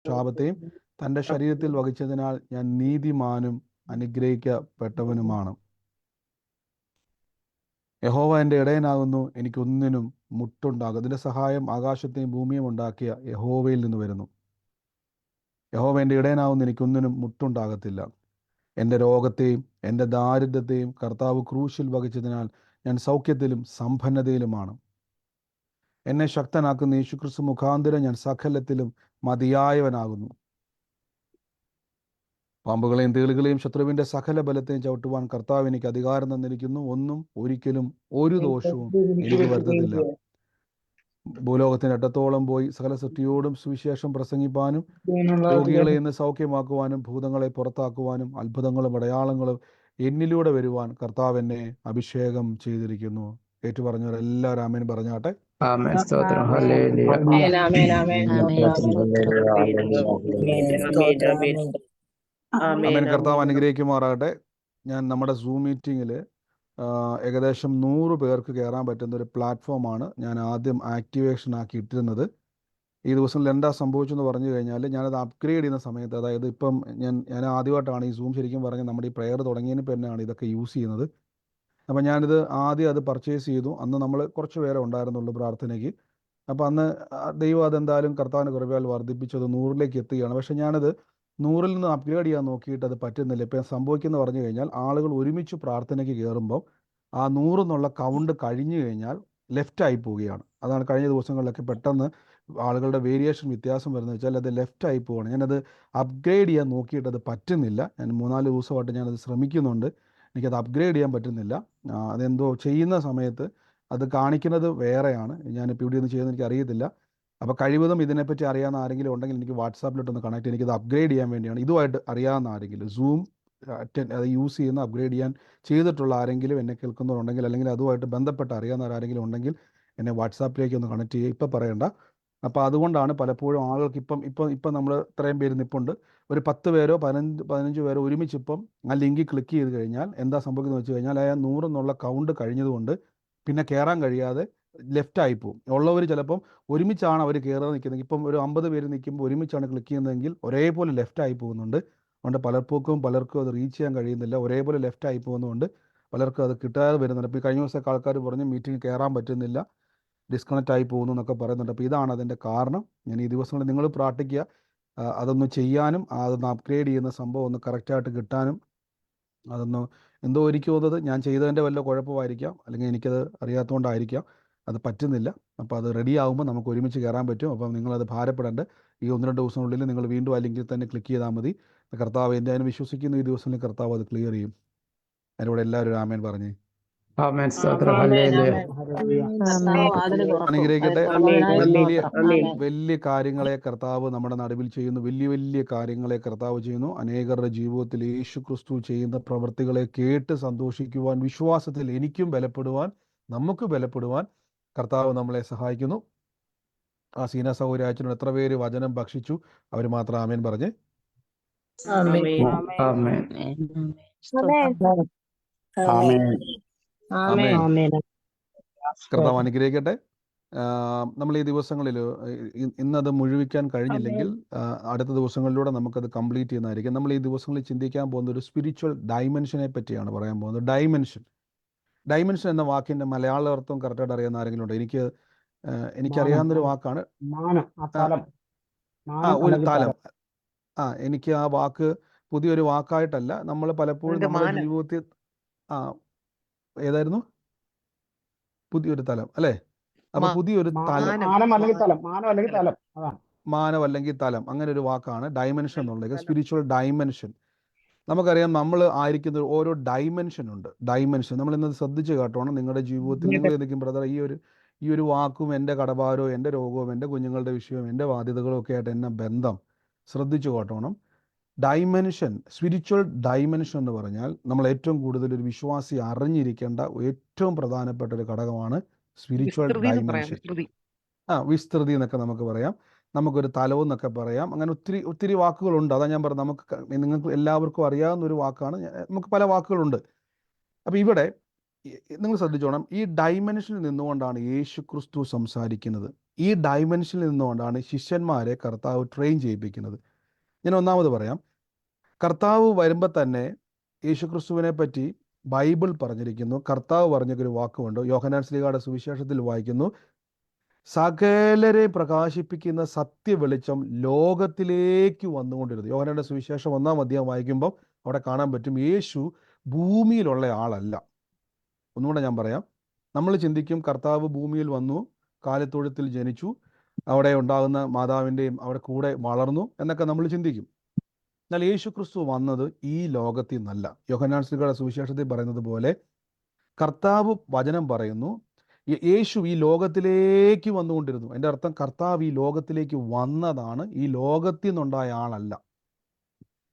ശാപത്തെയും തൻ്റെ ശരീരത്തിൽ വഹിച്ചതിനാൽ ഞാൻ നീതിമാനും അനുഗ്രഹിക്കപ്പെട്ടവനുമാണ്. യഹോവ എൻ്റെ ഇടയനാകുന്നു, എനിക്കൊന്നിനും മുട്ടുണ്ടാകും. അതിൻ്റെ സഹായം ആകാശത്തെയും ഭൂമിയും ഉണ്ടാക്കിയ യഹോവയിൽ നിന്ന് വരുന്നു. യഹോവ എൻ്റെ ഇടയനാകുന്നു, എനിക്കൊന്നിനും മുട്ടുണ്ടാകത്തില്ല. എൻ്റെ രോഗത്തെയും എൻ്റെ ദാരിദ്ര്യത്തെയും കർത്താവ് ക്രൂശിൽ വഹിച്ചതിനാൽ ഞാൻ സൗഖ്യത്തിലും സമ്പന്നതയിലുമാണ്. എന്നെ ശക്തനാക്കുന്ന യേശുക്രിസ്തു മുഖാന്തരം ഞാൻ സകലത്തിലും മതിയായവനാകുന്നു. പാമ്പുകളെയും തേളുകളെയും ശത്രുവിൻ്റെ സകല ബലത്തെയും ചവിട്ടുവാൻ കർത്താവ് എനിക്ക് അധികാരം തന്നിരിക്കുന്നു. ഒരിക്കലും ഒരു ദോഷവും എനിക്ക് വരുത്തത്തില്ല. ഭൂലോകത്തിൻ്റെ അറ്റത്തോളം പോയി സകല സൃഷ്ടിയോടും സുവിശേഷം പ്രസംഗിപ്പാനും രോഗികളെ ഇന്ന് സൗഖ്യമാക്കുവാനും ഭൂതങ്ങളെ പുറത്താക്കുവാനും അത്ഭുതങ്ങളും അടയാളങ്ങളും എന്നിലൂടെ വരുവാൻ കർത്താവ് എന്നെ അഭിഷേകം ചെയ്തിരിക്കുന്നു. ഏറ്റുപറഞ്ഞവർ എല്ലാവരും ആമേൻ പറഞ്ഞാട്ടെ. ആമേൻ. സ്തോത്രം. ഹല്ലേലൂയ. ആമേൻ. കർത്താവ് അനുഗ്രഹിക്കുമാറാകട്ടെ. ഞാൻ നമ്മുടെ സൂം മീറ്റിങ്ങിൽ ഏകദേശം 100 പേർക്ക് കയറാൻ പറ്റുന്ന ഒരു പ്ലാറ്റ്ഫോമാണ് ഞാൻ ആദ്യം ആക്ടിവേഷൻ ആക്കി ഇട്ടിരുന്നത്. ഈ ദിവസങ്ങളിൽ എന്താ സംഭവിച്ചെന്ന് പറഞ്ഞു കഴിഞ്ഞാൽ, ഞാനത് അപ്ഗ്രേഡ് ചെയ്യുന്ന സമയത്ത്, അതായത് ഇപ്പം ഞാൻ ആദ്യമായിട്ടാണ് ഈ സൂം ശരിക്കും പറഞ്ഞാൽ നമ്മുടെ ഈ പ്രെയർ തുടങ്ങിയതിന് തന്നെയാണ് ഇതൊക്കെ യൂസ് ചെയ്യുന്നത്. അപ്പം ഞാനിത് ആദ്യം അത് പർച്ചേസ് ചെയ്തു. അന്ന് നമ്മൾ കുറച്ച് പേരെ ഉണ്ടായിരുന്നുള്ളൂ പ്രാർത്ഥനയ്ക്ക്. അപ്പോൾ അന്ന് ദൈവം അതെന്തായാലും കർത്താവിൻ്റെ കൃപയാൽ വർദ്ധിപ്പിച്ചത് 100ലേക്ക് എത്തുകയാണ്. പക്ഷേ ഞാനത് 100ൽ നിന്ന് അപ്ഗ്രേഡ് ചെയ്യാൻ നോക്കിയിട്ട് അത് പറ്റുന്നില്ല. ഇപ്പം സംഭവിക്കുന്നത് പറഞ്ഞു കഴിഞ്ഞാൽ, ആളുകൾ ഒരുമിച്ച് പ്രാർത്ഥനയ്ക്ക് കയറുമ്പോൾ ആ 100 എന്നുള്ള കൗണ്ട് കഴിഞ്ഞു കഴിഞ്ഞാൽ ലെഫ്റ്റായി പോവുകയാണ്. അതാണ് കഴിഞ്ഞ ദിവസങ്ങളിലൊക്കെ പെട്ടെന്ന് ആളുകളുടെ വേരിയേഷൻ വ്യത്യാസം വരുന്നത് വെച്ചാൽ അത് ലെഫ്റ്റായി പോവുകയാണ്. ഞാനത് അപ്ഗ്രേഡ് ചെയ്യാൻ നോക്കിയിട്ട് അത് പറ്റുന്നില്ല. ഞാൻ 3-4 ദിവസമായിട്ട് ഞാനത് ശ്രമിക്കുന്നുണ്ട്. എനിക്കത് അപ്ഗ്രേഡ് ചെയ്യാൻ പറ്റുന്നില്ല. അതെന്തോ ചെയ്യുന്ന സമയത്ത് അത് കാണിക്കുന്നത് വേറെയാണ്. ഞാനിപ്പോൾ ഇവിടെ ഒന്നും ചെയ്യുന്നത് എനിക്ക് അറിയത്തില്ല. അപ്പോൾ കഴിവതും ഇതിനെപ്പറ്റി അറിയാവുന്ന ആരെങ്കിലും ഉണ്ടെങ്കിൽ എനിക്ക് വാട്സാപ്പിലോട്ടൊന്ന് കണക്ട് ചെയ്ത് എനിക്കത് അപ്ഗ്രേഡ് ചെയ്യാൻ വേണ്ടിയാണ്. ഇതുമായിട്ട് അറിയാവുന്ന ആരെങ്കിലും സൂം അത് യൂസ് ചെയ്യുന്ന അപ്ഗ്രേഡ് ചെയ്തിട്ടുള്ള ആരെങ്കിലും എന്നെ കേൾക്കുന്നവരുണ്ടെങ്കിൽ, അല്ലെങ്കിൽ അതുമായിട്ട് ബന്ധപ്പെട്ട് അറിയാവുന്ന ആരെങ്കിലും ഉണ്ടെങ്കിൽ എന്നെ വാട്സാപ്പിലേക്ക് ഒന്ന് കണക്ട് ചെയ്യുക. ഇപ്പം പറയണ്ട. അപ്പോൾ അതുകൊണ്ടാണ് പലപ്പോഴും ആളുകൾക്ക് ഇപ്പം നമ്മൾ ഇത്രയും പേര് നിൽപ്പുണ്ട്. ഒരു 10 പേരോ 15 പേരോ ഒരുമിച്ച് ഇപ്പം ആ ലിങ്കിൽ ക്ലിക്ക് ചെയ്ത് കഴിഞ്ഞാൽ എന്താ സംഭവിക്കുന്നത് വെച്ച് കഴിഞ്ഞാൽ, ആ 100 എന്നുള്ള കൗണ്ട് കഴിഞ്ഞതുകൊണ്ട് പിന്നെ കയറാൻ കഴിയാതെ ലെഫ്റ്റായി പോകും. ഉള്ളവർ ചിലപ്പം ഒരുമിച്ചാണ് അവർ കയറാൻ നിൽക്കുന്നത്. ഇപ്പം ഒരു 50 പേര് നിൽക്കുമ്പോൾ ഒരുമിച്ചാണ് ക്ലിക്ക് ചെയ്യുന്നതെങ്കിൽ ഒരേപോലെ ലെഫ്റ്റായി പോകുന്നുണ്ട്. അതുകൊണ്ട് പലർക്കും അത് റീച്ച് ചെയ്യാൻ കഴിയുന്നില്ല. ഒരേപോലെ ലെഫ്റ്റായി പോകുന്നതുകൊണ്ട് പലർക്കും അത് കിട്ടാതെ വരുന്നുണ്ട്. ഇപ്പോൾ കഴിഞ്ഞ ദിവസമൊക്കെ ആൾക്കാർ പറഞ്ഞ് മീറ്റിംഗ് കയറാൻ പറ്റുന്നില്ല, ഡിസ്കണക്റ്റ് ആയി പോകുന്നു എന്നൊക്കെ പറയുന്നുണ്ട്. അപ്പോൾ ഇതാണ് അതിൻ്റെ കാരണം. ഞാൻ ഈ ദിവസങ്ങളിൽ നിങ്ങൾ പ്രാർത്ഥിക്കുക, അതൊന്ന് ചെയ്യാനും അതൊന്ന് അപ്ഗ്രേഡ് ചെയ്യുന്ന സംഭവം ഒന്ന് കറക്റ്റായിട്ട് കിട്ടാനും. അതൊന്ന് എന്തോ എനിക്ക് തോന്നുന്നത് ഞാൻ ചെയ്തതിൻ്റെ വല്ല കുഴപ്പമായിരിക്കാം, അല്ലെങ്കിൽ എനിക്കത് അറിയാത്തതുകൊണ്ടായിരിക്കാം അത് പറ്റുന്നില്ല. അപ്പോൾ അത് റെഡി ആകുമ്പോൾ നമുക്ക് ഒരുമിച്ച് കയറാൻ പറ്റും. അപ്പം നിങ്ങളത് ഭാരപ്പെടേണ്ട. ഈ 1-2 ദിവസത്തിനുള്ളിൽ നിങ്ങൾ വീണ്ടും ആ ലിങ്കിൽ തന്നെ ക്ലിക്ക് ചെയ്താൽ മതി. കർത്താവ് എന്തായാലും വിശ്വസിക്കുന്ന ഈ ദിവസങ്ങളിൽ കർത്താവ് അത് ക്ലിയർ ചെയ്യും. അതിലൂടെ എല്ലാവരും ആമേൻ പറഞ്ഞേ. ആമേൻ. സ്തോത്രം. ഹല്ലേലൂയ. അനുഗ്രഹിക്കട്ടെ. വലിയ കാര്യങ്ങളെ കർത്താവ് നമ്മുടെ നടുവിൽ ചെയ്യുന്നു. വലിയ കാര്യങ്ങളെ കർത്താവ് ചെയ്യുന്നു. അനേകരുടെ ജീവിതത്തിൽ യേശു ക്രിസ്തു ചെയ്യുന്ന പ്രവൃത്തികളെ കേട്ട് സന്തോഷിക്കുവാൻ, വിശ്വാസത്തിൽ എനിക്കും ബലപ്പെടുവാൻ, നമുക്ക് ബലപ്പെടുവാൻ കർത്താവ് നമ്മളെ സഹായിക്കുന്നു. ആ സീന സൗകര്യാച്ചനോട് എത്ര പേര് വചനം ഭക്ഷിച്ചു അവർ മാത്രം ആമേൻ പറഞ്ഞേ. കർത്താവ് അനുഗ്രഹിക്കട്ടെ. നമ്മൾ ഈ ദിവസങ്ങളിൽ ഇന്നത് മുഴുവിക്കാൻ കഴിഞ്ഞില്ലെങ്കിൽ അടുത്ത ദിവസങ്ങളിലൂടെ നമുക്കത് കംപ്ലീറ്റ് ചെയ്യുന്നതായിരിക്കും. നമ്മൾ ഈ ദിവസങ്ങളിൽ ചിന്തിക്കാൻ പോകുന്ന ഒരു സ്പിരിച്വൽ ഡൈമെൻഷനെ പറ്റിയാണ് പറയാൻ പോകുന്നത്. ഡൈമെൻഷൻ എന്ന വാക്കിൻ്റെ മലയാള അർത്ഥം കറക്റ്റായിട്ട് അറിയാവുന്ന ആരെങ്കിലും ഉണ്ടോ? എനിക്കറിയാവുന്നൊരു വാക്കാണ് ഒരു തലം. എനിക്ക് ആ വാക്ക് പുതിയൊരു വാക്കായിട്ടല്ല, നമ്മൾ പലപ്പോഴും നമ്മുടെ ജീവിതത്തിൽ ഏതായിരുന്നു പുതിയൊരു തലം അല്ലേ? അപ്പൊ പുതിയൊരു മാനം അല്ലെങ്കിൽ തലം, അങ്ങനെ ഒരു വാക്കാണ് ഡൈമെൻഷൻ എന്നുള്ളത്. Spiritual dimension. നമുക്കറിയാം നമ്മൾ ആയിരിക്കുന്ന ഓരോ ഡൈമെൻഷൻ ഉണ്ട്. നമ്മൾ ഇന്നത് ശ്രദ്ധിച്ച് കേട്ടോണം. നിങ്ങളുടെ ജീവിതത്തിൽ നിങ്ങൾ ഏതെങ്കിലും ബ്രദർ ഈ ഒരു വാക്കും എൻ്റെ കടഭാരോ എൻ്റെ രോഗവും എൻ്റെ കുഞ്ഞുങ്ങളുടെ വിഷയവും എൻ്റെ ബാധ്യതകളും ഒക്കെ ആയിട്ട് എന്നെ ബന്ധം ശ്രദ്ധിച്ചു കേട്ടോണം. ഡൈമെൻഷൻ, സ്പിരിച്വൽ ഡൈമെൻഷൻ എന്ന് പറഞ്ഞാൽ നമ്മൾ ഏറ്റവും കൂടുതൽ ഒരു വിശ്വാസി അറിഞ്ഞിരിക്കേണ്ട ഏറ്റവും പ്രധാനപ്പെട്ട ഒരു ഘടകമാണ് സ്പിരിച്വൽ ഡൈമെൻഷൻ. വിസ്തൃതി എന്നൊക്കെ നമുക്ക് പറയാം, നമുക്കൊരു തലവും എന്നൊക്കെ പറയാം. അങ്ങനെ ഒത്തിരി വാക്കുകളുണ്ട്. അതാ ഞാൻ പറഞ്ഞത്, നിങ്ങൾക്ക് എല്ലാവർക്കും അറിയാവുന്ന ഒരു വാക്കാണ്. നമുക്ക് പല വാക്കുകളുണ്ട്. അപ്പോൾ ഇവിടെ നിങ്ങൾ ശ്രദ്ധിച്ചോണം, ഈ ഡൈമെൻഷനിൽ നിന്നുകൊണ്ടാണ് യേശു ക്രിസ്തു സംസാരിക്കുന്നത്. ഈ ഡയമെൻഷനിൽ നിന്നുകൊണ്ടാണ് ശിഷ്യന്മാരെ കർത്താവ് ട്രെയിൻ ചെയ്യിപ്പിക്കുന്നത്. ഞാൻ ഒന്നാമത് പറയാം, കർത്താവ് വരുമ്പോൾ തന്നെ യേശുക്രിസ്തുവിനെ പറ്റി ബൈബിൾ പറഞ്ഞിരിക്കുന്നു. കർത്താവ് പറഞ്ഞൊരു വാക്കുമുണ്ട്, യോഹന്നാൻ ശ്ലീഹായുടെ സുവിശേഷത്തിൽ വായിക്കുന്നു, സകലരെ പ്രകാശിപ്പിക്കുന്ന സത്യ വെളിച്ചം ലോകത്തിലേക്ക് വന്നുകൊണ്ടിരുന്നു. യോഹന്നാന്റെ സുവിശേഷം 1-ാം അധ്യായം വായിക്കുമ്പോൾ അവിടെ കാണാൻ പറ്റും, യേശു ഭൂമിയിലുള്ള ആളല്ല. ഒന്നുകൂടെ ഞാൻ പറയാം, നമ്മൾ ചിന്തിക്കും കർത്താവ് ഭൂമിയിൽ വന്നു, കാലിത്തൊഴുത്തിൽ ജനിച്ചു, അവിടെ ഉണ്ടാകുന്ന മാതാവിൻ്റെയും അവിടെ കൂടെ വളർന്നു എന്നൊക്കെ നമ്മൾ ചിന്തിക്കും. എന്നാൽ യേശു ക്രിസ്തു വന്നത് ഈ ലോകത്തിൽ നിന്നല്ല. യോഹന്നാൻ ശ്ലീഹായുടെ സുവിശേഷത്തിൽ പറയുന്നത് പോലെ കർത്താവ് വചനം പറയുന്നു, യേശു ഈ ലോകത്തിലേക്ക് വന്നുകൊണ്ടിരുന്നു. എൻ്റെ അർത്ഥം കർത്താവ് ഈ ലോകത്തിലേക്ക് വന്നതാണ്, ഈ ലോകത്തിൽ നിന്നുണ്ടായ ആളല്ല.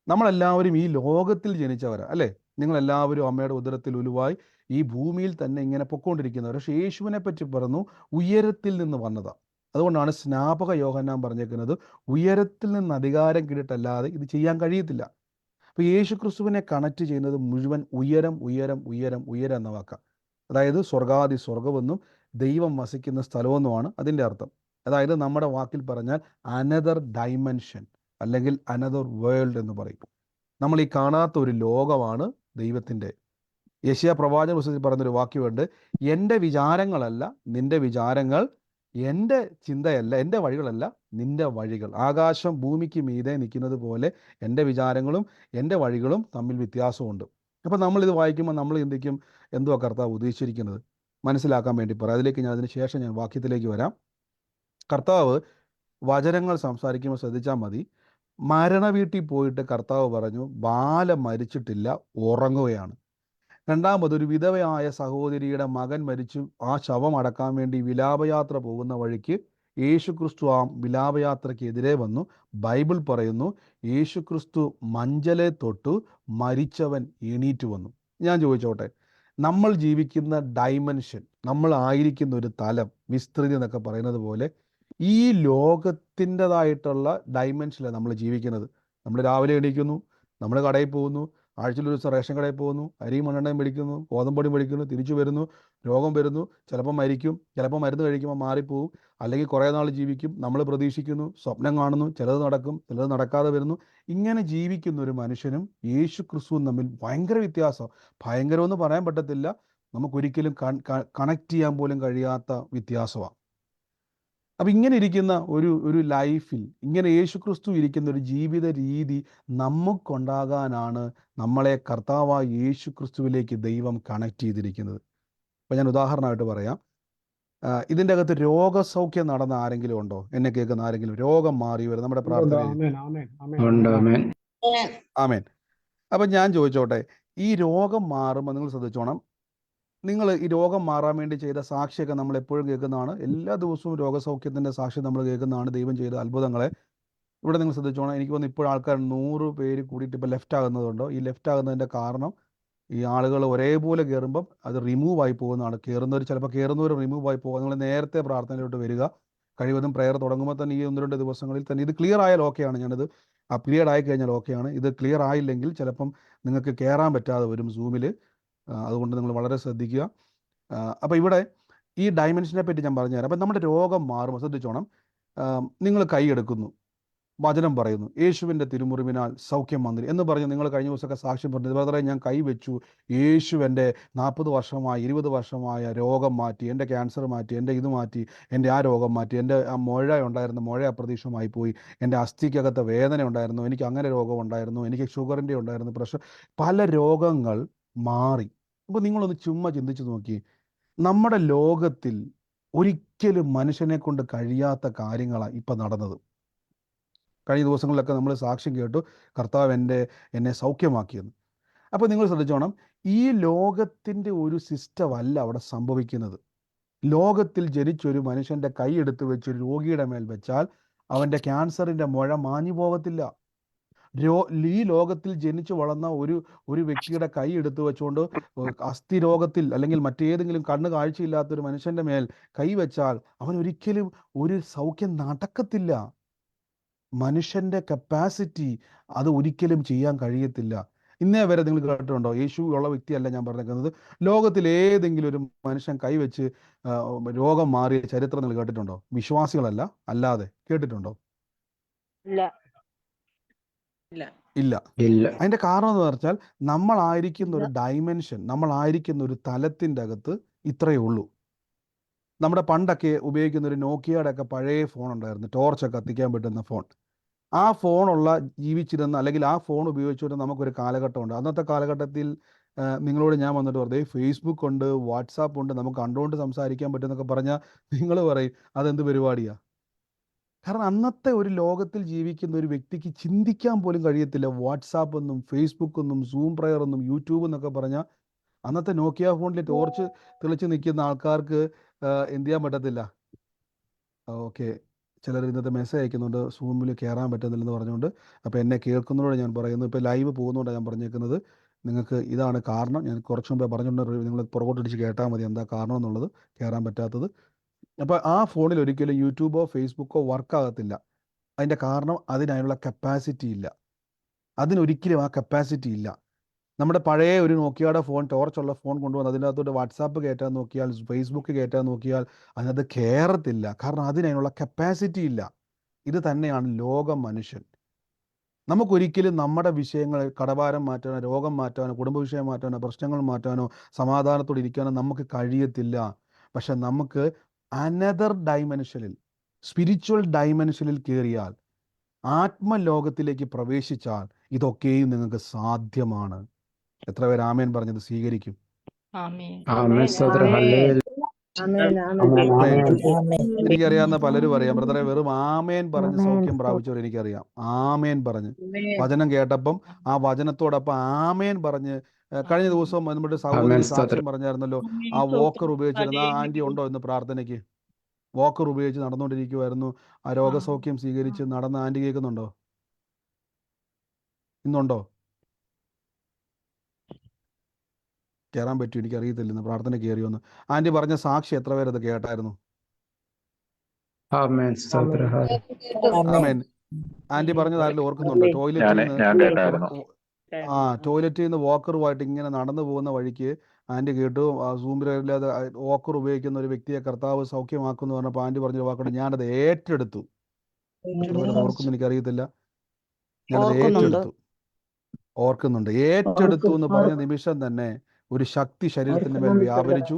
നമ്മളെല്ലാവരും ഈ ലോകത്തിൽ ജനിച്ചവരാ, അല്ലേ? നിങ്ങളെല്ലാവരും അമ്മയുടെ ഉദരത്തിൽ ഉരുവായി ഈ ഭൂമിയിൽ തന്നെ ഇങ്ങനെ പൊക്കോണ്ടിരിക്കുന്നവർ. പക്ഷേ യേശുവിനെ പറ്റി പറഞ്ഞു ഉയരത്തിൽ നിന്ന് വന്നതാണ്. അതുകൊണ്ടാണ് സ്നാപക യോഹന്നാൻ പറഞ്ഞേക്കുന്നത്, ഉയരത്തിൽ നിന്ന് അധികാരം കിട്ടിയിട്ടല്ലാതെ ഇത് ചെയ്യാൻ കഴിയത്തില്ല. അപ്പോൾ യേശു ക്രിസ്തുവിനെ കണക്ട് ചെയ്യുന്നത് മുഴുവൻ ഉയരം ഉയരം ഉയരം ഉയരം എന്ന വാക്കാണ്. അതായത് സ്വർഗാദി സ്വർഗമെന്നും ദൈവം വസിക്കുന്ന സ്ഥലമെന്നുമാണ് അതിൻ്റെ അർത്ഥം. അതായത് നമ്മുടെ വാക്കിൽ പറഞ്ഞാൽ അനദർ ഡൈമെൻഷൻ അല്ലെങ്കിൽ അനദർ വേൾഡ് എന്ന് പറയും. നമ്മൾ ഈ കാണാത്ത ഒരു ലോകമാണ് ദൈവത്തിൻ്റെ. യെശയ്യാ പ്രവാചക പുസ്തകത്തിൽ പറയുന്നൊരു വാക്യമുണ്ട്, എൻ്റെ വിചാരങ്ങളല്ല നിൻ്റെ വിചാരങ്ങൾ, എൻ്റെ ചിന്തയല്ല, എൻ്റെ വഴികളല്ല നിൻ്റെ വഴികൾ. ആകാശം ഭൂമിക്ക് മീതെ നിൽക്കുന്നത് പോലെ എൻ്റെ വിചാരങ്ങളും എൻ്റെ വഴികളും തമ്മിൽ വ്യത്യാസമുണ്ട്. അപ്പോൾ നമ്മളിത് വായിക്കുമ്പോൾ നമ്മൾ ചിന്തിക്കും, എന്തുവാ കർത്താവ് ഉദ്ദേശിച്ചിരിക്കുന്നത്? മനസ്സിലാക്കാൻ വേണ്ടി പറയാം. അതിലേക്ക് അതിന് ശേഷം ഞാൻ വാക്യത്തിലേക്ക് വരാം. കർത്താവ് വചനങ്ങൾ സംസാരിക്കുമ്പോൾ ശ്രദ്ധിച്ചാൽ മതി. മരണ വീട്ടിൽ പോയിട്ട് കർത്താവ് പറഞ്ഞു, ബാല മരിച്ചിട്ടില്ല, ഉറങ്ങുകയാണ്. രണ്ടാമത് ഒരു വിധവയായ സഹോദരിയുടെ മകൻ മരിച്ചു, ആ ശവം അടക്കാൻ വേണ്ടി വിലാപയാത്ര പോകുന്ന വഴിക്ക് യേശുക്രിസ്തു ആ വിലാപയാത്രയ്ക്ക് എതിരെ വന്നു. ബൈബിൾ പറയുന്നു, യേശുക്രിസ്തു മഞ്ചലെ തൊട്ടു, മരിച്ചവൻ എണീറ്റ് വന്നു. ഞാൻ ചോദിച്ചോട്ടെ, നമ്മൾ ജീവിക്കുന്ന ഡൈമെൻഷൻ, നമ്മൾ ആയിരിക്കുന്ന ഒരു തലം, വിസ്തൃതി എന്നൊക്കെ പറയുന്നത് പോലെ ഈ ലോകത്തിൻ്റെതായിട്ടുള്ള ഡൈമെൻഷനിലാണ് നമ്മൾ ജീവിക്കുന്നത്. നമ്മൾ രാവിലെ എണീക്കുന്നു, നമ്മൾ കടയിൽ പോകുന്നു, ആഴ്ചയിൽ ഒരു ദിവസം റേഷൻ കടയിൽ പോകുന്നു, അരിയും മണ്ണെണ്ണയും മേടിക്കുന്നു, ഗോതമ്പൊടി മേടിക്കുന്നു, തിരിച്ചു വരുന്നു, രോഗം വരുന്നു, ചിലപ്പോൾ മരിക്കും, ചിലപ്പോൾ മരുന്ന് കഴിക്കുമ്പോൾ മാറിപ്പോവും, അല്ലെങ്കിൽ കുറേ നാൾ ജീവിക്കും. നമ്മൾ പ്രതീക്ഷിക്കുന്നു, സ്വപ്നം കാണുന്നു, ചിലത് നടക്കും, ചിലത് നടക്കാതെ വരുന്നു. ഇങ്ങനെ ജീവിക്കുന്ന ഒരു മനുഷ്യനും യേശു ക്രിസ്തുവും തമ്മിൽ ഭയങ്കര വ്യത്യാസം. ഭയങ്കരമെന്ന് പറയാൻ പറ്റത്തില്ല, നമുക്കൊരിക്കലും കണക്ട് ചെയ്യാൻ പോലും കഴിയാത്ത വ്യത്യാസമാണ്. അപ്പം ഇങ്ങനെ ഇരിക്കുന്ന ഒരു ലൈഫിൽ, ഇങ്ങനെ യേശു ക്രിസ്തു ഇരിക്കുന്ന ഒരു ജീവിത രീതി നമുക്കുണ്ടാകാനാണ് നമ്മളെ കർത്താവായ യേശു ക്രിസ്തുവിലേക്ക് ദൈവം കണക്ട് ചെയ്തിരിക്കുന്നത്. അപ്പം ഞാൻ ഉദാഹരണമായിട്ട് പറയാം, ഇതിൻ്റെ അകത്ത് രോഗസൗഖ്യം നടന്ന ആരെങ്കിലും ഉണ്ടോ? എന്നെ കേൾക്കുന്ന ആരെങ്കിലും രോഗം മാറിയവർ നമ്മുടെ പ്രാർത്ഥനയിൽ? ആമേൻ. അപ്പം ഞാൻ ചോദിച്ചോട്ടെ, ഈ രോഗം മാറുമ്പോൾ നിങ്ങൾ ശ്രദ്ധിച്ചോണം, നിങ്ങൾ ഈ രോഗം മാറാൻ വേണ്ടി ചെയ്ത സാക്ഷിയൊക്കെ നമ്മൾ എപ്പോഴും കേൾക്കുന്നതാണ്. എല്ലാ ദിവസവും രോഗസൗഖ്യത്തിൻ്റെ സാക്ഷി നമ്മൾ കേൾക്കുന്നതാണ്, ദൈവം ചെയ്ത അത്ഭുതങ്ങളെ. ഇവിടെ നിങ്ങൾ ശ്രദ്ധിച്ചോണം, എനിക്ക് തോന്നുന്നു ഇപ്പോൾ ആൾക്കാർ 100 പേര് കൂടിയിട്ട് ഇപ്പോൾ ലെഫ്റ്റ് ആകുന്നതുണ്ടോ? ഈ ലെഫ്റ്റ് ആകുന്നതിൻ്റെ കാരണം ഈ ആളുകൾ ഒരേപോലെ കയറുമ്പം അത് റിമൂവ് ആയി പോകുന്നതാണ്. ചിലപ്പോൾ കയറുന്നവർ റിമൂവ് ആയി പോകുക. നിങ്ങൾ നേരത്തെ പ്രാർത്ഥനയിലോട്ട് വരിക. കഴിവതും പ്രെയർ തുടങ്ങുമ്പോൾ തന്നെ ഈ 1-2 ദിവസങ്ങളിൽ തന്നെ ഇത് ക്ലിയർ ആയാൽ ഓക്കെയാണ്. ഞാനത് പീരിയഡ് ആയി കഴിഞ്ഞാൽ ഓക്കെയാണ്. ഇത് ക്ലിയർ ആയില്ലെങ്കിൽ ചിലപ്പം നിങ്ങൾക്ക് കയറാൻ പറ്റാതെ വരും സൂമിൽ. അതുകൊണ്ട് നിങ്ങൾ വളരെ ശ്രദ്ധിക്കുക. അപ്പോൾ ഇവിടെ ഈ ഡൈമെൻഷനെ പറ്റി ഞാൻ പറഞ്ഞുതരാം. അപ്പം നമ്മുടെ രോഗം മാറുമ്പോൾ ശ്രദ്ധിച്ചോണം, നിങ്ങൾ കൈയെടുക്കുന്നു, വചനം പറയുന്നു, യേശുവിൻ്റെ തിരുമുറിവിനാൽ സൗഖ്യം വന്നു എന്ന് പറഞ്ഞ് നിങ്ങൾ കഴിഞ്ഞ ദിവസമൊക്കെ സാക്ഷ്യം പറഞ്ഞു, ബ്രദറെ ഞാൻ കൈവച്ചു, യേശു എൻ്റെ 40 വർഷമായ 20 വർഷമായ രോഗം മാറ്റി, എൻ്റെ ക്യാൻസർ മാറ്റി, എൻ്റെ ഇത് മാറ്റി, എൻ്റെ ആ രോഗം മാറ്റി, എൻ്റെ ആ മുഴ ഉണ്ടായിരുന്നു, മുഴ അപ്രതീക്ഷിതമായി പോയി, എൻ്റെ അസ്ഥിക്കകത്ത് വേദന ഉണ്ടായിരുന്നു, എനിക്ക് അങ്ങനെ രോഗം ഉണ്ടായിരുന്നു, എനിക്ക് ഷുഗറിൻ്റെ ഉണ്ടായിരുന്നു, പ്രഷർ, പല രോഗങ്ങൾ മാറി. അപ്പോൾ നിങ്ങളൊന്ന് ചുമ്മാ ചിന്തിച്ച് നോക്കി, നമ്മുടെ ലോകത്തിൽ ഒരിക്കലും മനുഷ്യനെ കൊണ്ട് കഴിയാത്ത കാര്യങ്ങളാണ് ഇപ്പം നടന്നത്. കഴിഞ്ഞ ദിവസങ്ങളിലൊക്കെ നമ്മൾ സാക്ഷ്യം കേട്ടു, കർത്താവ് എന്നെ സൗഖ്യമാക്കിയെന്ന്. അപ്പോൾ നിങ്ങൾ ശ്രദ്ധിച്ചോണം, ഈ ലോകത്തിൻ്റെ ഒരു സിസ്റ്റം അല്ല അവിടെ സംഭവിക്കുന്നത്. ലോകത്തിൽ ജനിച്ചൊരു മനുഷ്യൻ്റെ കൈ എടുത്ത് വെച്ചൊരു രോഗിയുടെ മേൽ വെച്ചാൽ അവൻ്റെ ക്യാൻസറിൻ്റെ മുഴ മാഞ്ഞു പോകത്തില്ല. ഈ ലോകത്തിൽ ജനിച്ചു വളർന്ന ഒരു വ്യക്തിയുടെ കൈ എടുത്തു വെച്ചുകൊണ്ട് അസ്ഥി രോഗത്തിൽ അല്ലെങ്കിൽ മറ്റേതെങ്കിലും കണ്ണ് കാഴ്ചയില്ലാത്തൊരു മനുഷ്യൻ്റെ മേൽ കൈവച്ചാൽ അവൻ ഒരിക്കലും ഒരു സൗഖ്യം നടക്കത്തില്ല. മനുഷ്യൻ്റെ കപ്പാസിറ്റി അത് ഒരിക്കലും ചെയ്യാൻ കഴിയത്തില്ല. ഇന്നേ വരെ നിങ്ങൾ കേട്ടിട്ടുണ്ടോ? യേശു ഉള്ള വ്യക്തിയല്ല ഞാൻ പറഞ്ഞേക്കുന്നത്. ലോകത്തിൽ ഏതെങ്കിലും ഒരു മനുഷ്യൻ കൈവച്ച് രോഗം മാറിയ ചരിത്രം നിങ്ങൾ കേട്ടിട്ടുണ്ടോ? വിശ്വാസികളല്ല, അല്ലാതെ കേട്ടിട്ടുണ്ടോ? ഇല്ല. അതിന്റെ കാരണം എന്ന് പറഞ്ഞാൽ നമ്മളായിരിക്കുന്ന ഒരു ഡൈമെൻഷൻ, നമ്മളായിരിക്കുന്ന ഒരു തലത്തിൻ്റെ അകത്ത് ഇത്രയേ ഉള്ളൂ. നമ്മുടെ പണ്ടൊക്കെ ഉപയോഗിക്കുന്ന ഒരു നോക്കിയയുടെ ഒക്കെ പഴയ ഫോൺ ഉണ്ടായിരുന്നു, ടോർച്ചൊക്കെ കത്തിക്കാൻ പറ്റുന്ന ഫോൺ. ആ ഫോണുള്ള ജീവിച്ചിരുന്ന, അല്ലെങ്കിൽ ആ ഫോൺ ഉപയോഗിച്ചുകൊണ്ട് നമുക്കൊരു കാലഘട്ടമുണ്ട്. അന്നത്തെ കാലഘട്ടത്തിൽ നിങ്ങളോട് ഞാൻ വന്നിട്ട് പറഞ്ഞേ ഫേസ്ബുക്ക് ഉണ്ട്, വാട്സാപ്പ് ഉണ്ട്, നമുക്ക് കണ്ടുകൊണ്ട് സംസാരിക്കാൻ പറ്റുമെന്നൊക്കെ പറഞ്ഞാൽ നിങ്ങൾ പറയും അതെന്ത് പരിപാടിയാണ്. കാരണം അന്നത്തെ ഒരു ലോകത്തിൽ ജീവിക്കുന്ന ഒരു വ്യക്തിക്ക് ചിന്തിക്കാൻ പോലും കഴിയത്തില്ല വാട്സാപ്പ് എന്നും ഫേസ്ബുക്ക് എന്നും സൂം പ്രയർ എന്നും യൂട്യൂബ് എന്നൊക്കെ പറഞ്ഞാൽ അന്നത്തെ നോക്കിയ ഫോണിൽ ടോർച്ച് തെളിച്ച് നിൽക്കുന്ന ആൾക്കാർക്ക് എന്ത് ചെയ്യാൻ പറ്റത്തില്ല. ഓക്കെ, ചിലർ ഇന്നത്തെ മെസ്സേജ് അയക്കുന്നുണ്ട് സൂമിൽ കയറാൻ പറ്റുന്നില്ലെന്ന് പറഞ്ഞുകൊണ്ട്. അപ്പോൾ എന്നെ കേൾക്കുന്നതോടെ ഞാൻ പറയുന്നു, ഇപ്പോൾ ലൈവ് പോകുന്നതുകൊണ്ടാണ് ഞാൻ പറഞ്ഞേക്കുന്നത്. നിങ്ങൾക്ക് ഇതാണ് കാരണം. ഞാൻ കുറച്ച് മുമ്പേ പറഞ്ഞിട്ടുണ്ട്, നിങ്ങൾ പുറകോട്ടടിച്ച് കേട്ടാൽ മതി എന്താ കാരണം എന്നുള്ളത്, കയറാൻ പറ്റാത്തത്. അപ്പോൾ ആ ഫോണിൽ ഒരിക്കലും യൂട്യൂബോ ഫേസ്ബുക്കോ വർക്കാകത്തില്ല. അതിൻ്റെ കാരണം അതിനുള്ള കപ്പാസിറ്റി ഇല്ല. അതിനൊരിക്കലും ആ കപ്പാസിറ്റി ഇല്ല. നമ്മുടെ പഴയ ഒരു നോക്കിയയുടെ ഫോൺ, ടോർച്ചുള്ള ഫോൺ കൊണ്ടുവന്ന് അതിനകത്തോട്ട് വാട്സാപ്പ് കയറ്റാൻ നോക്കിയാൽ, ഫേസ്ബുക്ക് കയറ്റാൻ നോക്കിയാൽ അതിനകത്ത് കയറത്തില്ല. കാരണം അതിനുള്ള കപ്പാസിറ്റി ഇല്ല. ഇത് തന്നെയാണ് ലോകം മനുഷ്യൻ. നമുക്കൊരിക്കലും നമ്മുടെ വിഷയങ്ങൾ, കടഭാരം മാറ്റാനോ, രോഗം മാറ്റാനോ, കുടുംബ വിഷയം മാറ്റാനോ, പ്രശ്നങ്ങൾ മാറ്റാനോ, സമാധാനത്തോടെ ഇരിക്കാനോ നമുക്ക് കഴിയത്തില്ല. പക്ഷെ നമുക്ക് അനദർ ഡൈമെൻഷനിൽ, സ്പിരിച്വൽ ഡൈമെൻഷനിൽ കയറിയാൽ, ആത്മലോകത്തിലേക്ക് പ്രവേശിച്ചാൽ ഇതൊക്കെയും നിങ്ങൾക്ക് സാധ്യമാണ്. എത്ര പേര് ആമേൻ പറഞ്ഞത് സ്വീകരിക്കും? എനിക്കറിയാവുന്ന പലരും അറിയാം ബ്രദറെ, വെറും ആമേൻ പറഞ്ഞ് സൗഖ്യം പ്രാപിച്ചവർ എനിക്കറിയാം. ആമേൻ പറഞ്ഞ് വചനം കേട്ടപ്പം ആ വചനത്തോടൊപ്പം ആമേൻ പറഞ്ഞ്. കഴിഞ്ഞ ദിവസം നമ്മുടെ സഹോദരി സാക്ഷ്യം പറഞ്ഞായിരുന്നല്ലോ, ആ വോക്കർ ഉപയോഗിച്ചിരുന്ന ആ ആൻറ്റി ഉണ്ടോ ഇന്ന് പ്രാർത്ഥനയ്ക്ക്? വോക്കർ ഉപയോഗിച്ച് നടന്നുകൊണ്ടിരിക്കുമായിരുന്നു, ആ രോഗസൗഖ്യം സ്വീകരിച്ച് നടന്ന ആൻറ്റി കേൾക്കുന്നുണ്ടോ? ഇന്നുണ്ടോ? കയറാൻ പറ്റും, എനിക്കറിയത്തില്ല ഇന്ന് പ്രാർത്ഥന കയറിയോന്ന്. ആൻറ്റി പറഞ്ഞ സാക്ഷി എത്ര പേരത് കേട്ടായിരുന്നു? ആമേൻ. ആൻറ്റി പറഞ്ഞത് ആരെങ്കിലും ഓർക്കുന്നുണ്ടോ? ടോയ്ലറ്റിൽ നിന്ന് വോക്കറുമായിട്ട് ഇങ്ങനെ നടന്നു പോകുന്ന വഴിക്ക് ആൻറ്റി കേട്ടു, സൂമില്ലാതെ വോക്കർ ഉപയോഗിക്കുന്ന ഒരു വ്യക്തിയെ കർത്താവ് സൗഖ്യമാക്കുന്നു പറഞ്ഞപ്പോൾ ആൻറ്റി പറഞ്ഞ വാക്കുണ്ട്, ഞാനത് ഏറ്റെടുത്തു. ഓർക്കുന്നു എനിക്കറിയത്തില്ല. ഞാനത് ഏറ്റെടുത്തു. ഓർക്കുന്നുണ്ട്. ഏറ്റെടുത്തു എന്ന് പറഞ്ഞ നിമിഷം തന്നെ ഒരു ശക്തി ശരീരത്തിൻ്റെ മേൽ വ്യാപരിച്ചു.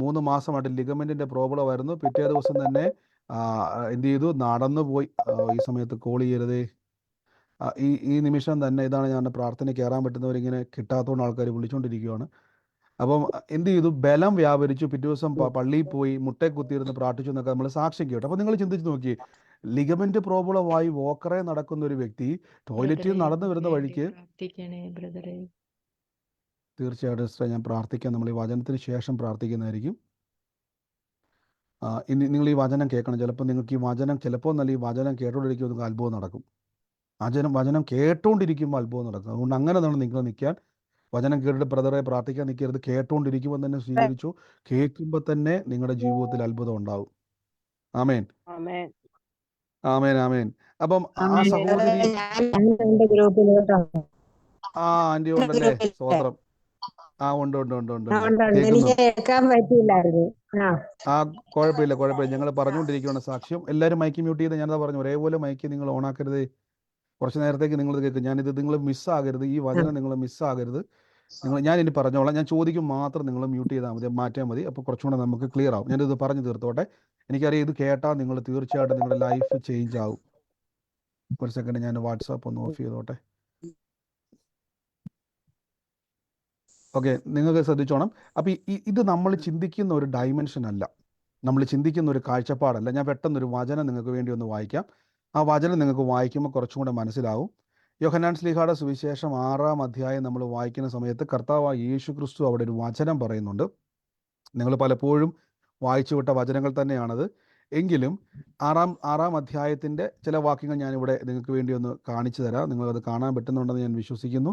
3 മാസമായിട്ട് ലിഗമെന്റിന്റെ പ്രോബ്ലം ആയിരുന്നു. പിറ്റേ ദിവസം തന്നെ എന്ത് ചെയ്തു? നടന്നു പോയി. ഈ സമയത്ത് കോൾ ചെയ്യരുതേ. ഈ നിമിഷം തന്നെ ഇതാണ് ഞാൻ പ്രാർത്ഥന കയറാൻ പറ്റുന്നവരിങ്ങനെ കിട്ടാത്തതുകൊണ്ട് ആൾക്കാർ വിളിച്ചുകൊണ്ടിരിക്കുകയാണ്. അപ്പം എന്ത് ചെയ്തു? ബലം വ്യാപരിച്ചു. പിറ്റേ ദിവസം പള്ളിയിൽ പോയി മുട്ടയെ കുത്തിയിരുന്ന് പ്രാർത്ഥിച്ചു എന്നൊക്കെ നമ്മൾ സാക്ഷ്യം കേട്ടു. അപ്പോൾ നിങ്ങൾ ചിന്തിച്ച് നോക്കി, ലിഗമെന്റ് പ്രോബ്ലമായി വോക്കറെ നടക്കുന്ന ഒരു വ്യക്തി ടോയ്ലറ്റിൽ നടന്നു വരുന്ന വഴിക്ക്. തീർച്ചയായിട്ടും സിസ്റ്റർ, ഞാൻ പ്രാർത്ഥിക്കാം. നമ്മൾ ഈ വചനത്തിന് ശേഷം പ്രാർത്ഥിക്കുന്നതായിരിക്കും. ഇനി നിങ്ങൾ ഈ വചനം കേൾക്കണം. ചിലപ്പോൾ നിങ്ങൾക്ക് ഈ വചനം, ചിലപ്പോൾ നല്ല ഈ വചനം കേട്ടോണ്ടിരിക്കുമ്പോൾ നിങ്ങൾക്ക് അത്ഭുതം നടക്കും. വചനം കേട്ടുകൊണ്ടിരിക്കുമ്പോൾ അത്ഭുതം നടക്കും. അതുകൊണ്ട് അങ്ങനെ തന്നെ നിങ്ങൾ നിൽക്കാൻ. വചനം കേട്ടിട്ട് ബ്രദറെ പ്രാർത്ഥിക്കാൻ നിൽക്കരുത്. കേട്ടുകൊണ്ടിരിക്കുമ്പോൾ തന്നെ സ്വീകരിച്ചു. കേൾക്കുമ്പോൾ തന്നെ നിങ്ങളുടെ ജീവിതത്തിൽ അത്ഭുതം ഉണ്ടാവും. ആമേൻ, ആമേൻ, ആമേൻ. അപ്പം ആ സഹോദരി, ആന്റി ഉണ്ടല്ലേ? സ്തോത്രം. ഉണ്ട്. കുഴപ്പമില്ല. ഞങ്ങൾ പറഞ്ഞുകൊണ്ടിരിക്കുകയാണ് സാക്ഷ്യം. എല്ലാവരും മൈക്ക് മ്യൂട്ട് ചെയ്ത് ഞാനതാ പറഞ്ഞു, ഒരേപോലെ മൈക്ക് നിങ്ങൾ ഓണാക്കരുതേ. കുറച്ച് നേരത്തേക്ക് നിങ്ങൾ കേൾക്കും. ഞാനിത് നിങ്ങൾ മിസ്സാകരുത്, ഈ വചനം നിങ്ങൾ മിസ്സാകരുത്. ഞാൻ ഇനി പറഞ്ഞോളാം. ഞാൻ ചോദിക്കും മാത്രം നിങ്ങൾ മ്യൂട്ട് ചെയ്താൽ മതി, മാറ്റിയാൽ മതി. അപ്പോൾ കുറച്ചുകൂടെ നമുക്ക് ക്ലിയർ ആവും. ഞാനിത് പറഞ്ഞു തീർത്തോട്ടെ. എനിക്കറിയാം ഇത് കേട്ടാൽ നിങ്ങൾ തീർച്ചയായിട്ടും നിങ്ങളുടെ ലൈഫ് ചേഞ്ച് ആവും. ഒരു സെക്കൻഡ്, ഞാൻ വാട്സാപ്പ് ഒന്ന് ഓഫ് ചെയ്തോട്ടെ. ഓക്കെ, നിങ്ങൾക്ക് ശ്രദ്ധിച്ചോണം. അപ്പോൾ ഇത് നമ്മൾ ചിന്തിക്കുന്ന ഒരു ഡൈമെൻഷൻ അല്ല, നമ്മൾ ചിന്തിക്കുന്ന ഒരു കാഴ്ചപ്പാടല്ല. ഞാൻ പെട്ടെന്നൊരു വചനം നിങ്ങൾക്ക് വേണ്ടി ഒന്ന് വായിക്കാം. ആ വചനം നിങ്ങൾക്ക് വായിക്കുമ്പോൾ കുറച്ചും കൂടെ മനസ്സിലാവും. യോഹന്നാൻ ശ്ലീഹായുടെ സുവിശേഷം 6-ാം അധ്യായം നമ്മൾ വായിക്കുന്ന സമയത്ത് കർത്താവായ യേശു ക്രിസ്തു അവിടെ ഒരു വചനം പറയുന്നുണ്ട്. നിങ്ങൾ പലപ്പോഴും വായിച്ചു വിട്ട വചനങ്ങൾ തന്നെയാണത്. എങ്കിലും ആറാം അധ്യായത്തിൻ്റെ ചില വാക്യങ്ങൾ ഞാനിവിടെ നിങ്ങൾക്ക് വേണ്ടി ഒന്ന് കാണിച്ചു തരാം. നിങ്ങളത് കാണാൻ പറ്റുന്നുണ്ടെന്ന് ഞാൻ വിശ്വസിക്കുന്നു.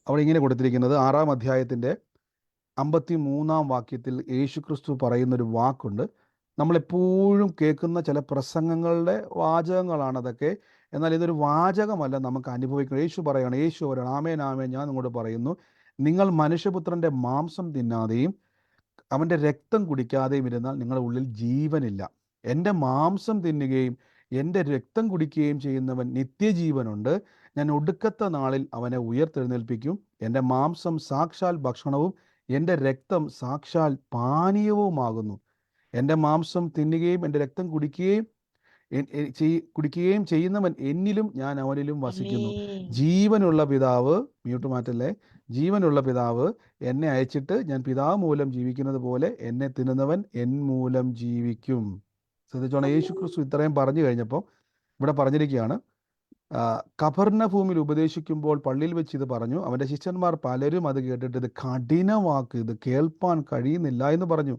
അവിടെ ഇങ്ങനെ കൊടുത്തിരിക്കുന്നത് 6-ാം അധ്യായത്തിൻ്റെ 53-ാം വാക്യത്തിൽ യേശു ക്രിസ്തു പറയുന്നൊരു വാക്കുണ്ട്. നമ്മളെപ്പോഴും കേൾക്കുന്ന ചില പ്രസംഗങ്ങളുടെ വാചകങ്ങളാണ് അതൊക്കെ. എന്നാൽ ഇതൊരു വാചകമല്ല, നമുക്ക് അനുഭവിക്കണം. യേശു പറയാണ്, യേശു പറയണം, ആമേൻ ആമേൻ ഞാൻ നിങ്ങളോട് പറയുന്നു, നിങ്ങൾ മനുഷ്യപുത്രൻ്റെ മാംസം തിന്നാതെയും അവൻ്റെ രക്തം കുടിക്കാതെയും ഇരുന്നാൽ നിങ്ങളുടെ ഉള്ളിൽ ജീവനില്ല. എൻ്റെ മാംസം തിന്നുകയും എൻ്റെ രക്തം കുടിക്കുകയും ചെയ്യുന്നവൻ നിത്യജീവനുണ്ട്. ഞാൻ ഒടുക്കത്തെ നാളിൽ അവനെ ഉയർത്തെഴുന്നേൽപ്പിക്കും. എൻ്റെ മാംസം സാക്ഷാൽ ഭക്ഷണവും എൻ്റെ രക്തം സാക്ഷാൽ പാനീയവുമാകുന്നു. എൻ്റെ മാംസം തിന്നുകയും എൻ്റെ രക്തം കുടിക്കുകയും ചെയ്യുന്നവൻ എന്നിലും ഞാൻ അവനിലും വസിക്കുന്നു. ജീവനുള്ള പിതാവ്, മ്യൂട്ട് മാറ്റല്ലേ, ജീവനുള്ള പിതാവ് എന്നെ അയച്ചിട്ട് ഞാൻ പിതാവ് മൂലം ജീവിക്കുന്നത് പോലെ എന്നെ തിന്നുന്നവൻ എൻ മൂലം ജീവിക്കും. ശ്രദ്ധിച്ചോണം, യേശു ക്രിസ്തു ഇത്രയും പറഞ്ഞു കഴിഞ്ഞപ്പോൾ ഇവിടെ പറഞ്ഞിരിക്കുകയാണ്, കഫർന്നഭൂമിയിൽ ഉപദേശിക്കുമ്പോൾ പള്ളിയിൽ വെച്ച് ഇത് പറഞ്ഞു. അവൻ്റെ ശിഷ്യന്മാർ പലരും അത് കേട്ടിട്ട് ഇത് കഠിനവാക്ക്, ഇത് കേൾപ്പാൻ കഴിയുന്നില്ല എന്ന് പറഞ്ഞു.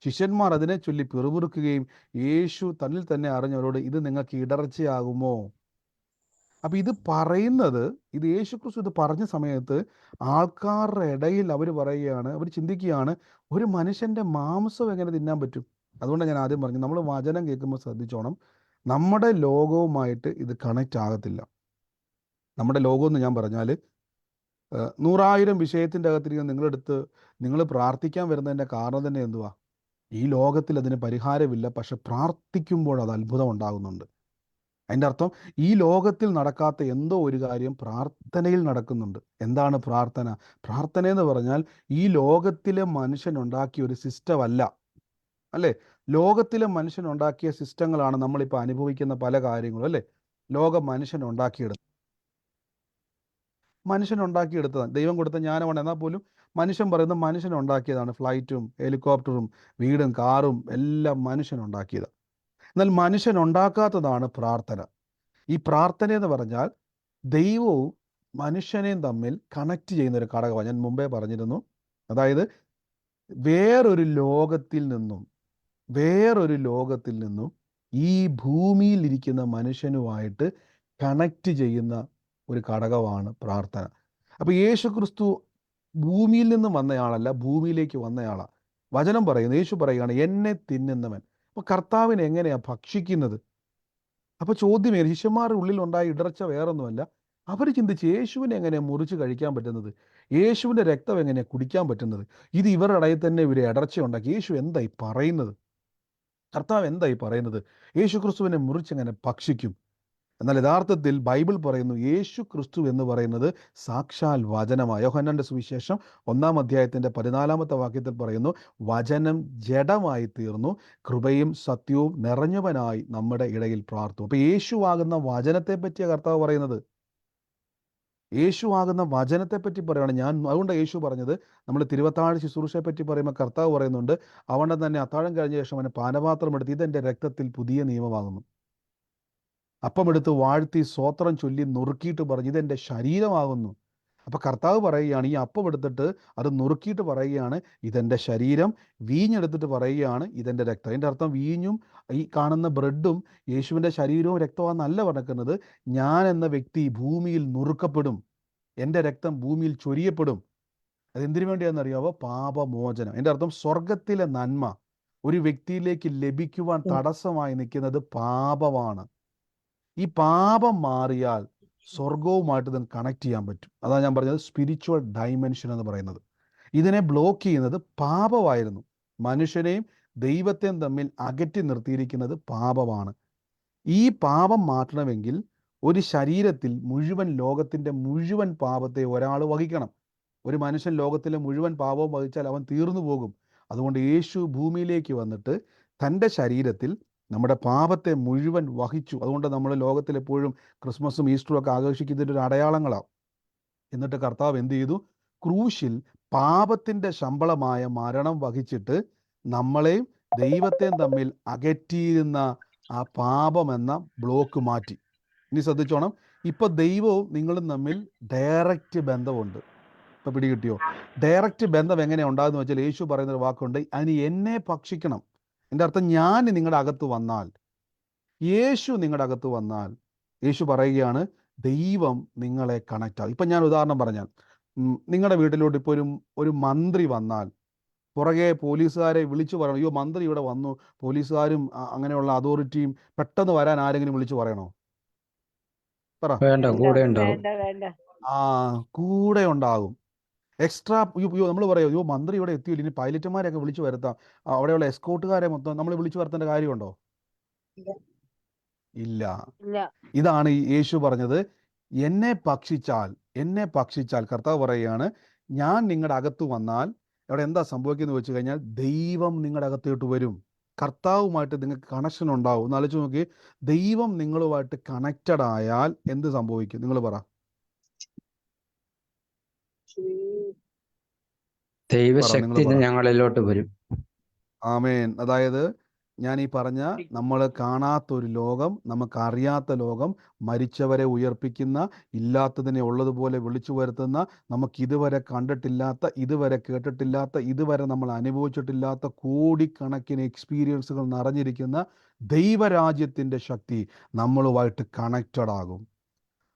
ശിഷ്യന്മാർ അതിനെ ചൊല്ലി പിറുപിറുക്കുകയും യേശു തന്നിൽ തന്നെ അറിഞ്ഞവരോട്, ഇത് നിങ്ങൾക്ക് ഇടർച്ചയാകുമോ? അപ്പം ഇത് പറയുന്നത്, ഇത് യേശു ക്രിസ്തു ഇത് പറഞ്ഞ സമയത്ത് ആൾക്കാരുടെ ഇടയിൽ അവർ പറയുകയാണ്, അവർ ചിന്തിക്കുകയാണ്, ഒരു മനുഷ്യൻ്റെ മാംസം എങ്ങനെ തിന്നാൻ പറ്റും? അതുകൊണ്ടാണ് ഞാൻ ആദ്യം പറഞ്ഞു, നമ്മൾ വചനം കേൾക്കുമ്പോൾ ശ്രദ്ധിച്ചോണം, നമ്മുടെ ലോകവുമായിട്ട് ഇത് കണക്റ്റ് ആകത്തില്ല. നമ്മുടെ ലോകം എന്ന് ഞാൻ പറഞ്ഞാൽ 100,000 വിഷയത്തിൻ്റെ അകത്തിരിക്കുന്ന നിങ്ങളെടുത്ത് നിങ്ങൾ പ്രാർത്ഥിക്കാൻ വരുന്നതിൻ്റെ കാരണം തന്നെ എന്തുവാ? ഈ ലോകത്തിൽ അതിന് പരിഹാരമില്ല, പക്ഷെ പ്രാർത്ഥിക്കുമ്പോൾ അത് അത്ഭുതം ഉണ്ടാകുന്നുണ്ട്. അതിൻ്റെ അർത്ഥം ഈ ലോകത്തിൽ നടക്കാത്ത എന്തോ ഒരു കാര്യം പ്രാർത്ഥനയിൽ നടക്കുന്നുണ്ട്. എന്താണ് പ്രാർത്ഥന? പ്രാർത്ഥന എന്ന് പറഞ്ഞാൽ ഈ ലോകത്തിലെ മനുഷ്യനുണ്ടാക്കിയ ഒരു സിസ്റ്റം അല്ല, അല്ലേ? ലോകത്തിലെ മനുഷ്യനുണ്ടാക്കിയ സിസ്റ്റങ്ങളാണ് നമ്മളിപ്പോൾ അനുഭവിക്കുന്ന പല കാര്യങ്ങളും, അല്ലേ? ലോകം മനുഷ്യനുണ്ടാക്കിയെടുത്തതാണ്, ദൈവം കൊടുത്ത ജ്ഞാനമാണ്. എന്നാൽ പോലും മനുഷ്യൻ പറയുന്നത് മനുഷ്യനുണ്ടാക്കിയതാണ്. ഫ്ലൈറ്റും ഹെലികോപ്റ്ററും വീടും കാറും എല്ലാം മനുഷ്യനുണ്ടാക്കിയതാണ്. എന്നാൽ മനുഷ്യനുണ്ടാക്കാത്തതാണ് പ്രാർത്ഥന. ഈ പ്രാർത്ഥന എന്ന് പറഞ്ഞാൽ ദൈവവും മനുഷ്യനെയും തമ്മിൽ കണക്ട് ചെയ്യുന്ന ഒരു ഘടകമാണ്. ഞാൻ മുമ്പേ പറഞ്ഞിരുന്നു. അതായത് വേറൊരു ലോകത്തിൽ നിന്നും ഈ ഭൂമിയിൽ ഇരിക്കുന്ന മനുഷ്യനുമായിട്ട് കണക്ട് ചെയ്യുന്ന ഒരു ഘടകമാണ് പ്രാർത്ഥന. അപ്പോൾ യേശു ക്രിസ്തു ഭൂമിയിൽ നിന്നും വന്നയാളല്ല, ഭൂമിയിലേക്ക് വന്നയാളാണ്. വചനം പറയുന്നു, യേശു പറയുകയാണ്, എന്നെ തിന്നുന്നവൻ. അപ്പോൾ കർത്താവിനെ എങ്ങനെയാണ് ഭക്ഷിക്കുന്നത്? അപ്പോൾ ചോദ്യമേ, ശിഷ്യന്മാരുടെ ഉള്ളിൽ ഉണ്ടായ ഇടർച്ച വേറൊന്നുമല്ല. അവർ ചിന്തിച്ച് യേശുവിനെ എങ്ങനെയാണ് മുറിച്ച് കഴിക്കാൻ പറ്റുന്നത്? യേശുവിൻ്റെ രക്തം എങ്ങനെയാണ് കുടിക്കാൻ പറ്റുന്നത്? ഇത് ഇവരുടെ ഇടയിൽ തന്നെ ഇവർ ഇടർച്ച ഉണ്ടാക്കി. യേശു എന്തായി പറയുന്നത്? കർത്താവ് എന്തായി പറയുന്നത്? യേശു ക്രിസ്തുവിനെ മുറിച്ചെങ്ങനെ ഭക്ഷിക്കും? എന്നാൽ യഥാർത്ഥത്തിൽ ബൈബിൾ പറയുന്നു, യേശു ക്രിസ്തു എന്ന് പറയുന്നത് സാക്ഷാൽ വചനമാണ്. യോഹന്നാന്റെ സുവിശേഷം 1-ാം അധ്യായത്തിൻ്റെ 14-ാമത്തെ വാക്യത്തിൽ പറയുന്നു, വചനം ജഡമായി തീർന്നു, കൃപയും സത്യവും നിറഞ്ഞവനായി നമ്മുടെ ഇടയിൽ പ്രാർത്തു. അപ്പോൾ യേശുവാകുന്ന വചനത്തെ പറ്റിയാണ് കർത്താവ് പറയുന്നത്. യേശുവാകുന്ന വചനത്തെ പറ്റി പറയുകയാണ്. അതുകൊണ്ട് യേശു പറഞ്ഞത്, നമ്മൾ തിരുവത്താഴ ശുശ്രൂഷയെ പറ്റി പറയുമ്പോൾ കർത്താവ് പറയുന്നുണ്ട്, അവൻ്റെ തന്നെ അത്താഴം കഴിഞ്ഞ ശേഷം അവന് പാനപാത്രം എടുത്ത്, ഇതെൻ്റെ രക്തത്തിൽ പുതിയ നിയമമാകുന്നു. അപ്പമെടുത്ത് വാഴ്ത്തി സ്തോത്രം ചൊല്ലി നുറുക്കിയിട്ട് പറഞ്ഞു, ഇതെൻ്റെ ശരീരമാകുന്നു. അപ്പോൾ കർത്താവ് പറയുകയാണ്, ഈ അപ്പം എടുത്തിട്ട് അത് നുറുക്കിയിട്ട് പറയുകയാണ്, ഇതെൻ്റെ ശരീരം. വീഞ്ഞെടുത്തിട്ട് പറയുകയാണ്, ഇതെൻ്റെ രക്തം. അതിൻ്റെ അർത്ഥം വീഞ്ഞും ഈ കാണുന്ന ബ്രെഡും യേശുവിൻ്റെ ശരീരവും രക്തമാണെന്നല്ല പറഞ്ഞിരിക്കുന്നത്. ഞാൻ എന്ന വ്യക്തി ഭൂമിയിൽ നുറുക്കപ്പെടും, എൻ്റെ രക്തം ഭൂമിയിൽ ചൊരിയപ്പെടും. അതെന്തിനു വേണ്ടിയാണെന്നറിയാവോ? പാപമോചനം. എൻ്റെ അർത്ഥം സ്വർഗത്തിലെ നന്മ ഒരു വ്യക്തിയിലേക്ക് ലഭിക്കുവാൻ തടസ്സമായി നിൽക്കുന്നത് പാപമാണ്. ഈ പാപം മാറിയാൽ സ്വർഗവുമായിട്ട് ഇതിന് കണക്ട് ചെയ്യാൻ പറ്റും. അതാണ് ഞാൻ പറഞ്ഞത് സ്പിരിച്വൽ ഡൈമെൻഷൻ എന്ന് പറയുന്നത്. ഇതിനെ ബ്ലോക്ക് ചെയ്യുന്നത് പാപമായിരുന്നു. മനുഷ്യനെയും ദൈവത്തെയും തമ്മിൽ അകറ്റി നിർത്തിയിരിക്കുന്നത് പാപമാണ്. ഈ പാപം മാറ്റണമെങ്കിൽ ഒരു ശരീരത്തിൽ മുഴുവൻ ലോകത്തിൻ്റെ മുഴുവൻ പാപത്തെ ഒരാൾ വഹിക്കണം. ഒരു മനുഷ്യൻ ലോകത്തിലെ മുഴുവൻ പാപവും വഹിച്ചാൽ അവൻ തീർന്നു പോകും. അതുകൊണ്ട് യേശു ഭൂമിയിലേക്ക് വന്നിട്ട് തൻ്റെ ശരീരത്തിൽ നമ്മുടെ പാപത്തെ മുഴുവൻ വഹിച്ചു. അതുകൊണ്ട് നമ്മൾ ലോകത്തിൽ എപ്പോഴും ക്രിസ്മസും ഈസ്റ്ററും ഒക്കെ ആഘോഷിക്കുന്നതിൻ്റെ ഒരു അടയാളങ്ങളാണ്. എന്നിട്ട് കർത്താവ് എന്ത് ചെയ്തു? ക്രൂശിൽ പാപത്തിൻ്റെ ശമ്പളമായ മരണം വഹിച്ചിട്ട് നമ്മളെയും ദൈവത്തെയും തമ്മിൽ അകറ്റിയിരുന്ന ആ പാപമെന്ന ബ്ലോക്ക് മാറ്റി. ഇനി ശ്രദ്ധിച്ചോണം, ഇപ്പൊ ദൈവവും നിങ്ങളും തമ്മിൽ ഡയറക്റ്റ് ബന്ധമുണ്ട്. ഇപ്പൊ പിടികിട്ടിയോ? ഡയറക്റ്റ് ബന്ധം എങ്ങനെ ഉണ്ടാകുന്ന വെച്ചാൽ യേശു പറയുന്നൊരു വാക്കുണ്ട്, അതിന് എന്നെ ഭക്ഷിക്കണം. എൻ്റെ അർത്ഥം, ഞാൻ നിങ്ങളുടെ അകത്ത് വന്നാൽ, യേശു നിങ്ങളുടെ അകത്ത് വന്നാൽ, യേശു പറയുകയാണ് ദൈവം നിങ്ങളെ കണക്റ്റ് ആകും. ഇപ്പം ഞാൻ ഉദാഹരണം പറഞ്ഞാൽ, നിങ്ങളുടെ വീട്ടിലോട്ട് ഇപ്പോൾ ഒരു മന്ത്രി വന്നാൽ പുറകെ പോലീസുകാരെ വിളിച്ചു പറയണം, അയ്യോ മന്ത്രി ഇവിടെ വന്നു, പോലീസുകാരും അങ്ങനെയുള്ള അതോറിറ്റിയും പെട്ടെന്ന് വരാൻ ആരെങ്കിലും വിളിച്ചു പറയണോ? പറ. വേണ്ട, കൂടെ ഉണ്ടാവും. ആ, കൂടെ ഉണ്ടാകും. എക്സ്ട്രാ നമ്മൾ പറയും, അയ്യോ മന്ത്രി ഇവിടെ എത്തിയില്ല, ഇനി പൈലറ്റുമാരെയൊക്കെ വിളിച്ചു വരുത്താം, അവിടെയുള്ള എസ്കോട്ടുകാരെ മൊത്തം നമ്മൾ വിളിച്ചു വരുത്തേണ്ട കാര്യമുണ്ടോ? ഇല്ല. ഇതാണ് ഈ യേശു പറഞ്ഞത്, എന്നെ ഭക്ഷിച്ചാൽ കർത്താവ് പറയുകയാണ്, ഞാൻ നിങ്ങളുടെ അകത്ത് വന്നാൽ അവിടെ എന്താ സംഭവിക്കുന്നത് വെച്ച് കഴിഞ്ഞാൽ ദൈവം നിങ്ങളുടെ അകത്തോട്ട് വരും, കർത്താവുമായിട്ട് നിങ്ങൾക്ക് കണക്ഷൻ ഉണ്ടാവും. ഒന്ന് ആലോചിച്ച് നോക്കി, ദൈവം നിങ്ങളുമായിട്ട് കണക്റ്റഡ് ആയാൽ എന്ത് സംഭവിക്കും? നിങ്ങൾ പറ. ദൈവശക്തി ഞങ്ങളിലോട്ട് വരും. ആമേൻ. അതായത് ഞാൻ ഈ പറഞ്ഞ നമ്മൾ കാണാത്തൊരു ലോകം, നമുക്കറിയാത്ത ലോകം, മരിച്ചവരെ ഉയർപ്പിക്കുന്ന, ഇല്ലാത്തതിനെ ഉള്ളതുപോലെ വിളിച്ചു വരുത്തുന്ന, നമുക്ക് ഇതുവരെ കണ്ടിട്ടില്ലാത്ത, ഇതുവരെ കേട്ടിട്ടില്ലാത്ത, ഇതുവരെ നമ്മൾ അനുഭവിച്ചിട്ടില്ലാത്ത കോടിക്കണക്കിന് എക്സ്പീരിയൻസുകൾ നിറഞ്ഞിരിക്കുന്ന ദൈവരാജ്യത്തിൻ്റെ ശക്തി നമ്മളുമായിട്ട് കണക്റ്റഡ് ആകും.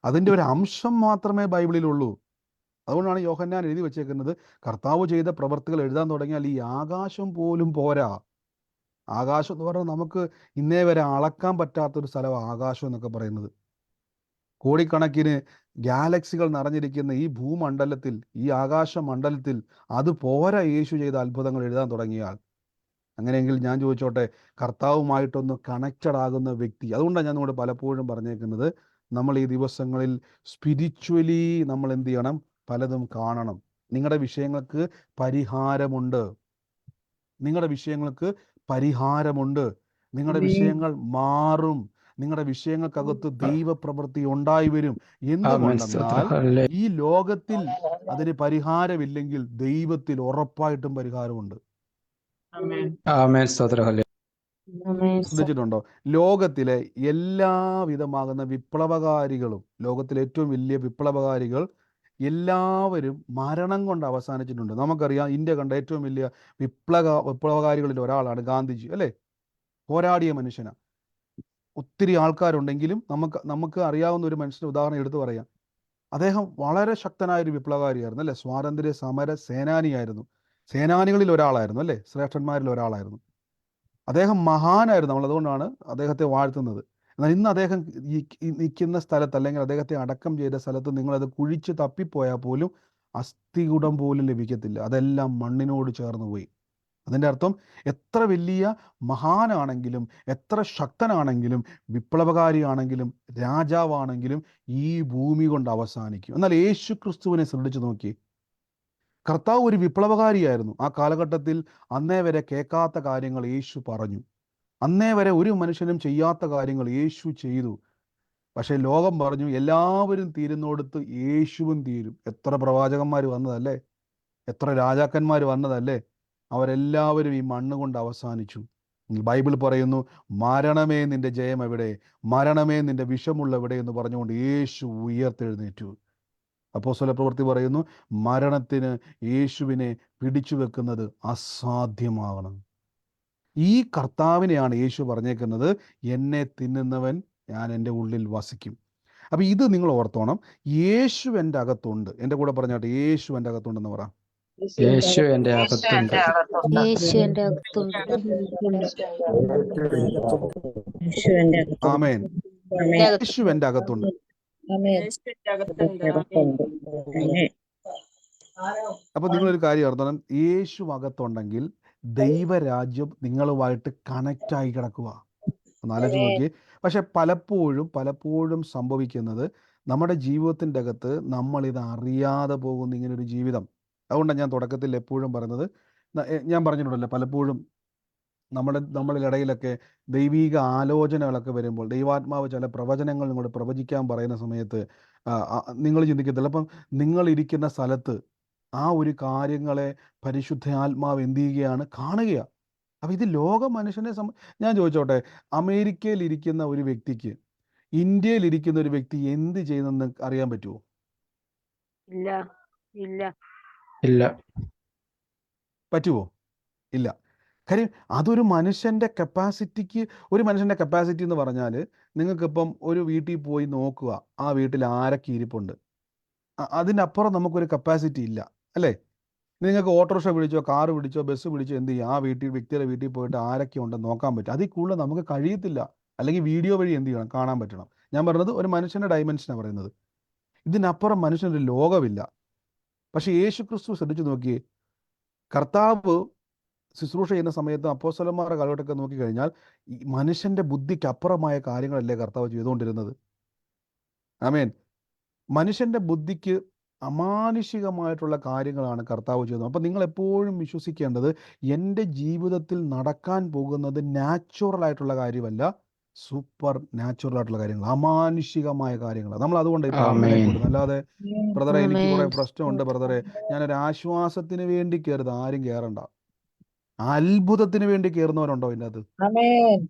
അതിൻ്റെ ഒരു അംശം മാത്രമേ ബൈബിളിലുള്ളൂ. അതുകൊണ്ടാണ് യോഹന്നാൻ എഴുതി വെച്ചേക്കുന്നത്, കർത്താവ് ചെയ്ത പ്രവർത്തികൾ എഴുതാൻ തുടങ്ങിയാൽ ഈ ആകാശം പോലും പോരാ. ആകാശം എന്ന് പറഞ്ഞാൽ നമുക്ക് ഇന്നേ വരെ അളക്കാൻ പറ്റാത്തൊരു സ്ഥലമാണ് ആകാശം എന്നൊക്കെ പറയുന്നത്. കോടിക്കണക്കിന് ഗാലക്സികൾ നിറഞ്ഞിരിക്കുന്ന ഈ ഭൂമണ്ഡലത്തിൽ, ഈ ആകാശമണ്ഡലത്തിൽ അത് പോരാ യേശു ചെയ്ത അത്ഭുതങ്ങൾ എഴുതാൻ തുടങ്ങിയാൽ. അങ്ങനെയെങ്കിൽ ഞാൻ ചോദിച്ചോട്ടെ, കർത്താവുമായിട്ടൊന്ന് കണക്റ്റഡ് ആകുന്ന വ്യക്തി, അതുകൊണ്ടാണ് ഞാൻ നിങ്ങളോട് പലപ്പോഴും പറഞ്ഞേക്കുന്നത്, നമ്മൾ ഈ ദിവസങ്ങളിൽ സ്പിരിച്വലി നമ്മൾ എന്ത് ചെയ്യണം? പലതും കാണണം. നിങ്ങളുടെ വിഷയങ്ങൾക്ക് പരിഹാരമുണ്ട്. നിങ്ങളുടെ വിഷയങ്ങൾക്ക് പരിഹാരമുണ്ട്. നിങ്ങളുടെ വിഷയങ്ങൾ മാറും. നിങ്ങളുടെ വിഷയങ്ങൾക്കകത്ത് ദൈവപ്രവൃത്തി ഉണ്ടായി വരും. എന്തുകൊണ്ടെന്നാൽ ഈ ലോകത്തിൽ അതിന് പരിഹാരമില്ലെങ്കിൽ ദൈവത്തിൽ ഉറപ്പായിട്ടും പരിഹാരമുണ്ട്. ശ്രദ്ധിച്ചിട്ടുണ്ടോ? ലോകത്തിലെ എല്ലാവിധമാകുന്ന വിപ്ലവകാരികളും, ലോകത്തിലെ ഏറ്റവും വലിയ വിപ്ലവകാരികൾ എല്ലാവരും മരണം കൊണ്ട് അവസാനിച്ചിട്ടുണ്ട്. നമുക്കറിയാം, ഇന്ത്യ കണ്ട ഏറ്റവും വലിയ വിപ്ലവകാരികളിൽ ഒരാളാണ് ഗാന്ധിജി, അല്ലേ? പോരാടിയ മനുഷ്യനാണ്. ഒത്തിരി ആൾക്കാരുണ്ടെങ്കിലും നമുക്ക് അറിയാവുന്ന ഒരു മനുഷ്യൻ്റെ ഉദാഹരണം എടുത്തു പറയാം. അദ്ദേഹം വളരെ ശക്തനായൊരു വിപ്ലവകാരിയായിരുന്നു, അല്ലേ? സ്വാതന്ത്ര്യ സമര സേനാനിയായിരുന്നു. സേനാനികളിൽ ഒരാളായിരുന്നു, അല്ലേ? ശ്രേഷ്ഠന്മാരിൽ ഒരാളായിരുന്നു. അദ്ദേഹം മഹാനായിരുന്നു. നമ്മൾ അതുകൊണ്ടാണ് അദ്ദേഹത്തെ വാഴ്ത്തുന്നത്. എന്നാൽ ഇന്ന് അദ്ദേഹം നിൽക്കുന്ന സ്ഥലത്ത്, അല്ലെങ്കിൽ അദ്ദേഹത്തെ അടക്കം ചെയ്ത സ്ഥലത്ത് നിങ്ങളത് കുഴിച്ച് തപ്പിപ്പോയാൽ പോലും അസ്ഥികുടം പോലും ലഭിക്കത്തില്ല. അതെല്ലാം മണ്ണിനോട് ചേർന്ന് പോയി. അതിൻ്റെ അർത്ഥം, എത്ര വലിയ മഹാനാണെങ്കിലും, എത്ര ശക്തനാണെങ്കിലും, വിപ്ലവകാരിയാണെങ്കിലും, രാജാവാണെങ്കിലും ഈ ഭൂമി കൊണ്ട് അവസാനിക്കും. എന്നാൽ യേശു ക്രിസ്തുവിനെ ശ്രദ്ധിച്ചു നോക്കി. കർത്താവ് ഒരു വിപ്ലവകാരിയായിരുന്നു. ആ കാലഘട്ടത്തിൽ അന്നേ വരെ കേൾക്കാത്ത കാര്യങ്ങൾ യേശു പറഞ്ഞു. അന്നേ വരെ ഒരു മനുഷ്യനും ചെയ്യാത്ത കാര്യങ്ങൾ യേശു ചെയ്തു. പക്ഷേ ലോകം പറഞ്ഞു, എല്ലാവരും തീരുന്നിടത്ത് യേശുവും തീരും. എത്ര പ്രവാചകന്മാർ വന്നതല്ലേ, എത്ര രാജാക്കന്മാർ വന്നതല്ലേ, അവരെല്ലാവരും ഈ മണ്ണ് കൊണ്ട് അവസാനിച്ചു. ബൈബിൾ പറയുന്നു, മരണമേ നിന്റെ ജയം എവിടെ, മരണമേ നിന്റെ വിഷമുള്ള എവിടെ എന്ന് പറഞ്ഞുകൊണ്ട് യേശു ഉയർത്തെഴുന്നേറ്റു. അപ്പോസ്തല പ്രവൃത്തി പറയുന്നു, മരണത്തിന് യേശുവിനെ പിടിച്ചു വെക്കുന്നത് അസാധ്യമാകണം. ഈ കർത്താവിനെയാണ് യേശു പറഞ്ഞേക്കുന്നത്, എന്നെ തിന്നുന്നവൻ ഞാൻ എൻ്റെ ഉള്ളിൽ വസിക്കും. അപ്പം ഇത് നിങ്ങൾ ഓർത്തോണം, യേശു എൻ്റെ അകത്തുണ്ട്. എൻ്റെ കൂടെ പറഞ്ഞാട്ടെ, യേശു എൻ്റെ അകത്തുണ്ടെന്ന് പറ. യേശു എൻ്റെ അകത്തുണ്ട്. ആമേൻ. യേശു എൻ്റെ അകത്തുണ്ട്. അപ്പൊ നിങ്ങളൊരു കാര്യം ഓർത്തോണം, യേശു അകത്തുണ്ടെങ്കിൽ ദൈവരാജ്യം നിങ്ങളുമായിട്ട് കണക്റ്റായി കിടക്കുക. ഒന്ന് ആലോചിച്ച് നോക്കിയേ. പക്ഷെ പലപ്പോഴും സംഭവിക്കുന്നത്, നമ്മുടെ ജീവിതത്തിൻ്റെ അകത്ത് നമ്മളിത് അറിയാതെ പോകുന്ന ഇങ്ങനൊരു ജീവിതം. അതുകൊണ്ടാണ് ഞാൻ തുടക്കത്തിൽ എപ്പോഴും പറയുന്നത്, ഞാൻ പറഞ്ഞിട്ടുണ്ടല്ലോ, പലപ്പോഴും നമ്മളിടയിലൊക്കെ ദൈവീക ആലോചനകളൊക്കെ വരുമ്പോൾ, ദൈവാത്മാവ് ചില പ്രവചനങ്ങൾ നിങ്ങളോട് പ്രവചിക്കാൻ പറയുന്ന സമയത്ത് നിങ്ങൾ ചിന്തിക്കത്തില്ല. അപ്പം നിങ്ങളിരിക്കുന്ന സ്ഥലത്ത് ആ ഒരു കാര്യങ്ങളെ പരിശുദ്ധാത്മാവ് എന്ത് ചെയ്യുകയാണ്? കാണുകയാണ്. അപ്പം ഇത് ലോക മനുഷ്യനെ ഞാൻ ചോദിച്ചോട്ടെ, അമേരിക്കയിൽ ഇരിക്കുന്ന ഒരു വ്യക്തിക്ക് ഇന്ത്യയിൽ ഇരിക്കുന്ന ഒരു വ്യക്തി എന്ത് ചെയ്യുന്നെന്ന് അറിയാൻ പറ്റുമോ? ഇല്ല. പറ്റുമോ? ഇല്ല. കാര്യം അതൊരു മനുഷ്യൻ്റെ കപ്പാസിറ്റിക്ക്, ഒരു മനുഷ്യൻ്റെ കപ്പാസിറ്റി എന്ന് പറഞ്ഞാൽ, നിങ്ങൾക്കിപ്പം ഒരു വീട്ടിൽ പോയി നോക്കുക, ആ വീട്ടിൽ ആരൊക്കെ ഇരിപ്പുണ്ട്, അതിനപ്പുറം നമുക്കൊരു കപ്പാസിറ്റി ഇല്ല, അല്ലേ? നിങ്ങൾക്ക് ഓട്ടോറിക്ഷ വിളിച്ചോ, കാറ് വിളിച്ചോ, ബസ് വിളിച്ചോ എന്ത് ചെയ്യും? ആ വ്യക്തിയുടെ വീട്ടിൽ പോയിട്ട് ആരൊക്കെ ഉണ്ടെന്ന് നോക്കാൻ പറ്റും. അതിൽ കൂടുതൽ നമുക്ക് കഴിയത്തില്ല. അല്ലെങ്കിൽ വീഡിയോ വഴി എന്ത് ചെയ്യണം? കാണാൻ പറ്റണം. ഞാൻ പറഞ്ഞത് ഒരു മനുഷ്യൻ്റെ ഡയമെൻഷനാണ് പറയുന്നത്. ഇതിനപ്പുറം മനുഷ്യനൊരു ലോകമില്ല. പക്ഷേ യേശു ക്രിസ്തു ശ്രദ്ധിച്ചു നോക്കിയേ, കർത്താവ് ശുശ്രൂഷ ചെയ്യുന്ന സമയത്ത് അപ്പോസ്തലന്മാരുടെ കാലഘട്ടമൊക്കെ നോക്കിക്കഴിഞ്ഞാൽ ഈ മനുഷ്യൻ്റെ ബുദ്ധിക്ക് അപ്പുറമായ കാര്യങ്ങളല്ലേ കർത്താവ് ചെയ്തുകൊണ്ടിരുന്നത്. ആമേൻ. മനുഷ്യൻ്റെ ബുദ്ധിക്ക് അമാനുഷികമായിട്ടുള്ള കാര്യങ്ങളാണ് കർത്താവ് ചെയ്യുന്നത്. അപ്പം നിങ്ങൾ എപ്പോഴും വിശ്വസിക്കേണ്ടത്, എൻ്റെ ജീവിതത്തിൽ നടക്കാൻ പോകുന്നത് നാച്ചുറൽ ആയിട്ടുള്ള കാര്യമല്ല, സൂപ്പർ നാച്ചുറൽ ആയിട്ടുള്ള കാര്യങ്ങൾ, അമാനുഷികമായ കാര്യങ്ങളാണ്. നമ്മൾ അതുകൊണ്ട് ഈ പ്രാർത്ഥനയെ ആമേൻ. കൂടുന്നത്. അല്ലാതെ ബ്രദറെ എനിക്ക് കുറേ ആമേൻ. പ്രശ്നമുണ്ട് ബ്രദറെ, ഞാനൊരു ആശ്വാസത്തിന് വേണ്ടി കയറുന്നത്, ആരും കയറണ്ട. അത്ഭുതത്തിന് വേണ്ടി കയറുന്നവരുണ്ടോ ഇതിനകത്ത്? ആമേൻ.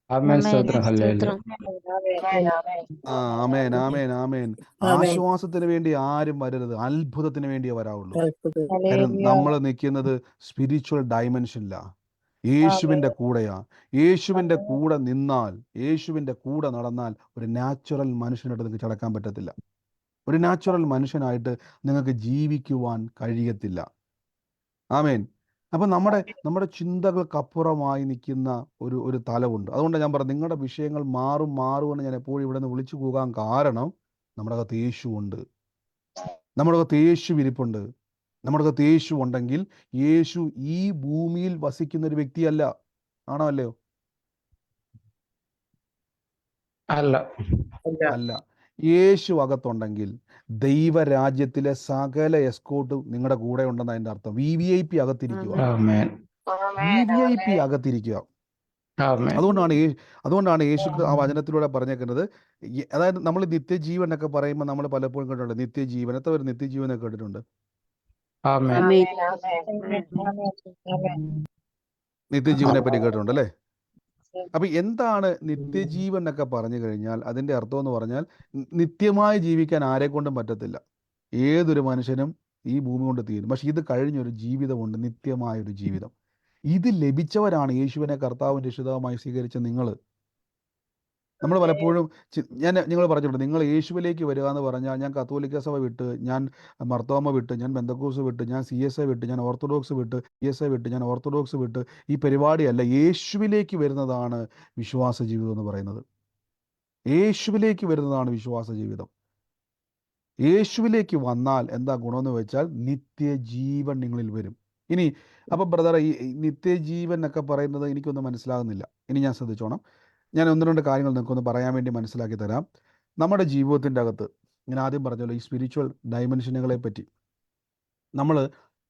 ആമേൻ. ആമേൻ. സ്തോത്രം. ഹല്ലേലൂയ. സ്തോത്രം. ആ, ആമേൻ, ആമേൻ, ആമേൻ. ആമേൻ. ആശ്വാസത്തിന് വേണ്ടി ആരും വരരുത്, അത്ഭുതത്തിന് വേണ്ടിയേ വരാവുള്ളൂ. അത്ഭുതം. കാര്യം നമ്മൾ നിൽക്കുന്നത് സ്പിരിച്വൽ ഡയമെൻഷനിലാണ്. യേശുവിൻ്റെ കൂടെയാ. യേശുവിൻ്റെ കൂടെ നിന്നാൽ, യേശുവിൻ്റെ കൂടെ നടന്നാൽ ഒരു നാച്ചുറൽ മനുഷ്യനായിട്ട് നിങ്ങൾക്ക് ചടക്കാൻ പറ്റത്തില്ല. ഒരു നാച്ചുറൽ മനുഷ്യനായിട്ട് നിങ്ങൾക്ക് ജീവിക്കുവാൻ കഴിയത്തില്ല. ആമേൻ. അപ്പം നമ്മുടെ ചിന്തകൾക്കപ്പുറമായി നിൽക്കുന്ന ഒരു തലമുണ്ട്. അതുകൊണ്ടാണ് ഞാൻ പറഞ്ഞത്, നിങ്ങളുടെ വിഷയങ്ങൾ മാറുമെന്ന് ഞാൻ എപ്പോഴും ഇവിടെ നിന്ന് വിളിച്ചു പോകാൻ കാരണം, നമ്മുടെ അകത്ത് യേശു ഉണ്ട്. നമ്മുടെ അകത്ത് യേശു ഇരിപ്പുണ്ട്. നമ്മുടെ അകത്ത് യേശു ഉണ്ടെങ്കിൽ യേശു ഈ ഭൂമിയിൽ വസിക്കുന്ന ഒരു വ്യക്തിയല്ല. ആണോ അല്ലയോ? അല്ല. അല്ല. യേശു അകത്തുണ്ടെങ്കിൽ ദൈവരാജ്യത്തിലെ സകല എസ്കോർട്ടും നിങ്ങളുടെ കൂടെ ഉണ്ടെന്ന് അതിൻ്റെ അർത്ഥം. VVIP അകത്തിരിക്കുക. ആമേൻ. VVIP അകത്തിരിക്കുക. ആമേൻ. അതുകൊണ്ടാണ് യേശു ആ വചനത്തിലൂടെ പറഞ്ഞേക്കുന്നത്. അതായത് നമ്മൾ നിത്യജീവൻ എന്നൊക്കെ പറയുമ്പോൾ നമ്മൾ പലപ്പോഴും കേട്ടിട്ടുണ്ട് നിത്യജീവൻ. എത്ര പേര് നിത്യജീവനൊക്കെ കേട്ടിട്ടുണ്ട്? ആമേൻ. ആമേൻ. നിത്യജീവനെ പറ്റി കേട്ടിട്ടുണ്ട് അല്ലേ? അപ്പൊ എന്താണ് നിത്യജീവൻ എന്നൊക്കെ പറഞ്ഞു കഴിഞ്ഞാൽ അതിന്റെ അർത്ഥം എന്ന് പറഞ്ഞാൽ, നിത്യമായി ജീവിക്കാൻ ആരെ കൊണ്ടും പറ്റത്തില്ല. ഏതൊരു മനുഷ്യനും ഈ ഭൂമി കൊണ്ട് തീരും. പക്ഷെ ഇത് കഴിഞ്ഞൊരു ജീവിതമുണ്ട്, നിത്യമായൊരു ജീവിതം. ഇത് ലഭിച്ചവരാണ് യേശുവിനെ കർത്താവും രക്ഷിതാവുമായി സ്വീകരിച്ച നിങ്ങൾ. നമ്മൾ പലപ്പോഴും നിങ്ങൾ പറഞ്ഞിട്ടുണ്ട്, നിങ്ങൾ യേശുവിലേക്ക് വരിക എന്ന് പറഞ്ഞാൽ, ഞാൻ കത്തോലിക്ക സഭ വിട്ട്, ഞാൻ മർത്തോമ വിട്ട്, ഞാൻ ബെന്തക്കോസ് വിട്ട്, ഞാൻ CSI വിട്ട്, ഞാൻ ഓർത്തഡോക്സ് വിട്ട്, CSI വിട്ട്, ഞാൻ ഓർത്തഡോക്സ് വിട്ട്, ഈ പരിപാടിയല്ല. യേശുവിലേക്ക് വരുന്നതാണ് വിശ്വാസ ജീവിതം എന്ന് പറയുന്നത്. യേശുവിലേക്ക് വരുന്നതാണ് വിശ്വാസ ജീവിതം. യേശുവിലേക്ക് വന്നാൽ എന്താ ഗുണമെന്ന് വെച്ചാൽ, നിത്യജീവൻ നിങ്ങളിൽ വരും. ഇനി അപ്പം ബ്രദറെ, ഈ നിത്യജീവൻ എന്നൊക്കെ പറയുന്നത് എനിക്കൊന്നും മനസ്സിലാകുന്നില്ല. ഇനി ഞാൻ ശ്രദ്ധിച്ചോണം. ഞാൻ ഒന്ന് രണ്ട് കാര്യങ്ങൾ നിങ്ങൾക്കൊന്ന് പറയാൻ വേണ്ടി മനസ്സിലാക്കി തരാം. നമ്മുടെ ജീവിതത്തിൻ്റെ അകത്ത് ഞാൻ ആദ്യം പറഞ്ഞല്ലോ, ഈ സ്പിരിച്വൽ ഡയമെൻഷനുകളെ പറ്റി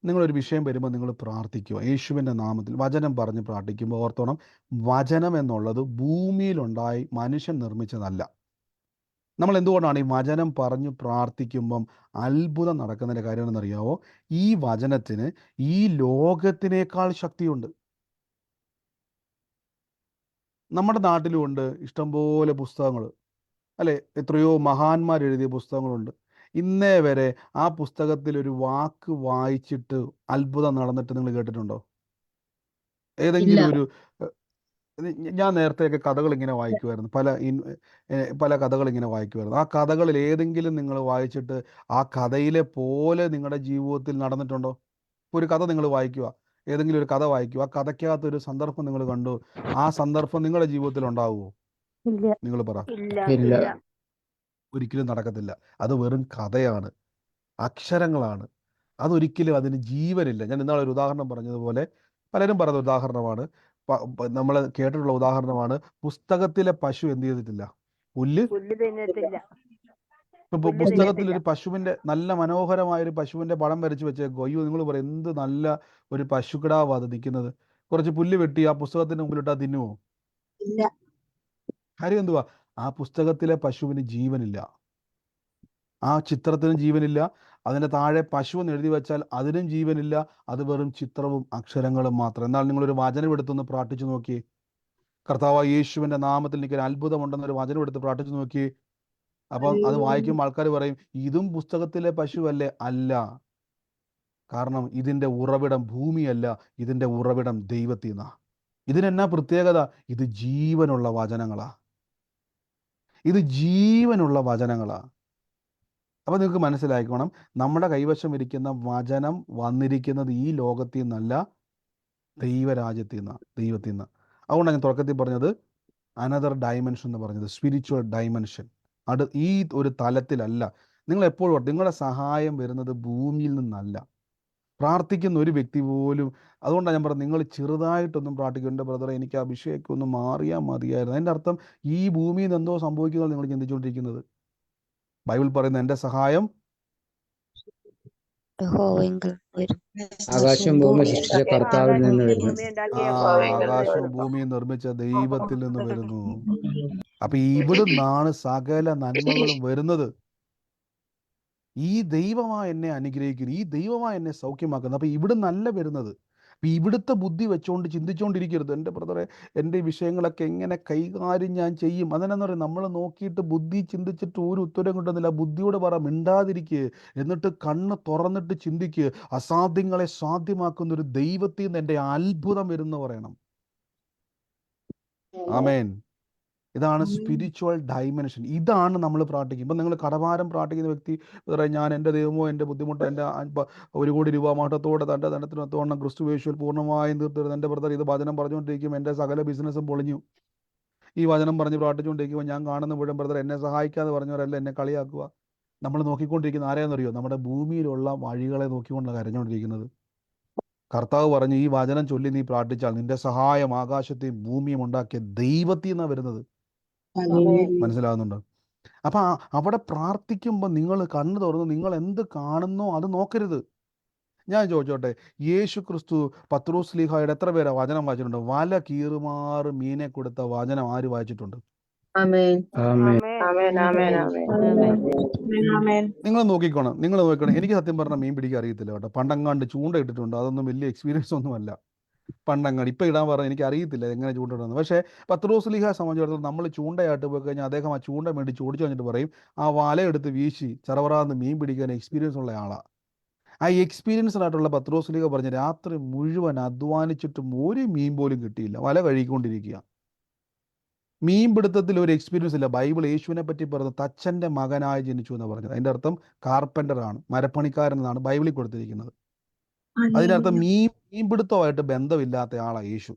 നിങ്ങളൊരു വിഷയം വരുമ്പോൾ നിങ്ങൾ പ്രാർത്ഥിക്കുക യേശുവിൻ്റെ നാമത്തിൽ. വചനം പറഞ്ഞ് പ്രാർത്ഥിക്കുമ്പോൾ ഓർത്തോണം, വചനം എന്നുള്ളത് ഭൂമിയിലുണ്ടായി മനുഷ്യൻ നിർമ്മിച്ചതല്ല. നമ്മൾ എന്തുകൊണ്ടാണ് ഈ വചനം പറഞ്ഞു പ്രാർത്ഥിക്കുമ്പം അത്ഭുതം നടക്കുന്നതിൻ്റെ കാര്യം എന്നറിയാവോ? ഈ വചനത്തിന് ഈ ലോകത്തിനേക്കാൾ ശക്തിയുണ്ട്. നമ്മുടെ നാട്ടിലുമുണ്ട് ഇഷ്ടംപോലെ പുസ്തകങ്ങൾ അല്ലേ? എത്രയോ മഹാന്മാർ എഴുതിയ പുസ്തകങ്ങളുണ്ട്. ഇന്നേ വരെ ആ പുസ്തകത്തിൽ ഒരു വാക്ക് വായിച്ചിട്ട് അത്ഭുതം നടന്നിട്ട് നിങ്ങൾ കേട്ടിട്ടുണ്ടോ? ഏതെങ്കിലും ഒരു ഞാൻ നേരത്തെയൊക്കെ കഥകൾ ഇങ്ങനെ വായിക്കുമായിരുന്നു, പല കഥകൾ ഇങ്ങനെ വായിക്കുമായിരുന്നു. ആ കഥകളിൽ ഏതെങ്കിലും നിങ്ങൾ വായിച്ചിട്ട് ആ കഥയിലെ പോലെ നിങ്ങളുടെ ജീവിതത്തിൽ നടന്നിട്ടുണ്ടോ? ഒരു കഥ നിങ്ങൾ വായിക്കുക, ഏതെങ്കിലും ഒരു കഥ വായിക്കുക, ആ കഥയ്ക്കകത്തൊരു സന്ദർഭം നിങ്ങൾ കണ്ടു, ആ സന്ദർഭം നിങ്ങളുടെ ജീവിതത്തിൽ ഉണ്ടാവുമോ? നിങ്ങൾ പറ. ഇല്ല. ഒരിക്കലും നടക്കത്തില്ല. അത് വെറും കഥയാണ്, അക്ഷരങ്ങളാണ്. അതൊരിക്കലും അതിന് ജീവനില്ല. ഞാൻ ഇന്നാളെ ഒരു ഉദാഹരണം പറഞ്ഞതുപോലെ, പലരും പറഞ്ഞ ഉദാഹരണമാണ്, നമ്മൾ കേട്ടിട്ടുള്ള ഉദാഹരണമാണ്, പുസ്തകത്തിലെ പശു എന്ത് ചെയ്തിട്ടില്ല? പുല്ല് തിന്നത്തില്ല. ഇപ്പൊ പുസ്തകത്തിൽ ഒരു പശുവിന്റെ നല്ല മനോഹരമായ ഒരു പശുവിന്റെ പടം വരച്ച് വെച്ചേക്കോ. അയ്യോ, നിങ്ങൾ പറയും എന്ത് നല്ല ഒരു പശുക്കിടാവാ അത് നിൽക്കുന്നത്. കുറച്ച് പുല്ല് വെട്ടി ആ പുസ്തകത്തിന് മുമ്പിലിട്ടാ തിന്നുവോ? ഇല്ല. കാര്യം എന്തുവാ? ആ പുസ്തകത്തിലെ പശുവിന് ജീവനില്ല, ആ ചിത്രത്തിനും ജീവനില്ല. അതിൻ്റെ താഴെ പശു എന്ന് എഴുതി വെച്ചാൽ അതിനും ജീവനില്ല. അത് വെറും ചിത്രവും അക്ഷരങ്ങളും മാത്രം. എന്നാൽ നിങ്ങളൊരു വചനം എടുത്തൊന്ന് പ്രാർത്ഥിച്ചു നോക്കിയേ. കർത്താവായ യേശുവിൻ്റെ നാമത്തിൽ എനിക്കൊരു അത്ഭുതമുണ്ടെന്നൊരു വചനം എടുത്ത് പ്രാർത്ഥിച്ചു നോക്കിയേ. അപ്പം അത് വായിക്കുമ്പോൾ ആൾക്കാർ പറയും, ഇതും പുസ്തകത്തിലെ പശുവല്ലേ? അല്ല. കാരണം ഇതിൻ്റെ ഉറവിടം ഭൂമിയല്ല, ഇതിൻ്റെ ഉറവിടം ദൈവത്തിൽ നിന്നാ. ഇതിനെന്നാ പ്രത്യേകത? ഇത് ജീവനുള്ള വചനങ്ങളാ. ഇത് ജീവനുള്ള വചനങ്ങളാ. അപ്പോൾ നിങ്ങൾക്ക് മനസ്സിലാക്കണം, നമ്മുടെ കൈവശം ഇരിക്കുന്ന വചനം വന്നിരിക്കുന്നത് ഈ ലോകത്തിൽ നിന്നല്ല, ദൈവരാജ്യത്തിൽ നിന്നാണ്, ദൈവത്തിൽ നിന്ന്. അതുകൊണ്ടാണ് ഞാൻ തുടക്കത്തിൽ പറഞ്ഞത് അനദർ ഡയമെൻഷൻ എന്ന് പറഞ്ഞത്, സ്പിരിച്വൽ ഡയമെൻഷൻ. ഈ ഒരു തലത്തിലല്ല നിങ്ങൾ എപ്പോഴും നിങ്ങളുടെ സഹായം വരുന്നത് ഭൂമിയിൽ നിന്നല്ല. പ്രാർത്ഥിക്കുന്ന ഒരു വ്യക്തി പോലും, അതുകൊണ്ടാണ് ഞാൻ പറഞ്ഞത് നിങ്ങൾ ചെറുതായിട്ടൊന്നും പ്രാർത്ഥിക്കും, എൻ്റെ ബ്രദറെ എനിക്ക് അഭിഷേകം ഒന്ന് മാറിയാൽ മതിയായിരുന്നു. അതിൻ്റെ അർത്ഥം ഈ ഭൂമിയിൽ നിന്ന് എന്തോ സംഭവിക്കുന്നത് നിങ്ങൾ ചിന്തിച്ചുകൊണ്ടിരിക്കുന്നത്. ബൈബിൾ പറയുന്ന എൻ്റെ സഹായം ആകാശം ഭൂമി സൃഷ്ടിച്ച കർത്താവിൽ നിന്ന് വരുന്നു. ആകാശവും ഭൂമിയും നിർമ്മിച്ച ദൈവത്തിൽ നിന്ന് വരുന്നു. അപ്പൊ ഇവിടുന്നാണ് സകല നന്മകളും വരുന്നത്. ഈ ദൈവമാ എന്നെ അനുഗ്രഹിക്കുന്നു, ഈ ദൈവമാ എന്നെ സൗഖ്യമാക്കുന്നത്. അപ്പൊ ഇവിടുന്നല്ല വരുന്നത്. ഇവിടുത്തെ ബുദ്ധി വെച്ചുകൊണ്ട് ചിന്തിച്ചുകൊണ്ടിരിക്കരുത്, എൻ്റെ ബ്രദറെ എൻ്റെ വിഷയങ്ങളൊക്കെ എങ്ങനെ കൈകാര്യം ഞാൻ ചെയ്യും. അതെന്നാന്ന് പറയും, നമ്മൾ നോക്കിയിട്ട് ബുദ്ധി ചിന്തിച്ചിട്ട് ഒരു ഉത്തരം കിട്ടുന്നില്ല. ബുദ്ധിയോട് പറ മിണ്ടാതിരിക്കുക, എന്നിട്ട് കണ്ണ് തുറന്നിട്ട് ചിന്തിക്കുക. അസാധ്യങ്ങളെ സാധ്യമാക്കുന്ന ഒരു ദൈവത്തിൽ നിന്ന് എൻ്റെ അത്ഭുതം വരുന്നു പറയണം. ആമേൻ. ഇതാണ് സ്പിരിച്വൽ ഡയമെൻഷൻ. ഇതാണ് നമ്മൾ പ്രാർത്ഥിക്കും. ഇപ്പം നിങ്ങൾ കടഭാരം പ്രാർത്ഥിക്കുന്ന വ്യക്തി പറയാം, ഞാൻ എൻ്റെ ദൈവമോ എൻ്റെ ബുദ്ധിമുട്ടോ എൻ്റെ 1 കോടി രൂപ മാറ്റത്തോടെ തൻ്റെ ധനത്തിനൊത്തോണം ക്രിസ്തു യേശുവിൽ പൂർണ്ണമായും തീർത്തിരുന്നു. എൻ്റെ ബ്രദർ ഇത് വചനം പറഞ്ഞുകൊണ്ടിരിക്കും, എൻ്റെ സകല ബിസിനസ്സും പൊളിഞ്ഞു. ഈ വചനം പറഞ്ഞ് പ്രാർത്ഥിച്ചുകൊണ്ടിരിക്കുമ്പോൾ ഞാൻ കാണുന്ന മുഴുവൻ ബ്രദർ എന്നെ സഹായിക്കാതെ പറഞ്ഞവരല്ല എന്നെ കളിയാക്കുക. നമ്മൾ നോക്കിക്കൊണ്ടിരിക്കുന്ന ആരെയെന്നറിയോ? നമ്മുടെ ഭൂമിയിലുള്ള വഴികളെ നോക്കിക്കൊണ്ടാണ് കരഞ്ഞുകൊണ്ടിരിക്കുന്നത്. കർത്താവ് പറഞ്ഞു, ഈ വചനം ചൊല്ലി നീ പ്രാർത്ഥിച്ചാൽ നിന്റെ സഹായം ആകാശത്തെയും ഭൂമിയും ഉണ്ടാക്കിയ ദൈവത്തിൽ നിന്നാണ് വരുന്നത്. മനസ്സിലാകുന്നുണ്ടോ? അപ്പൊ അവിടെ പ്രാർത്ഥിക്കുമ്പോൾ നിങ്ങൾ കണ്ണ് തുറന്ന് നിങ്ങൾ എന്ത് കാണുന്നോ അത് നോക്കരുത്. ഞാൻ ചോദിച്ചോട്ടെ, യേശു ക്രിസ്തു പത്രോസ് ലീഹായുടെ എത്ര പേരാ വചനം വായിച്ചിട്ടുണ്ട്? വല കീറുമാറ് മീനെ കൊടുത്ത വചനം ആര് വായിച്ചിട്ടുണ്ട്? നിങ്ങൾ നോക്കിക്കോണം. എനിക്ക് സത്യം പറഞ്ഞാൽ മീൻ പിടിക്കാൻ അറിയത്തില്ല കേട്ടോ. പണ്ടങ്ങാണ്ട് ചൂണ്ട ഇട്ടിട്ടുണ്ട്, അതൊന്നും വലിയ എക്സ്പീരിയൻസ് ഒന്നുമല്ല. പണ്ടങ്ങാണ്ട് ഇപ്പം ഇടാൻ പറഞ്ഞാൽ എനിക്ക് അറിയത്തില്ല എങ്ങനെ ചൂണ്ടിടുന്നത്. പക്ഷേ പത്രോസ് ലീഹയെ സംബന്ധിച്ചിടത്തോളം നമ്മൾ ചൂണ്ടയായിട്ട് പോയി കഴിഞ്ഞാൽ അദ്ദേഹം ആ ചൂണ്ട മേടിച്ച് ഓടിച്ചു കഴിഞ്ഞിട്ട് പറയും, ആ വലയെടുത്ത് വീശി ചെറവറാന്ന് മീൻ പിടിക്കാൻ എക്സ്പീരിയൻസ് ഉള്ള ആളാണ്. ആ എക്സ്പീരിയൻസിനായിട്ടുള്ള പത്രോസ് ലീഹ പറഞ്ഞ് രാത്രി മുഴുവൻ അധ്വാനിച്ചിട്ടും ഒരു മീൻ പോലും കിട്ടിയില്ല, വല കഴുകിക്കൊണ്ടിരിക്കുക. മീൻ പിടുത്തത്തിൽ ഒരു എക്സ്പീരിയൻസ് ഇല്ല. ബൈബിൾ യേശുവിനെ പറ്റി പറഞ്ഞത് തച്ചൻ്റെ മകനായി ജനിച്ചു എന്ന് പറഞ്ഞത്. അതിൻ്റെ അർത്ഥം കാർപ്പൻ്ററാണ്, മരപ്പണിക്കാരൻ എന്നാണ് ബൈബിളിൽ കൊടുത്തിരിക്കുന്നത്. അതിനർത്ഥം മീൻപിടുത്തമായിട്ട് ബന്ധമില്ലാത്ത ആളാണ് യേശു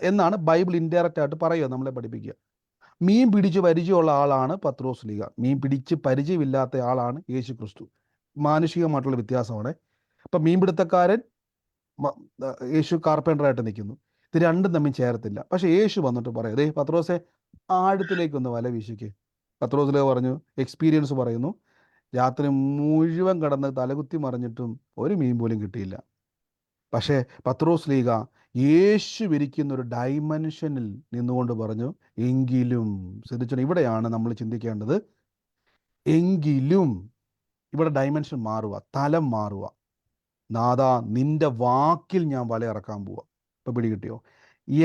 എന്നാണ് ബൈബിൾ ഇൻഡയറക്റ്റ് ആയിട്ട് പറയുക, നമ്മളെ പഠിപ്പിക്കുക. മീൻ പിടിച്ച് പരിചയമുള്ള ആളാണ് പത്രോസ് ലീഹ, മീൻ പിടിച്ച് പരിചയമില്ലാത്ത ആളാണ് യേശു ക്രിസ്തു. മാനുഷികമായിട്ടുള്ള വ്യത്യാസമാണ്. ഇപ്പം മീൻപിടുത്തക്കാരൻ, യേശു കാർപ്പൻ്ററായിട്ട് നിൽക്കുന്നു. ഇത് രണ്ടും തമ്മിൽ ചേരത്തില്ല. പക്ഷെ യേശു വന്നിട്ട് പറയും, അതേ പത്രോസെ ആഴത്തിലേക്കൊന്ന് വല വീശിക്ക്. പത്രോസ് ലീഹ പറഞ്ഞു, എക്സ്പീരിയൻസ് പറയുന്നു, രാത്രി മുഴുവൻ കടന്ന് തലകുത്തി മറിഞ്ഞിട്ടും ഒരു മീൻ പോലും കിട്ടിയില്ല. പക്ഷേ പത്രോസ് ലീഹ യേശു വിരിക്കുന്ന ഒരു ഡയമെൻഷനിൽ നിന്നുകൊണ്ട് പറഞ്ഞു, എങ്കിലും ശ്രദ്ധിച്ചു, ഇവിടെയാണ് നമ്മൾ ചിന്തിക്കേണ്ടത്. എങ്കിലും ഇവിടെ ഡയമെൻഷൻ മാറുക, തലം മാറുക. നാഥാ നിന്റെ വാക്കിൽ ഞാൻ വല ഇറക്കാൻ പോവുക. ഇപ്പം പിടികിട്ടിയോ?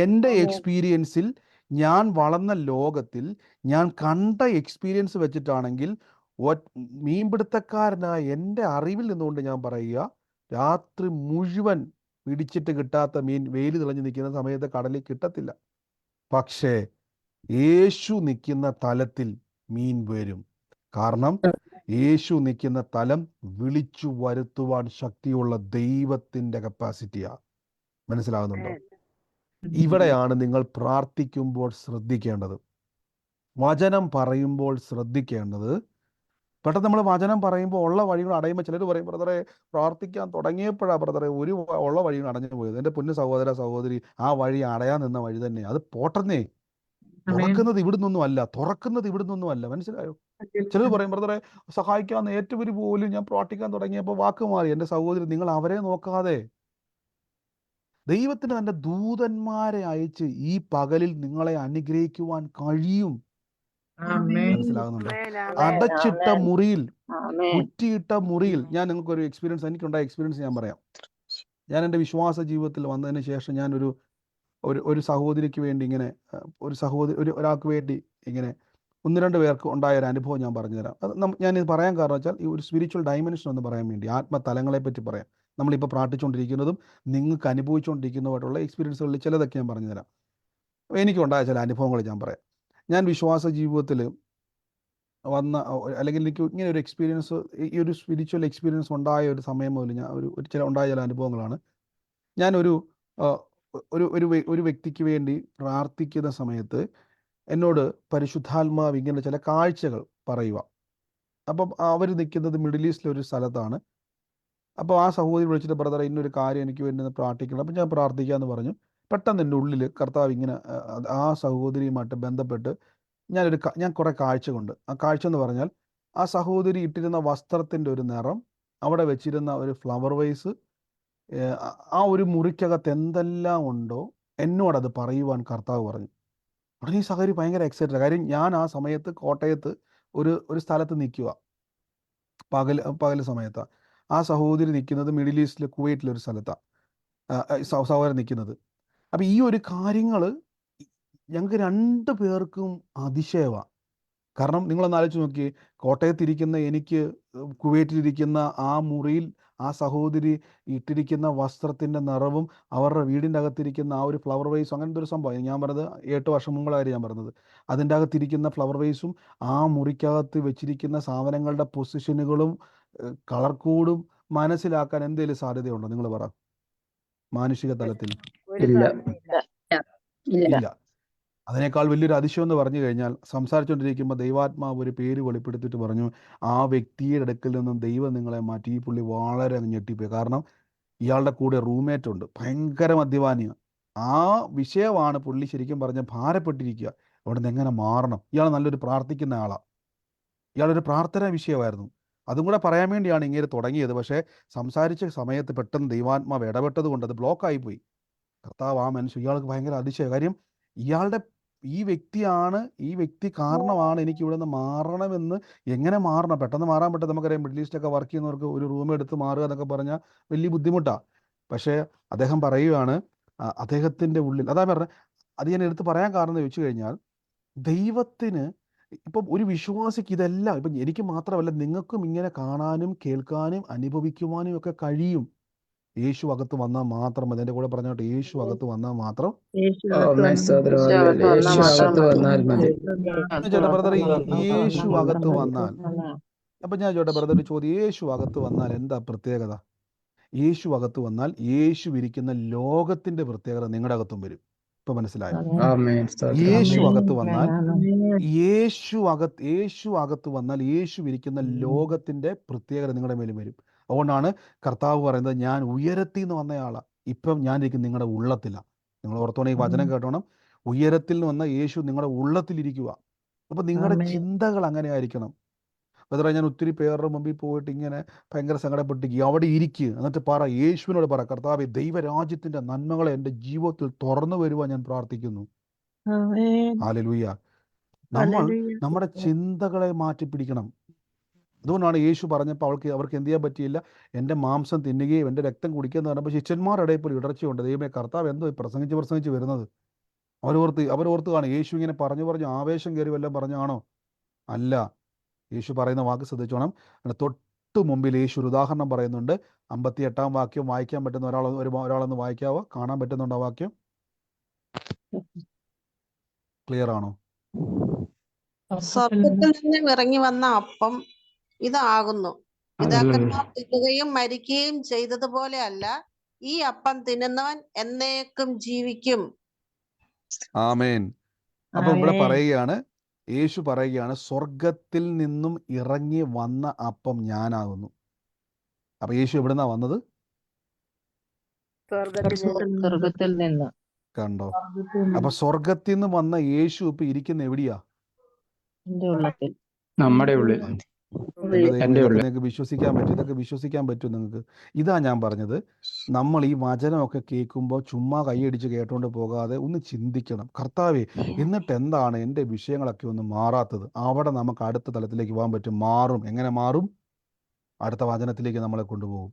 എൻ്റെ എക്സ്പീരിയൻസിൽ, ഞാൻ വളർന്ന ലോകത്തിൽ ഞാൻ കണ്ട എക്സ്പീരിയൻസ് വെച്ചിട്ടാണെങ്കിൽ മീൻപിടുത്തക്കാരനായ എൻ്റെ അറിവിൽ നിന്നുകൊണ്ട് ഞാൻ പറയുക, രാത്രി മുഴുവൻ പിടിച്ചിട്ട് കിട്ടാത്ത മീൻ വെയിൽ തെളിഞ്ഞ് നിൽക്കുന്ന സമയത്ത് കടലിൽ കിട്ടത്തില്ല. പക്ഷേ യേശു നിൽക്കുന്ന തലത്തിൽ മീൻ വരും. കാരണം യേശു നിൽക്കുന്ന തലം വിളിച്ചു വരുത്തുവാൻ ശക്തിയുള്ള ദൈവത്തിൻ്റെ കപ്പാസിറ്റിയാണ്. മനസ്സിലാകുന്നുണ്ടോ? ഇവിടെയാണ് നിങ്ങൾ പ്രാർത്ഥിക്കുമ്പോൾ ശ്രദ്ധിക്കേണ്ടത്, വചനം പറയുമ്പോൾ ശ്രദ്ധിക്കേണ്ടത്. പെട്ടെന്ന് നമ്മൾ വചനം പറയുമ്പോൾ ഉള്ള വഴികൾ അടയുമ്പോൾ ചിലർ പറയും, ബ്രദറെ പ്രാർത്ഥിക്കാൻ തുടങ്ങിയപ്പോഴാണ് ബ്രദറെ ഉള്ള വഴികൾ അടഞ്ഞു പോയത്. എൻ്റെ പൊന്നു സഹോദര സഹോദരി, ആ വഴി അടയാൻ നിന്ന വഴി തന്നെ അത് പോട്ടെന്നേ. തുറക്കുന്നത് ഇവിടുന്നൊന്നും അല്ല, തുറക്കുന്നത് ഇവിടുന്നൊന്നും അല്ല. മനസ്സിലായോ? ചിലർ പറയും, ബ്രദറെ സഹായിക്കാവുന്ന ഏറ്റവും പോലും ഞാൻ പ്രാർത്ഥിക്കാൻ തുടങ്ങിയപ്പോൾ വാക്ക് മാറി. എൻ്റെ സഹോദരി, നിങ്ങൾ അവരെ നോക്കാതെ ദൈവത്തിന് തൻ്റെ ദൂതന്മാരെ അയച്ച് ഈ പകലിൽ നിങ്ങളെ അനുഗ്രഹിക്കുവാൻ കഴിയും. മനസ്സിലാകുന്നുണ്ടോ? അടച്ചിട്ട മുറിയിൽ, കുറ്റിയിട്ട മുറിയിൽ, ഞാൻ നിങ്ങൾക്കൊരു എക്സ്പീരിയൻസ്, എനിക്കുണ്ടായ എക്സ്പീരിയൻസ് ഞാൻ പറയാം. ഞാൻ എൻ്റെ വിശ്വാസ ജീവിതത്തിൽ വന്നതിന് ശേഷം ഞാൻ ഒരു സഹോദരിക്ക് വേണ്ടി ഇങ്ങനെ, ഒരാൾക്ക് വേണ്ടി ഇങ്ങനെ 1-2 പേർക്ക് ഉണ്ടായ ഒരു അനുഭവം ഞാൻ പറഞ്ഞുതരാം. അത് ഞാനിത് പറയാൻ കാരണം വെച്ചാൽ ഈ ഒരു സ്പിരിച്വൽ ഡയമെൻഷൻ എന്ന് പറയാൻ വേണ്ടി, ആത്മതലങ്ങളെ പറ്റി പറയാം. നമ്മളിപ്പോൾ പ്രാർത്ഥിച്ചുകൊണ്ടിരിക്കുന്നതും നിങ്ങൾക്ക് അനുഭവിച്ചുകൊണ്ടിരിക്കുന്നതുമായിട്ടുള്ള എക്സ്പീരിയൻസുകളിൽ ചിലതൊക്കെ ഞാൻ പറഞ്ഞുതരാം. എനിക്കുണ്ടായ ചില അനുഭവങ്ങൾ ഞാൻ പറയാം. ഞാൻ വിശ്വാസ ജീവിതത്തിൽ വന്ന അല്ലെങ്കിൽ എനിക്ക് ഇങ്ങനെ ഒരു എക്സ്പീരിയൻസ്, ഈ ഒരു സ്പിരിച്വൽ എക്സ്പീരിയൻസ് ഉണ്ടായ ഒരു സമയം മുതൽ ഞാൻ ഉണ്ടായ ചില അനുഭവങ്ങളാണ്. ഞാനൊരു ആ, ഒരു വ്യക്തിക്ക് വേണ്ടി പ്രാർത്ഥിക്കുന്ന സമയത്ത് എന്നോട് പരിശുദ്ധാത്മാവ് ഇങ്ങനെ ചില കാഴ്ചകൾ പറയുക. അപ്പം അവർ നിൽക്കുന്നത് മിഡിൽ ഈസ്റ്റിലെ ഒരു സ്ഥലത്താണ്. അപ്പോൾ ആ സഹോദരി വിളിച്ചിട്ട്, ബ്രദർ ഇന്നൊരു കാര്യം എനിക്ക് വേണ്ടി ഒന്ന് പ്രാർത്ഥിക്കണം. അപ്പം ഞാൻ പ്രാർത്ഥിക്കാമെന്ന് പറഞ്ഞു. പെട്ടെന്ന് എൻ്റെ ഉള്ളിൽ കർത്താവ് ഇങ്ങനെ ആ സഹോദരിയുമായിട്ട് ബന്ധപ്പെട്ട് ഞാൻ കുറേ കാഴ്ച കൊണ്ട്. ആ കാഴ്ച എന്ന് പറഞ്ഞാൽ, ആ സഹോദരി ഇട്ടിരുന്ന വസ്ത്രത്തിൻ്റെ ഒരു നിറം, അവിടെ വെച്ചിരുന്ന ഒരു ഫ്ലവർ വൈസ്, ആ ഒരു മുറിക്കകത്ത് എന്തെല്ലാം ഉണ്ടോ എന്നോടത് പറയുവാൻ കർത്താവ് പറഞ്ഞു. ഉടനെ ഈ സഹോദരി ഭയങ്കര എക്സൈറ്റഡ്. കാര്യം ഞാൻ ആ സമയത്ത് കോട്ടയത്ത് ഒരു സ്ഥലത്ത് നിൽക്കുക, പകൽ സമയത്താണ്. ആ സഹോദരി നിൽക്കുന്നത് മിഡിൽ ഈസ്റ്റിലെ കുവൈറ്റിലൊരു സ്ഥലത്താണ് സഹോദരൻ നിൽക്കുന്നത്. അപ്പം ഈ ഒരു കാര്യങ്ങൾ ഞങ്ങൾക്ക് 2 പേർക്കും അതിശയമാണ്. കാരണം നിങ്ങളൊന്ന് ആലോചിച്ച് നോക്കിയേ, കോട്ടയത്തിരിക്കുന്ന എനിക്ക് കുവൈറ്റിലിരിക്കുന്ന ആ മുറിയിൽ ആ സഹോദരി ഇട്ടിരിക്കുന്ന വസ്ത്രത്തിൻ്റെ നിറവും അവരുടെ വീടിൻ്റെ അകത്തിരിക്കുന്ന ആ ഒരു ഫ്ലവർ വൈസും, അങ്ങനത്തെ ഒരു സംഭവം ഞാൻ പറഞ്ഞത് 8 വർഷം മുമ്പുള്ള കാര്യം ഞാൻ പറഞ്ഞത്. അതിൻ്റെ അകത്തിരിക്കുന്ന ഫ്ലവർ വൈസും ആ മുറിക്കകത്ത് വെച്ചിരിക്കുന്ന സാധനങ്ങളുടെ പൊസിഷനുകളും കളർ കോഡും മനസ്സിലാക്കാൻ എന്തെങ്കിലും സാധ്യതയുണ്ടോ? നിങ്ങൾ പറ, മാനുഷിക തലത്തിൽ. ഒരു ഇല്ല. സാധ്യതയില്ല. ഇല്ല. അതിനേക്കാൾ വലിയൊരു അതിശയം എന്ന് പറഞ്ഞു കഴിഞ്ഞാൽ, സംസാരിച്ചുകൊണ്ടിരിക്കുമ്പോൾ ദൈവാത്മാവ് ഒരു പേര് വെളിപ്പെടുത്തിയിട്ട് പറഞ്ഞു, ആ വ്യക്തിയുടെ അടുക്കൽ നിന്നും ദൈവം നിങ്ങളെ മാറ്റി. ഈ പുള്ളി വളരെ അങ്ങ് ഞെട്ടിപ്പോയി. കാരണം ഇയാളുടെ കൂടെ റൂംമേറ്റ് ഉണ്ട്, ഭയങ്കര മദ്യപാനിയാണ്. ആ വിഷയമാണ് പുള്ളി ശരിക്കും പറഞ്ഞാൽ ഭാരപ്പെട്ടിരിക്കുക. അവിടെ നിന്ന് എങ്ങനെ മാറണം? ഇയാൾ നല്ലൊരു പ്രാർത്ഥിക്കുന്ന ആളാണ്. ഇയാളൊരു പ്രാർത്ഥനാ വിഷയമായിരുന്നു. അതും കൂടെ പറയാൻ വേണ്ടിയാണ് ഇങ്ങനെ തുടങ്ങിയത്. പക്ഷേ സംസാരിച്ച സമയത്ത് പെട്ടെന്ന് ദൈവാത്മാവ് ഇടപെട്ടത് കൊണ്ട് അത് ബ്ലോക്കായിപ്പോയി. കർത്താവ് ആ മനുഷ്യൻ, ഇയാൾക്ക് ഭയങ്കര അതിശയം. കാര്യം ഇയാളുടെ ഈ വ്യക്തി കാരണമാണ് എനിക്ക് ഇവിടെ നിന്ന് മാറണമെന്ന്. എങ്ങനെ മാറണം? പെട്ടെന്ന് മാറാൻ പറ്റും. നമുക്കറിയാം, മിഡിൽ ഈസ്റ്റൊക്കെ വർക്ക് ചെയ്യുന്നവർക്ക് ഒരു റൂം എടുത്ത് മാറുക എന്നൊക്കെ പറഞ്ഞാൽ വലിയ ബുദ്ധിമുട്ടാണ്. പക്ഷേ അദ്ദേഹം പറയുകയാണ്, അദ്ദേഹത്തിൻ്റെ ഉള്ളിൽ അതാ പറഞ്ഞത്. അത് ഞാൻ എടുത്ത് പറയാൻ കാരണം എന്ന് ചോദിച്ചു കഴിഞ്ഞാൽ, ദൈവത്തിന് ഇപ്പം ഒരു വിശ്വാസിക്ക് ഇതെല്ലാം, ഇപ്പം എനിക്ക് മാത്രമല്ല നിങ്ങൾക്കും ഇങ്ങനെ കാണാനും കേൾക്കാനും അനുഭവിക്കുവാനും ഒക്കെ കഴിയും. യേശു അകത്ത് വന്നാൽ മാത്രം മതി. എൻ്റെ കൂടെ പറഞ്ഞോട്ടെ, യേശു അകത്ത് വന്നാൽ മാത്രം. ആമേൻ സഹോദരാ, യേശു അകത്ത് വന്നാൽ മതി. ചേട്ടാ ബ്രദർ, യേശു അകത്ത് വന്നാൽ, അപ്പം ഞാൻ ചോട്ടെ ബ്രദർ ഒരു ചോദ്യം, യേശു അകത്ത് വന്നാൽ എന്താ പ്രത്യേകത? യേശു അകത്ത് വന്നാൽ യേശു ഇരിക്കുന്ന ലോകത്തിൻ്റെ പ്രത്യേകത നിങ്ങളുടെ അകത്തും വരും. ഇപ്പം മനസ്സിലായോ? ആമേൻ സഹോദരാ. യേശു അകത്ത് വന്നാൽ യേശു അകത്ത് വന്നാൽ യേശു ഇരിക്കുന്ന ലോകത്തിൻ്റെ പ്രത്യേകത നിങ്ങളുടെ മേലും വരും. അതുകൊണ്ടാണ് കർത്താവ് പറയുന്നത്, ഞാൻ ഉയരത്തിൽ നിന്ന് വന്നയാളാണ്, ഇപ്പം ഞാൻ ഇരിക്കും നിങ്ങളുടെ ഉള്ളത്തിലാണ്. നിങ്ങൾ ഓർത്തോണം, ഈ വചനം കേട്ടോണം. ഉയരത്തിൽ നിന്ന് വന്ന യേശു നിങ്ങളുടെ ഉള്ളത്തിലിരിക്കുക. അപ്പം നിങ്ങളുടെ ചിന്തകൾ അങ്ങനെ ആയിരിക്കണം. ബദറ, ഞാൻ ഒത്തിരി പേരുടെ മുമ്പിൽ പോയിട്ട് ഇങ്ങനെ ഭയങ്കര സങ്കടപ്പെട്ടിരിക്കുക. അവിടെ ഇരിക്കുക, എന്നിട്ട് പറ, യേശുവിനോട് പറ, കർത്താവേ, ദൈവരാജ്യത്തിൻ്റെ നന്മകളെ എൻ്റെ ജീവിതത്തിൽ തുറന്നു വരുവാൻ ഞാൻ പ്രാർത്ഥിക്കുന്നു. ഹല്ലേലൂയ. നമ്മൾ നമ്മുടെ ചിന്തകളെ മാറ്റിപ്പിടിക്കണം. അതുകൊണ്ടാണ് യേശു പറഞ്ഞപ്പോൾ അവർക്ക് എന്ത് ചെയ്യാൻ പറ്റിയില്ല. എൻ്റെ മാംസം തിന്നുകയും എൻ്റെ രക്തം കുടിക്കുകയെന്ന് പറഞ്ഞപ്പോൾ ശിഷ്യന്മാരുടെ ഇപ്പോൾ ഇടർച്ചയുണ്ട്. ദൈവമേ, കർത്താവ് എന്തോ പ്രസംഗിച്ച് വരുന്നത്? അവരോർത്ത് കാണും, യേശു ഇങ്ങനെ പറഞ്ഞു ആവേശം കയറി വല്ലതും പറഞ്ഞാണോ? അല്ല. യേശു പറയുന്ന വാക്ക് ശ്രദ്ധിച്ചോണം. തൊട്ട് മുമ്പിൽ യേശു ഒരു ഉദാഹരണം പറയുന്നുണ്ട്. 58 വാക്യം വായിക്കാൻ പറ്റുന്ന ഒരാളൊന്ന് വായിക്കാവോ? കാണാൻ പറ്റുന്നുണ്ടോ വാക്യം? ക്ലിയർ ആണോ? സ്വർഗത്തിൽ നിന്നും ഇറങ്ങി വന്ന അപ്പം ഇതാകുന്നു. പിതാക്കന്മാർ തിന്നുകയും മരിക്കുകയും ചെയ്തതുപോലെ അല്ല, ഈ അപ്പം തിന്നുന്നവൻ എന്നേക്കും ജീവിക്കും. ആമേൻ. അപ്പൊ ഇവിടെ പറയുകയാണ്, യേശു പറയുകയാണ്, സ്വർഗത്തിൽ നിന്നും ഇറങ്ങി വന്ന അപ്പം ഞാനാകുന്നു. അപ്പൊ യേശു എവിടുന്നാ വന്നത്? സ്വർഗത്തിൽ നിന്ന്. കണ്ടോ? അപ്പൊ സ്വർഗത്തിൽ നിന്ന് വന്ന യേശു ഇപ്പൊ ഇരിക്കുന്ന എവിടെയാ? നമ്മുടെ ഉള്ളിൽ. നിങ്ങൾക്ക് വിശ്വസിക്കാൻ പറ്റും നിങ്ങൾക്ക്. ഇതാ ഞാൻ പറഞ്ഞത്, നമ്മൾ ഈ വചനമൊക്കെ കേൾക്കുമ്പോൾ ചുമ്മാ കൈയടിച്ച് കേട്ടോണ്ട് പോകാതെ ഒന്ന് ചിന്തിക്കണം. കർത്താവേ, എന്നിട്ട് എന്താണ് എൻ്റെ വിഷയങ്ങളൊക്കെ ഒന്ന് മാറാത്തത്? അവിടെ നമുക്ക് അടുത്ത തലത്തിലേക്ക് പോകാൻ പറ്റും. മാറും. എങ്ങനെ മാറും? അടുത്ത വചനത്തിലേക്ക് നമ്മളെ കൊണ്ടുപോകും.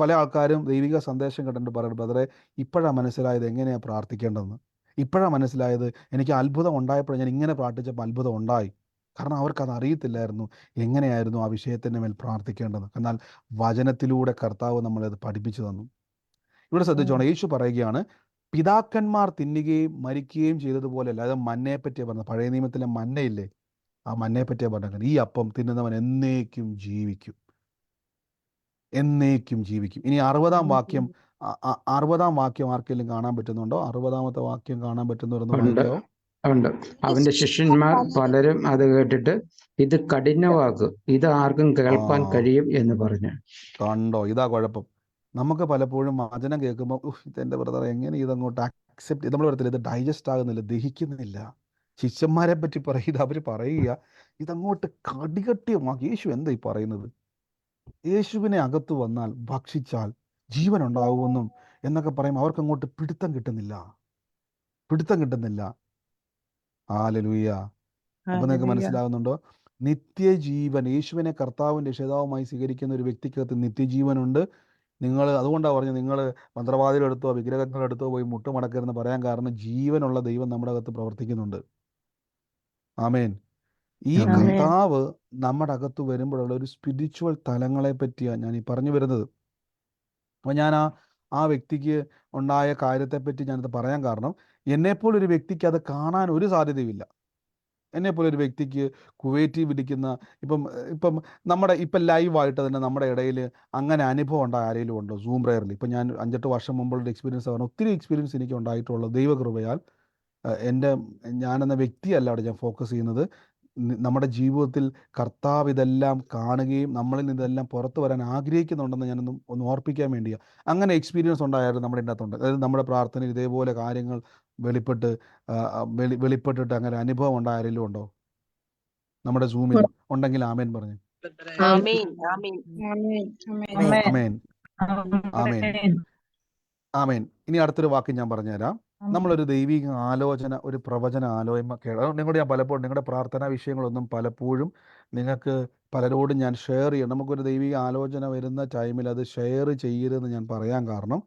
പല ആൾക്കാരും ദൈവിക സന്ദേശം കേട്ടിട്ട് പറയുന്നത്, ബ്രദറെ, ഇപ്പോഴാണ് മനസ്സിലായത് എങ്ങനെയാണ് പ്രാർത്ഥിക്കേണ്ടതെന്ന്. ഇപ്പോഴാണ് മനസ്സിലായത്, എനിക്ക് അത്ഭുതം ഉണ്ടായപ്പോൾ ഞാൻ ഇങ്ങനെ പ്രാർത്ഥിച്ചപ്പോൾ അത്ഭുതം ഉണ്ടായി. കാരണം അവർക്കത് അറിയത്തില്ലായിരുന്നു എങ്ങനെയായിരുന്നു ആ വിഷയത്തിൻ്റെ മേൽ പ്രാർത്ഥിക്കേണ്ടത്. എന്നാൽ വചനത്തിലൂടെ കർത്താവ് നമ്മളത് പഠിപ്പിച്ചു തന്നു. ഇവിടെ ശ്രദ്ധിച്ചോണം, യേശു പറയുകയാണ്, പിതാക്കന്മാർ തിന്നുകയും മരിക്കുകയും ചെയ്തതുപോലെയല്ല. അത് മന്നയെ പറ്റിയാണ് പറഞ്ഞത്. പഴയ നിയമത്തിലെ മന്നയില്ലേ, ആ മന്നയെ പറ്റിയാ പറഞ്ഞത്. ഈ അപ്പം തിന്നുന്നവൻ എന്നേക്കും ജീവിക്കും, എന്നേക്കും ജീവിക്കും. ഇനി 60-ാം വാക്യം 60-ാം വാക്യം ആർക്കെങ്കിലും കാണാൻ പറ്റുന്നുണ്ടോ? 60-ാമത്തെ വാക്യം കാണാൻ പറ്റുന്നവരൊന്ന് ഉണ്ട് വായിക്കാവോ? ഉണ്ട്. അവന്റെ ശിഷ്യന്മാർ പലരും അത് കേട്ടിട്ട് ഇത് കഠിനവാക്ക്, ഇത് ആർക്കും കേൾപ്പാൻ ആ കഴിയും എന്ന് പറഞ്ഞു. കണ്ടോ, ഇതാ കുഴപ്പം. നമുക്ക് പലപ്പോഴും വചനം കേൾക്കുമ്പോൾ ഇതെൻ്റെ ബ്രദർ എങ്ങനെ ഇതങ്ങോട്ട് അക്സെപ്റ്റ്, നമ്മൾ പറയത്തില്ല ഇത് ഡൈജസ്റ്റ് ആകുന്നില്ല, ദഹിക്കുന്നില്ല. ശിഷ്യന്മാരെ പറ്റി പറയുക, അവർ പറയുക ഇതങ്ങോട്ട് കടികട്ടിയമാക്കി. യേശു എന്താ ഈ പറയുന്നത്? യേശുവിനെ അകത്ത് വന്നാൽ ഭക്ഷിച്ചാൽ ജീവൻ ഉണ്ടാവുമെന്നും എന്നൊക്കെ പറയുമ്പോൾ അവർക്ക് അങ്ങോട്ട് പിടുത്തം കിട്ടുന്നില്ല. ഹല്ലേലൂയ. അപ്പം നിങ്ങൾക്ക് മനസ്സിലാകുന്നുണ്ടോ? നിത്യജീവൻ, യേശുവിനെ കർത്താവും രക്ഷിതാവുമായി സ്വീകരിക്കുന്ന ഒരു വ്യക്തിക്കകത്ത് നിത്യജീവനുണ്ട്. നിങ്ങൾ അതുകൊണ്ടാണ് പറഞ്ഞത്, നിങ്ങൾ മന്ത്രവാദികളെടുത്തോ വിഗ്രഹങ്ങളെടുത്തോ പോയി മുട്ടുമടക്കരുതെന്ന് പറയാൻ കാരണം ജീവനുള്ള ദൈവം നമ്മുടെ അകത്ത് പ്രവർത്തിക്കുന്നുണ്ട്. ആമേൻ. ഈ ആമേൻ. കർത്താവ് നമ്മുടെ അകത്ത് വരുമ്പോഴുള്ള ഒരു സ്പിരിച്വൽ തലങ്ങളെ പറ്റിയാണ് ഞാൻ ഈ പറഞ്ഞു വരുന്നത്. അപ്പോൾ ഞാൻ ആ വ്യക്തിക്ക് ഉണ്ടായ കാര്യത്തെപ്പറ്റി ഞാനത് പറയാൻ കാരണം, എന്നെപ്പോലൊരു വ്യക്തിക്ക് അത് കാണാൻ ഒരു സാധ്യതയുമില്ല. എന്നെപ്പോലെ ഒരു വ്യക്തിക്ക് കുവൈറ്റിൽ പിടിക്കുന്ന ഇപ്പം നമ്മുടെ ഇപ്പം ലൈവായിട്ട് തന്നെ നമ്മുടെ ഇടയിൽ അങ്ങനെ അനുഭവം ഉണ്ടായ ആരെങ്കിലും ഉണ്ടോ? സൂം പ്രയറിൽ ഇപ്പം ഞാൻ 5-8 വർഷം മുമ്പുള്ള എക്സ്പീരിയൻസ് പറഞ്ഞു. ഒത്തിരി എക്സ്പീരിയൻസ് എനിക്ക് ഉണ്ടായിട്ടുള്ളത് ദൈവകൃപയാൽ. ഞാനെന്ന വ്യക്തിയല്ല അവിടെ ഞാൻ ഫോക്കസ് ചെയ്യുന്നത്. നമ്മുടെ ജീവിതത്തിൽ കർത്താവ് ഇതെല്ലാം കാണുകയും നമ്മളിൽ നിന്ന് ഇതെല്ലാം പുറത്തു വരാൻ ആഗ്രഹിക്കുന്നുണ്ടെന്ന് ഒന്ന് ഓർപ്പിക്കാൻ വേണ്ടിയാണ്. അങ്ങനെ എക്സ്പീരിയൻസ് ഉണ്ടായാലും നമ്മുടെ ഇതിനകത്തുണ്ട്. അതായത് നമ്മുടെ പ്രാർത്ഥനയിൽ ഇതേപോലെ കാര്യങ്ങൾ വെളിപ്പെട്ടിട്ട് അങ്ങനെ അനുഭവം ഉണ്ടായ ആരെങ്കിലും ഉണ്ടോ നമ്മുടെ സൂമിൽ? ഉണ്ടെങ്കിൽ ആമേൻ പറഞ്ഞു. ആമേൻ, ആമേൻ. ആമേൻ, ആമേൻ, ആമേൻ. ഇനി അടുത്തൊരു വാക്ക് ഞാൻ പറഞ്ഞുതരാം. നമ്മളൊരു ദൈവിക ആലോചന, ഒരു പ്രവചന ആലോചന നിങ്ങളോട് ഞാൻ പലപ്പോഴും നിങ്ങളുടെ പ്രാർത്ഥനാ വിഷയങ്ങളൊന്നും പലപ്പോഴും നിങ്ങൾക്ക് പലരോടും ഞാൻ ഷെയർ ചെയ്യണം. നമുക്കൊരു ദൈവിക ആലോചന വരുന്ന ടൈമിൽ അത് ഷെയർ ചെയ്യരുതെന്ന് ഞാൻ പറയാൻ കാരണം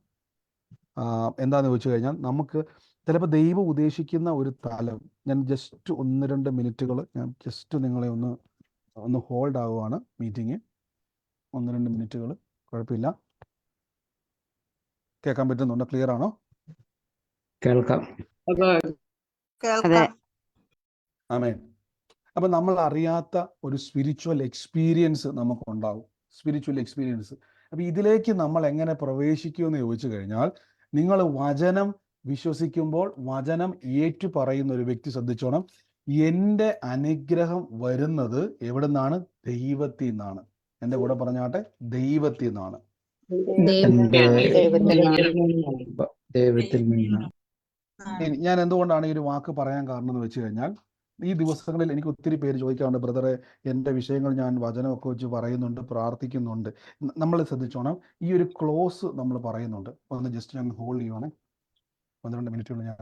എന്താണെന്ന് ചോദിച്ചു കഴിഞ്ഞാൽ, നമുക്ക് ചിലപ്പോൾ ദൈവം ഉദ്ദേശിക്കുന്ന ഒരു തലം, ഞാൻ ജസ്റ്റ് 1-2 മിനിറ്റുകൾ ഞാൻ ജസ്റ്റ് നിങ്ങളെ ഒന്ന് ഹോൾഡ് ആവുകയാണ്. മീറ്റിംഗ് 1-2 മിനിറ്റുകൾ, കുഴപ്പമില്ല. കേൾക്കാൻ പറ്റുന്നുണ്ടോ? ക്ലിയർ ആണോ? കേൾക്കാം. കേൾക്കാം. ആമേൻ. അപ്പം നമ്മൾ അറിയാത്ത ഒരു സ്പിരിച്വൽ എക്സ്പീരിയൻസ് നമുക്കുണ്ടാവും. Spiritual experience. അപ്പം ഇതിലേക്ക് നമ്മൾ എങ്ങനെ പ്രവേശിക്കുമെന്ന് ചോദിച്ചു കഴിഞ്ഞാൽ, നിങ്ങൾ വചനം വിശ്വസിക്കുമ്പോൾ വചനം ഏറ്റു പറയുന്ന ഒരു വ്യക്തി ശ്രദ്ധിച്ചോണം. എൻ്റെ അനുഗ്രഹം വരുന്നത് എവിടെ നിന്നാണ്? ദൈവത്തിൽ നിന്നാണ്. എൻ്റെ കൂടെ പറഞ്ഞാട്ടെ, ദൈവത്തിൽ നിന്നാണ്. ദൈവത്തിൽ നിന്നാണ്. ഞാൻ എന്തുകൊണ്ടാണ് ഈ ഒരു വാക്ക് പറയാൻ കാരണം എന്ന് വെച്ച് കഴിഞ്ഞാൽ, ഈ ദിവസങ്ങളിൽ എനിക്ക് ഒത്തിരി പേര് ചോദിക്കാറുണ്ട്, ബ്രദറെ എൻ്റെ വിഷയങ്ങൾ ഞാൻ വചനമൊക്കെ വെച്ച് പറയുന്നുണ്ട്, പ്രാർത്ഥിക്കുന്നുണ്ട്. നമ്മൾ ശ്രദ്ധിച്ചോണം, ഈ ഒരു ക്ലോസ് നമ്മൾ പറയുന്നുണ്ട്. ഒന്ന് ജസ്റ്റ് ഞാൻ ഹോൾഡ് ചെയ്യുവാണ്. 1-2 മിനിറ്റുകൾ ഞാൻ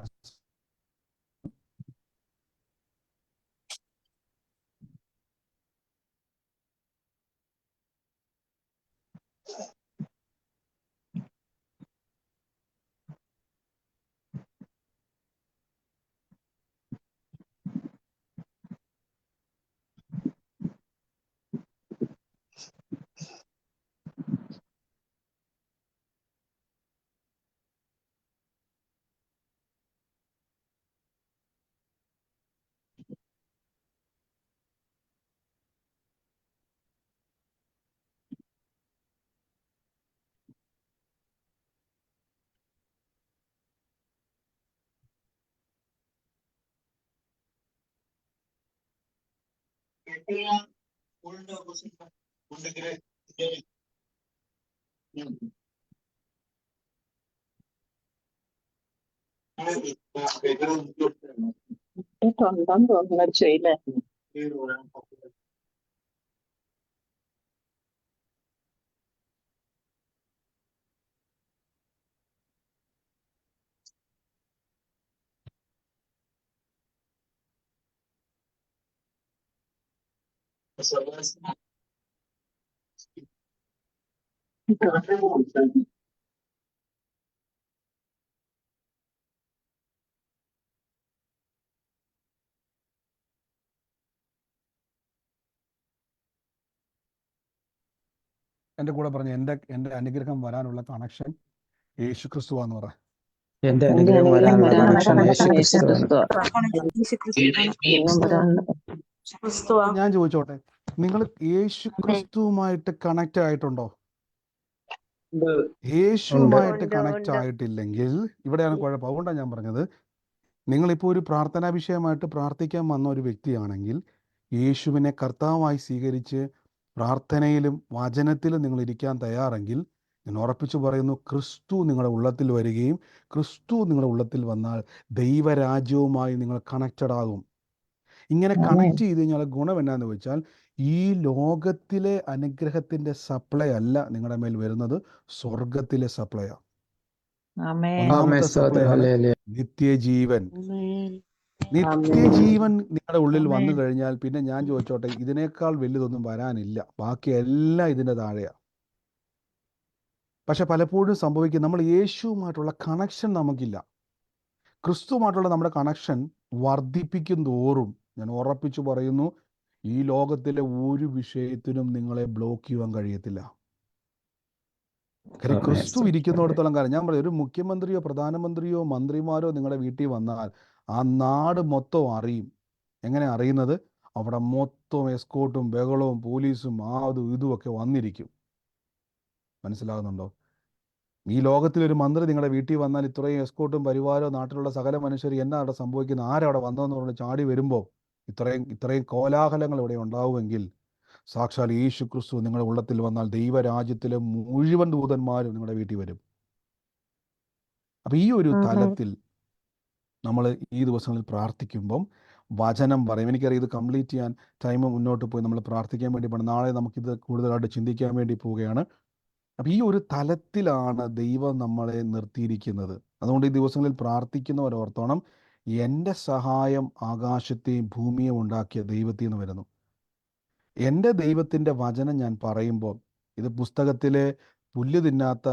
ചെയ്യില്ലേ? എൻ്റെ കൂടെ പറഞ്ഞ എൻ്റെ അനുഗ്രഹം വരാനുള്ള കണക്ഷൻ യേശു ക്രിസ്തുവാന്ന് പറ. എന്റെ അനുഗ്രഹം വരാനുള്ള കണക്ഷൻ യേശുക്രിസ്തുവാണ്. ക്രിസ്തുവാ. ഞാൻ ചോദിച്ചോട്ടെ, നിങ്ങൾ യേശു ക്രിസ്തുവുമായിട്ട് കണക്റ്റ് ആയിട്ടുണ്ടോ? ഉണ്ട്. യേശുവുമായിട്ട് ഉണ്ട് കണക്റ്റ് ഉണ്ട് ആയിട്ടില്ലെങ്കിൽ ഇവിടെയാണ് കുഴപ്പം. അതുകൊണ്ടാണ് ഞാൻ പറഞ്ഞത്, നിങ്ങളിപ്പോൾ ഒരു പ്രാർത്ഥനാ വിഷയമായിട്ട് പ്രാർത്ഥിക്കാൻ വന്ന ഒരു വ്യക്തിയാണെങ്കിൽ യേശുവിനെ കർത്താവായി സ്വീകരിച്ച് പ്രാർത്ഥനയിലും വചനത്തിലും നിങ്ങൾ ഇരിക്കാൻ തയ്യാറെങ്കിൽ ഞാൻ ഉറപ്പിച്ചു പറയുന്നു, ക്രിസ്തു നിങ്ങളുടെ ഉള്ളത്തിൽ വരികയും ക്രിസ്തു നിങ്ങളുടെ ഉള്ളത്തിൽ വന്നാൽ ദൈവരാജ്യവുമായി നിങ്ങൾ കണക്റ്റഡ് ആകും. ഇങ്ങനെ കണക്ട് ചെയ്ത് കഴിഞ്ഞാൽ ഗുണം എന്നാന്ന് വെച്ചാൽ, ഈ ലോകത്തിലെ അനുഗ്രഹത്തിൻ്റെ സപ്ലൈ അല്ല നിങ്ങളുടെ മേൽ വരുന്നത്, സ്വർഗത്തിലെ സപ്ലൈയാണ്. ഒന്നാമത്തെ സപ്ലൈയാണ് നിത്യജീവൻ. നിത്യജീവൻ നിങ്ങളുടെ ഉള്ളിൽ വന്നു കഴിഞ്ഞാൽ പിന്നെ ഞാൻ ചോദിച്ചോട്ടെ, ഇതിനേക്കാൾ വലുതൊന്നും വരാനില്ല. ബാക്കി എല്ലാം ഇതിൻ്റെ താഴെയാണ്. പക്ഷെ പലപ്പോഴും സംഭവിക്കും, നമ്മൾ യേശുവുമായിട്ടുള്ള കണക്ഷൻ നമുക്കില്ല. ക്രിസ്തുവുമായിട്ടുള്ള നമ്മുടെ കണക്ഷൻ വർദ്ധിപ്പിക്കും തോറും ഞാൻ ഉറപ്പിച്ചു പറയുന്നു, ഈ ലോകത്തിലെ ഒരു വിഷയത്തിനും നിങ്ങളെ ബ്ലോക്ക് ചെയ്യുവാൻ കഴിയത്തില്ല. കാര്യം ക്രിസ്തു ഇരിക്കുന്നിടത്തോളം കാലം, ഞാൻ പറയും, ഒരു മുഖ്യമന്ത്രിയോ പ്രധാനമന്ത്രിയോ മന്ത്രിമാരോ നിങ്ങളുടെ വീട്ടിൽ വന്നാൽ ആ നാട് മൊത്തം അറിയും. എങ്ങനെ അറിയുന്നത്? അവിടെ മൊത്തം എസ്കോർട്ടും ബഹളവും പോലീസും അതും ഇതുമൊക്കെ വന്നിരിക്കും. മനസ്സിലാകുന്നുണ്ടോ? ഈ ലോകത്തിലൊരു മന്ത്രി നിങ്ങളുടെ വീട്ടിൽ വന്നാൽ ഇത്രയും എസ്കോർട്ടും പരിവാരവും നാട്ടിലുള്ള സകല മനുഷ്യർ എന്നാ അവിടെ സംഭവിക്കുന്നത്, ആരവിടെ വന്നതെന്ന് പറഞ്ഞ് ചാടി വരുമ്പോൾ ഇത്രയും കോലാഹലങ്ങൾ ഇവിടെ ഉണ്ടാവുമെങ്കിൽ, സാക്ഷാൽ യേശു ക്രിസ്തു നിങ്ങളുടെ ഉള്ളത്തിൽ വന്നാൽ ദൈവരാജ്യത്തിലെ മുഴുവൻ ദൂതന്മാരും നിങ്ങളുടെ വീട്ടിൽ വരും. അപ്പം ഈ ഒരു തലത്തിൽ നമ്മൾ ഈ ദിവസങ്ങളിൽ പ്രാർത്ഥിക്കുമ്പം വചനം പറയും. എനിക്കറിയാം, ഇത് കംപ്ലീറ്റ് ചെയ്യാൻ ടൈം മുന്നോട്ട് പോയി നമ്മൾ പ്രാർത്ഥിക്കാൻ വേണ്ടി പോകണം. നാളെ നമുക്കിത് കൂടുതലായിട്ട് ചിന്തിക്കാൻ വേണ്ടി പോവുകയാണ്. അപ്പം ഈ ഒരു തലത്തിലാണ് ദൈവം നമ്മളെ നിർത്തിയിരിക്കുന്നത്. അതുകൊണ്ട് ഈ ദിവസങ്ങളിൽ പ്രാർത്ഥിക്കുന്നവർ ഓർത്തോണം, എൻ്റെ സഹായം ആകാശത്തെയും ഭൂമിയെയും ഉണ്ടാക്കിയ ദൈവത്തിൽ നിന്ന് വരുന്നു. എൻ്റെ ദൈവത്തിൻ്റെ വചനം ഞാൻ പറയുമ്പോൾ, ഇത് പുസ്തകത്തിലെ പുല്ല് തിന്നാത്ത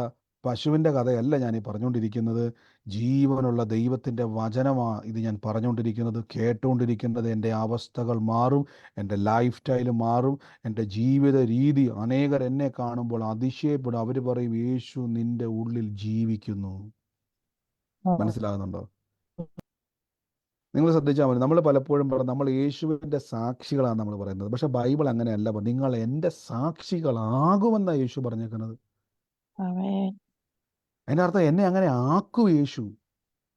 പശുവിൻ്റെ കഥയല്ല ഞാൻ ഈ പറഞ്ഞുകൊണ്ടിരിക്കുന്നത്. ജീവനുള്ള ദൈവത്തിൻ്റെ വചനമാണ് ഇത് ഞാൻ പറഞ്ഞുകൊണ്ടിരിക്കുന്നത്. കേട്ടുകൊണ്ടിരിക്കുന്നത് എൻ്റെ അവസ്ഥകൾ മാറും, എൻ്റെ ലൈഫ് സ്റ്റൈൽ മാറും, എൻ്റെ ജീവിത രീതി. അനേകർ എന്നെ കാണുമ്പോൾ അതിശയപ്പെടും. അവർ പറയും, യേശു നിൻ്റെ ഉള്ളിൽ ജീവിക്കുന്നു. മനസ്സിലാകുന്നുണ്ടോ? നിങ്ങൾ ശ്രദ്ധിച്ചാൽ മതി. നമ്മൾ പലപ്പോഴും പറയും നമ്മൾ യേശുവിൻ്റെ സാക്ഷികളാണ് നമ്മൾ പറയുന്നത്. പക്ഷെ ബൈബിൾ അങ്ങനെയല്ല. നിങ്ങൾ എൻ്റെ സാക്ഷികളാകുമെന്നാണ് യേശു പറഞ്ഞേക്കുന്നത്. അതിൻ്റെ അർത്ഥം എന്നെ അങ്ങനെ ആക്കും യേശു,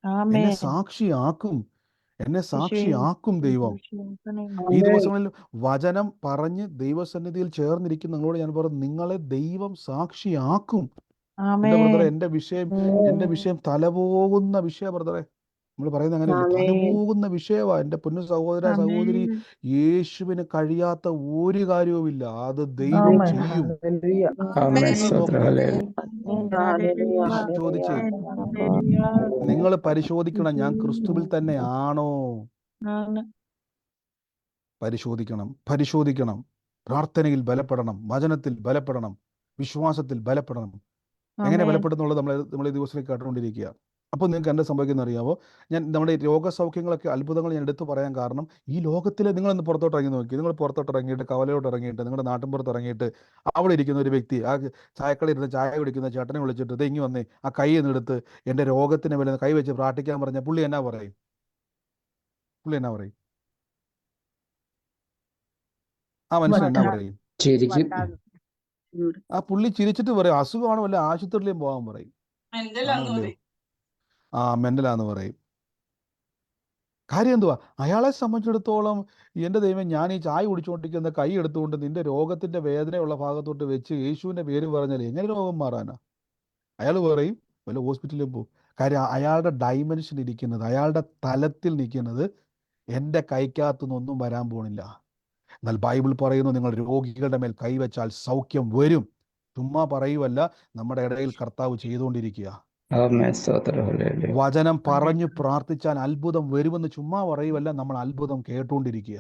എന്നെ സാക്ഷിയാക്കും, എന്നെ സാക്ഷിയാക്കും ദൈവം. ഈ ദിവസങ്ങളിൽ വചനം പറഞ്ഞ് ദൈവസന്നിധിയിൽ ചേർന്നിരിക്കുന്ന നിങ്ങളോട് ഞാൻ പറഞ്ഞു, നിങ്ങളെ ദൈവം സാക്ഷിയാക്കും. എൻ്റെ ബ്രദറെ, എൻ്റെ വിഷയം തലപോകുന്ന വിഷയ ബ്രദറെ. നമ്മൾ പറയുന്നത് അങ്ങനെയല്ലേ, തലപോകുന്ന വിഷയമാണ് എൻ്റെ പൊന്നു സഹോദര സഹോദരി. യേശുവിന് കഴിയാത്ത ഒരു കാര്യവുമില്ല. അത് ദൈവം ചെയ്യും. ചോദിച്ചേ, നിങ്ങൾ പരിശോധിക്കണം, ഞാൻ ക്രിസ്തുവിൽ തന്നെ ആണോ? പരിശോധിക്കണം. പ്രാർത്ഥനയിൽ ബലപ്പെടണം, വചനത്തിൽ ബലപ്പെടണം, വിശ്വാസത്തിൽ ബലപ്പെടണം. എങ്ങനെ ബലപ്പെടുന്നുള്ളത് നമ്മൾ ഈ ദിവസത്തിൽ കേട്ടുകൊണ്ടിരിക്കുക. അപ്പോൾ നിങ്ങൾക്ക് എന്താ സംഭവിക്കുന്നത് അറിയാമോ? നമ്മുടെ രോഗസൗഖ്യങ്ങളൊക്കെ അത്ഭുതങ്ങൾ ഞാൻ എടുത്തു പറയാൻ കാരണം, ഈ ലോകത്തിൽ നിങ്ങളൊന്ന് പുറത്തോട്ട് ഇറങ്ങി നോക്കി. നിങ്ങൾ പുറത്തോട്ട് ഇറങ്ങിയിട്ട്, കവലയോട്ട് ഇറങ്ങിയിട്ട്, നിങ്ങളുടെ നാട്ടിൻപുറത്ത് ഇറങ്ങിയിട്ട്, അവിടെ ഇരിക്കുന്ന ഒരു വ്യക്തി, ആ ചായക്കടയിൽ ഇരുന്ന് ചായ കുടിക്കുന്ന ചേട്ടനെ വിളിച്ചിട്ട് ഇതെങ്ങി വന്നേ, ആ കൈ എന്നെടുത്ത് എൻ്റെ രോഗത്തിന് മേലെ കൈ വെച്ച് പ്രാർത്ഥിക്കാൻ പറഞ്ഞാൽ പുള്ളി എന്നാ പറയും? ആ മനുഷ്യൻ എന്നാ പറയും? ആ പുള്ളി ചിരിച്ചിട്ട് പറയും, അസുഖമാണ്, വല്ല ആശുപത്രിയിലും പോകാൻ പറയും. മെന്റലാന്ന് പറയും. കാര്യം എന്തുവാ? അയാളെ സംബന്ധിച്ചിടത്തോളം, എൻ്റെ ദൈവം, ഞാൻ ഈ ചായ കുടിച്ചുകൊണ്ടിരിക്കുന്ന കൈ എടുത്തുകൊണ്ട് നിന്റെ രോഗത്തിന്റെ വേദനയുള്ള ഭാഗത്തോട്ട് വെച്ച് യേശുവിന്റെ പേര് പറഞ്ഞാൽ എങ്ങനെ രോഗം മാറാനാ? അയാൾ പറയും വല്ല ഹോസ്പിറ്റലിൽ പോകും. കാര്യം അയാളുടെ ഡൈമെൻഷൻ ഇരിക്കുന്നത്, അയാളുടെ തലത്തിൽ നിൽക്കുന്നത്, എൻ്റെ കൈക്കകത്തുനിന്നൊന്നും വരാൻ പോണില്ല. എന്നാൽ ബൈബിൾ പറയുന്നു, നിങ്ങൾ രോഗികളുടെ മേൽ കൈവച്ചാൽ സൗഖ്യം വരും. ചുമ്മാ പറയുവല്ല, നമ്മുടെ ഇടയിൽ കർത്താവ് ചെയ്തുകൊണ്ടിരിക്കുക. വചനം പറഞ്ഞു പ്രാർത്ഥിച്ചാൽ അത്ഭുതം വരുമെന്ന് ചുമ്മാ പറയുവല്ല, നമ്മൾ അത്ഭുതം കേട്ടുകൊണ്ടിരിക്കുക.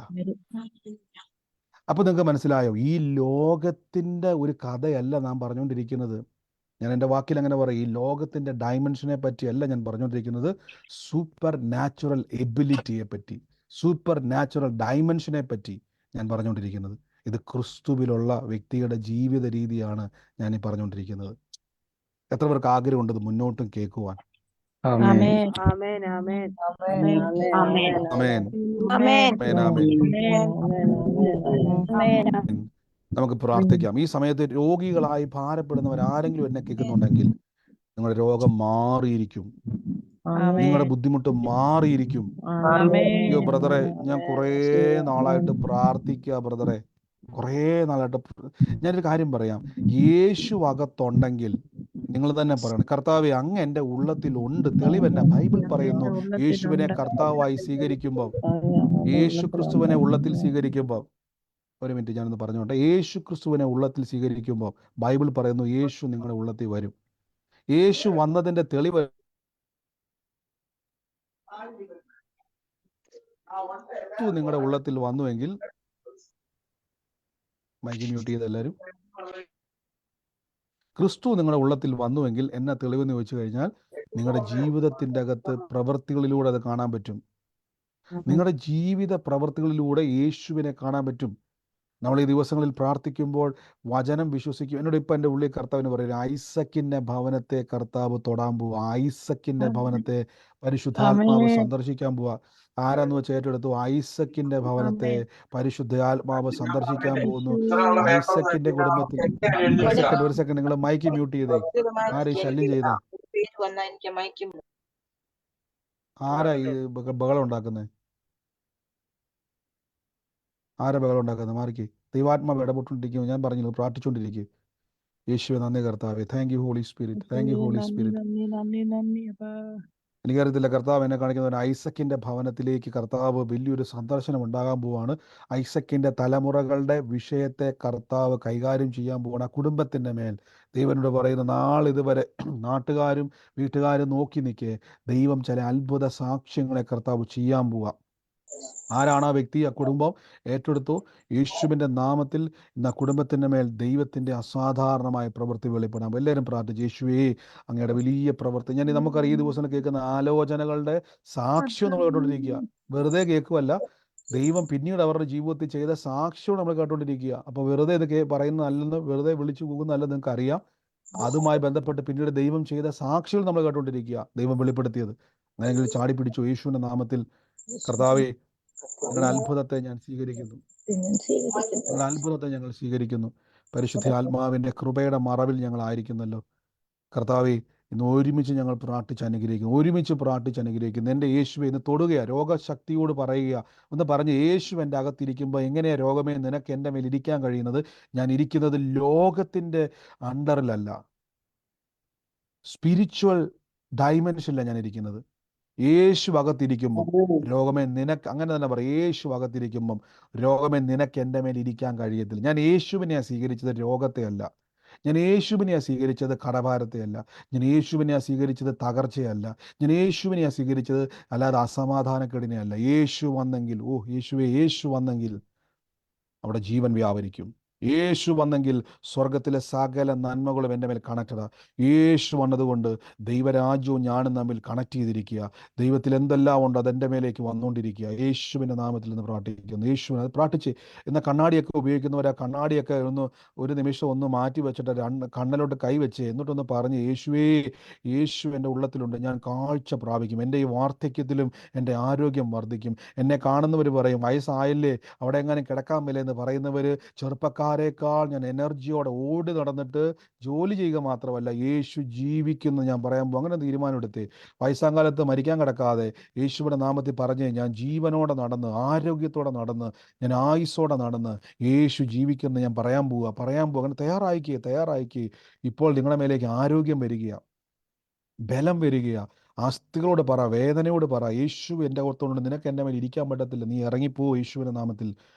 അപ്പൊ നിങ്ങൾക്ക് മനസ്സിലായോ? ഈ ലോകത്തിന്റെ ഒരു കഥയല്ല നാം പറഞ്ഞുകൊണ്ടിരിക്കുന്നത്. ഞാൻ എൻ്റെ വാക്കിൽ അങ്ങനെ പറയും, ഈ ലോകത്തിന്റെ ഡയമെൻഷനെ പറ്റിയല്ല ഞാൻ പറഞ്ഞുകൊണ്ടിരിക്കുന്നത്, സൂപ്പർ നാച്ചുറൽ എബിലിറ്റിയെ പറ്റി, സൂപ്പർ നാച്ചുറൽ ഡയമെൻഷനെ പറ്റി ഞാൻ പറഞ്ഞുകൊണ്ടിരിക്കുന്നത്. ഇത് ക്രിസ്തുവിലുള്ള വ്യക്തിയുടെ ജീവിത രീതിയാണ് ഞാൻ ഈ പറഞ്ഞുകൊണ്ടിരിക്കുന്നത്. എത്ര പേർക്ക് ആഗ്രഹമുണ്ട് ഇത് മുന്നോട്ടും കേൾക്കുവാൻ? ആമേൻ. ആമേൻ. ആമേൻ ആമേൻ ആമേൻ. ആമേൻ. ആമേൻ ആമേൻ. ആമേൻ ആമേൻ. ആമേൻ. നമുക്ക് പ്രാർത്ഥിക്കാം. ഈ സമയത്ത് രോഗികളായി ഭാരപ്പെടുന്നവർ ആരെങ്കിലും എന്നെ കേൾക്കുന്നുണ്ടെങ്കിൽ നിങ്ങളുടെ രോഗം മാറിയിരിക്കും, നിങ്ങളുടെ ബുദ്ധിമുട്ട് മാറിയിരിക്കും. അയ്യോ ബ്രദറെ, ഞാൻ കുറേ നാളായിട്ട് പ്രാർത്ഥിക്കുക ബ്രദറെ, കുറേ നാളായിട്ട് ഞാനൊരു കാര്യം പറയാം. യേശു അകത്തുണ്ടെങ്കിൽ നിങ്ങൾ തന്നെ പറയണം, കർത്താവെ അങ്ങ് എൻ്റെ ഉള്ളത്തിൽ ഉണ്ട്. തെളിവെന്നെ ബൈബിൾ പറയുന്നു, യേശുവിനെ കർത്താവായി സ്വീകരിക്കുമ്പോൾ, യേശു ക്രിസ്തുവിനെ ഉള്ളത്തിൽ സ്വീകരിക്കുമ്പോൾ, ഒരു മിനിറ്റ് ഞാനൊന്ന് പറഞ്ഞോട്ടെ, യേശു ക്രിസ്തുവിനെ ഉള്ളത്തിൽ സ്വീകരിക്കുമ്പോൾ ബൈബിൾ പറയുന്നു യേശു നിങ്ങളുടെ ഉള്ളത്തിൽ വരും. യേശു വന്നതിൻ്റെ തെളിവ് നിങ്ങളുടെ ഉള്ളത്തിൽ വന്നുവെങ്കിൽ, മൈക്ക് മ്യൂട്ട് ചെയ്ത് എല്ലാവരും, ക്രിസ്തു നിങ്ങളുടെ ഉള്ളത്തിൽ വന്നുവെങ്കിൽ എന്നാ തെളിവെന്ന് ചോദിച്ചു കഴിഞ്ഞാൽ നിങ്ങളുടെ ജീവിതത്തിൻ്റെ അകത്ത് പ്രവൃത്തികളിലൂടെ അത് കാണാൻ പറ്റും. നിങ്ങളുടെ ജീവിത പ്രവൃത്തികളിലൂടെ യേശുവിനെ കാണാൻ പറ്റും. നമ്മൾ ഈ ദിവസങ്ങളിൽ പ്രാർത്ഥിക്കുമ്പോൾ വചനം വിശ്വസിക്കും. എന്നോട് ഇപ്പം എൻ്റെ ഉള്ളിൽ കർത്താവിന് പറയുന്നത്, ഐസക്കിൻ്റെ ഭവനത്തെ കർത്താവ് തൊടാൻ പോവുക, ഐസക്കിൻ്റെ ഭവനത്തെ പരിശുദ്ധാത്മാവ് സന്ദർശിക്കാൻ പോവുക. ആരാന്ന് വെച്ച് ഏറ്റെടുത്തു? ഐസക്കിൻ്റെ ഭവനത്തെ പരിശുദ്ധാത്മാവ് സന്ദർശിക്കാൻ പോകുന്നു. ഐസക്കിൻ്റെ കുടുംബത്തിൽ. ഒരു സെക്കൻഡ് നിങ്ങൾ മൈക്ക് മ്യൂട്ട് ചെയ്തേ. ആരാ ഈ ശല്യം ചെയ്യുന്നത്? ആരാ ഈ ബഹളം ഉണ്ടാക്കുന്നത്? ആരാ ബഹളം ഉണ്ടാക്കുന്നത്? മാറിക്ക്. ദൈവാത്മാവ് ഇടപെട്ടുകൊണ്ടിരിക്കും. ഞാൻ പറഞ്ഞില്ല, പ്രാർത്ഥിച്ചുകൊണ്ടിരിക്കും. യേശുവെ നന്ദി കർത്താവെ. Thank you holy spirit, thank you holy spirit. എനിക്കറിയത്തില്ല, കർത്താവ് എന്നെ കാണിക്കുന്ന ഒരു ഐസക്കിൻ്റെ ഭവനത്തിലേക്ക് കർത്താവ് വലിയൊരു സന്ദർശനം ഉണ്ടാകാൻ പോവാണ്. ഐസക്കിൻ്റെ തലമുറകളുടെ വിഷയത്തെ കർത്താവ് കൈകാര്യം ചെയ്യാൻ പോവാണ്. ആ കുടുംബത്തിൻ്റെ മേൽ ദൈവനോട് പറയുന്ന, നാളിതുവരെ നാട്ടുകാരും വീട്ടുകാരും നോക്കി നിൽക്കേ ദൈവം ചില അത്ഭുത സാക്ഷ്യങ്ങളെ കർത്താവ് ചെയ്യാൻ പോവാ. ആരാണ് ആ വ്യക്തി? ആ കുടുംബം ഏറ്റെടുത്തു. യേശുവിൻ്റെ നാമത്തിൽ ഇന്ന് ആ കുടുംബത്തിൻ്റെ മേൽ ദൈവത്തിൻ്റെ അസാധാരണമായ പ്രവൃത്തി വെളിപ്പെടാം. എല്ലാവരും പ്രാർത്ഥിച്ചു, യേശുവേ അങ്ങയുടെ വലിയ പ്രവൃത്തി. ഞാൻ നമുക്കറിയാം ഈ ദിവസം കേൾക്കുന്ന ആലോചനകളുടെ സാക്ഷ്യം നമ്മൾ കേട്ടോണ്ടിരിക്കുക, വെറുതെ കേൾക്കുമല്ല, ദൈവം പിന്നീട് അവരുടെ ജീവിതത്തിൽ ചെയ്ത സാക്ഷ്യവും നമ്മൾ കേട്ടോണ്ടിരിക്കുക. അപ്പോൾ വെറുതെ ഇത് പറയുന്നതല്ലെന്ന്, വെറുതെ വിളിച്ചു പോകുന്നതല്ലെന്ന് നിങ്ങൾക്ക് അറിയാം. അതുമായി ബന്ധപ്പെട്ട് പിന്നീട് ദൈവം ചെയ്ത സാക്ഷികൾ നമ്മൾ കേട്ടോണ്ടിരിക്കുക, ദൈവം വെളിപ്പെടുത്തിയത്. അങ്ങനെയെങ്കിൽ ചാടി പിടിച്ചു യേശുവിൻ്റെ നാമത്തിൽ. കർത്താവേ നിങ്ങളുടെ അത്ഭുതത്തെ ഞാൻ സ്വീകരിക്കുന്നു, നിങ്ങളുടെ അത്ഭുതത്തെ ഞങ്ങൾ സ്വീകരിക്കുന്നു. പരിശുദ്ധ ആത്മാവിൻ്റെ കൃപയുടെ മറവിൽ ഞങ്ങൾ ആയിരിക്കുന്നല്ലോ കർത്താവേ. ഇന്ന് ഒരുമിച്ച് ഞങ്ങൾ പ്രാർത്ഥിച്ച് അനുഗ്രഹിക്കുന്നു, ഒരുമിച്ച് പ്രാർത്ഥിച്ച് അനുഗ്രഹിക്കുന്നു. എൻ്റെ യേശുവെ ഇന്ന് തൊടുകയാ, രോഗശക്തിയോട് പറയുക, ഒന്ന് പറഞ്ഞ്, യേശു എൻ്റെ അകത്തിരിക്കുമ്പോൾ എങ്ങനെയാണ് രോഗമേ നിനക്ക് എൻ്റെ മേൽ ഇരിക്കാൻ കഴിയുന്നത്? ഞാൻ ഇരിക്കുന്നത് ലോകത്തിൻ്റെ അണ്ടറിലല്ല, സ്പിരിച്വൽ ഡൈമെൻഷനിലാണ് ഞാൻ ഇരിക്കുന്നത്. യേശു അകത്തിരിക്കുമ്പം രോഗമേ നിനക്ക്, അങ്ങനെ തന്നെ പറയും, യേശു അകത്തിരിക്കുമ്പം രോഗമേ നിനക്ക് എൻ്റെ മേൽ ഇരിക്കാൻ കഴിയത്തില്ല. ഞാൻ യേശുവിനെയാണ് സ്വീകരിച്ചത്, രോഗത്തെ അല്ല. ഞാൻ യേശുവിനെയാണ് സ്വീകരിച്ചത്, കടഭാരത്തെയല്ല. ഞാൻ യേശുവിനെയാണ് സ്വീകരിച്ചത്, തകർച്ചയല്ല. ഞാൻ യേശുവിനെയാണ് സ്വീകരിച്ചത്, അല്ലാതെ അസമാധാനക്കെടിനെയല്ല. യേശു വന്നെങ്കിൽ, ഓ യേശുവേ, യേശു വന്നെങ്കിൽ അവിടെ ജീവൻ വ്യാപരിക്കും. യേശു വന്നെങ്കിൽ സ്വർഗത്തിലെ സകല നന്മകളും എൻ്റെ മേൽ കണക്റ്റഡാ. യേശു വന്നതുകൊണ്ട് ദൈവരാജ്യവും ഞാനും തമ്മിൽ കണക്ട് ചെയ്തിരിക്കുക. ദൈവത്തിൽ എന്തെല്ലാം ഉണ്ട് അതെൻ്റെ മേലേക്ക് വന്നുകൊണ്ടിരിക്കുക. യേശുവിൻ്റെ നാമത്തിൽ നിന്ന് പ്രാർത്ഥിക്കുന്നു. യേശുവിനെ അത് പ്രാർത്ഥിച്ച് ഇന്ന് കണ്ണാടിയൊക്കെ ഉപയോഗിക്കുന്നവർ ആ കണ്ണാടിയൊക്കെ ഒരു നിമിഷം ഒന്ന് മാറ്റി വെച്ചിട്ട് കണ്ണിലോട്ട് കൈവച്ച് എന്നിട്ടൊന്ന് പറഞ്ഞ്, യേശുവേ, യേശു എൻ്റെ ഉള്ളത്തിലുണ്ട്, ഞാൻ കാഴ്ച പ്രാപിക്കും, എൻ്റെ ഈ വാർദ്ധക്യത്തിലും എൻ്റെ ആരോഗ്യം വർദ്ധിക്കും. എന്നെ കാണുന്നവർ പറയും, വയസ്സായല്ലേ അവിടെ എങ്ങനെ കിടക്കാൻ മേലെ എന്ന് പറയുന്നവർ, ചെറുപ്പക്കാരേക്കാൾ ഞാൻ എനർജിയോടെ ഓടി നടന്നിട്ട് ജോലി ചെയ്യുക മാത്രമല്ല, യേശു ജീവിക്കുന്നു ഞാൻ പറയാൻ പോകും. അങ്ങനെ തീരുമാനമെടുത്തേ. വയസ്സാങ്കാലത്ത് മരിക്കാൻ കിടക്കാതെ യേശുവിൻ്റെ നാമത്തിൽ പറഞ്ഞ്, ഞാൻ ജീവനോടെ നടന്ന്, ആരോഗ്യത്തോടെ നടന്ന്, ഞാൻ ആയുസ്സോടെ നടന്ന് യേശു ജീവിക്കുന്നു ഞാൻ പറയാൻ പോവുക. അങ്ങനെ തയ്യാറായിക്കേ. ഇപ്പോൾ നിങ്ങളുടെ മേലേക്ക് ആരോഗ്യം വരികയാണ്, ബലം വരികയാണ്. അസ്ഥികളോട് പറ, വേദനയോട് പറ, യേശു എൻ്റെ അകത്തുകൊണ്ട്, നിനക്ക് എൻ്റെ മേൽ ഇരിക്കാൻ പറ്റത്തില്ല, നീ ഇറങ്ങിപ്പോ. യേശുവിൻ്റെ നാമത്തിൽ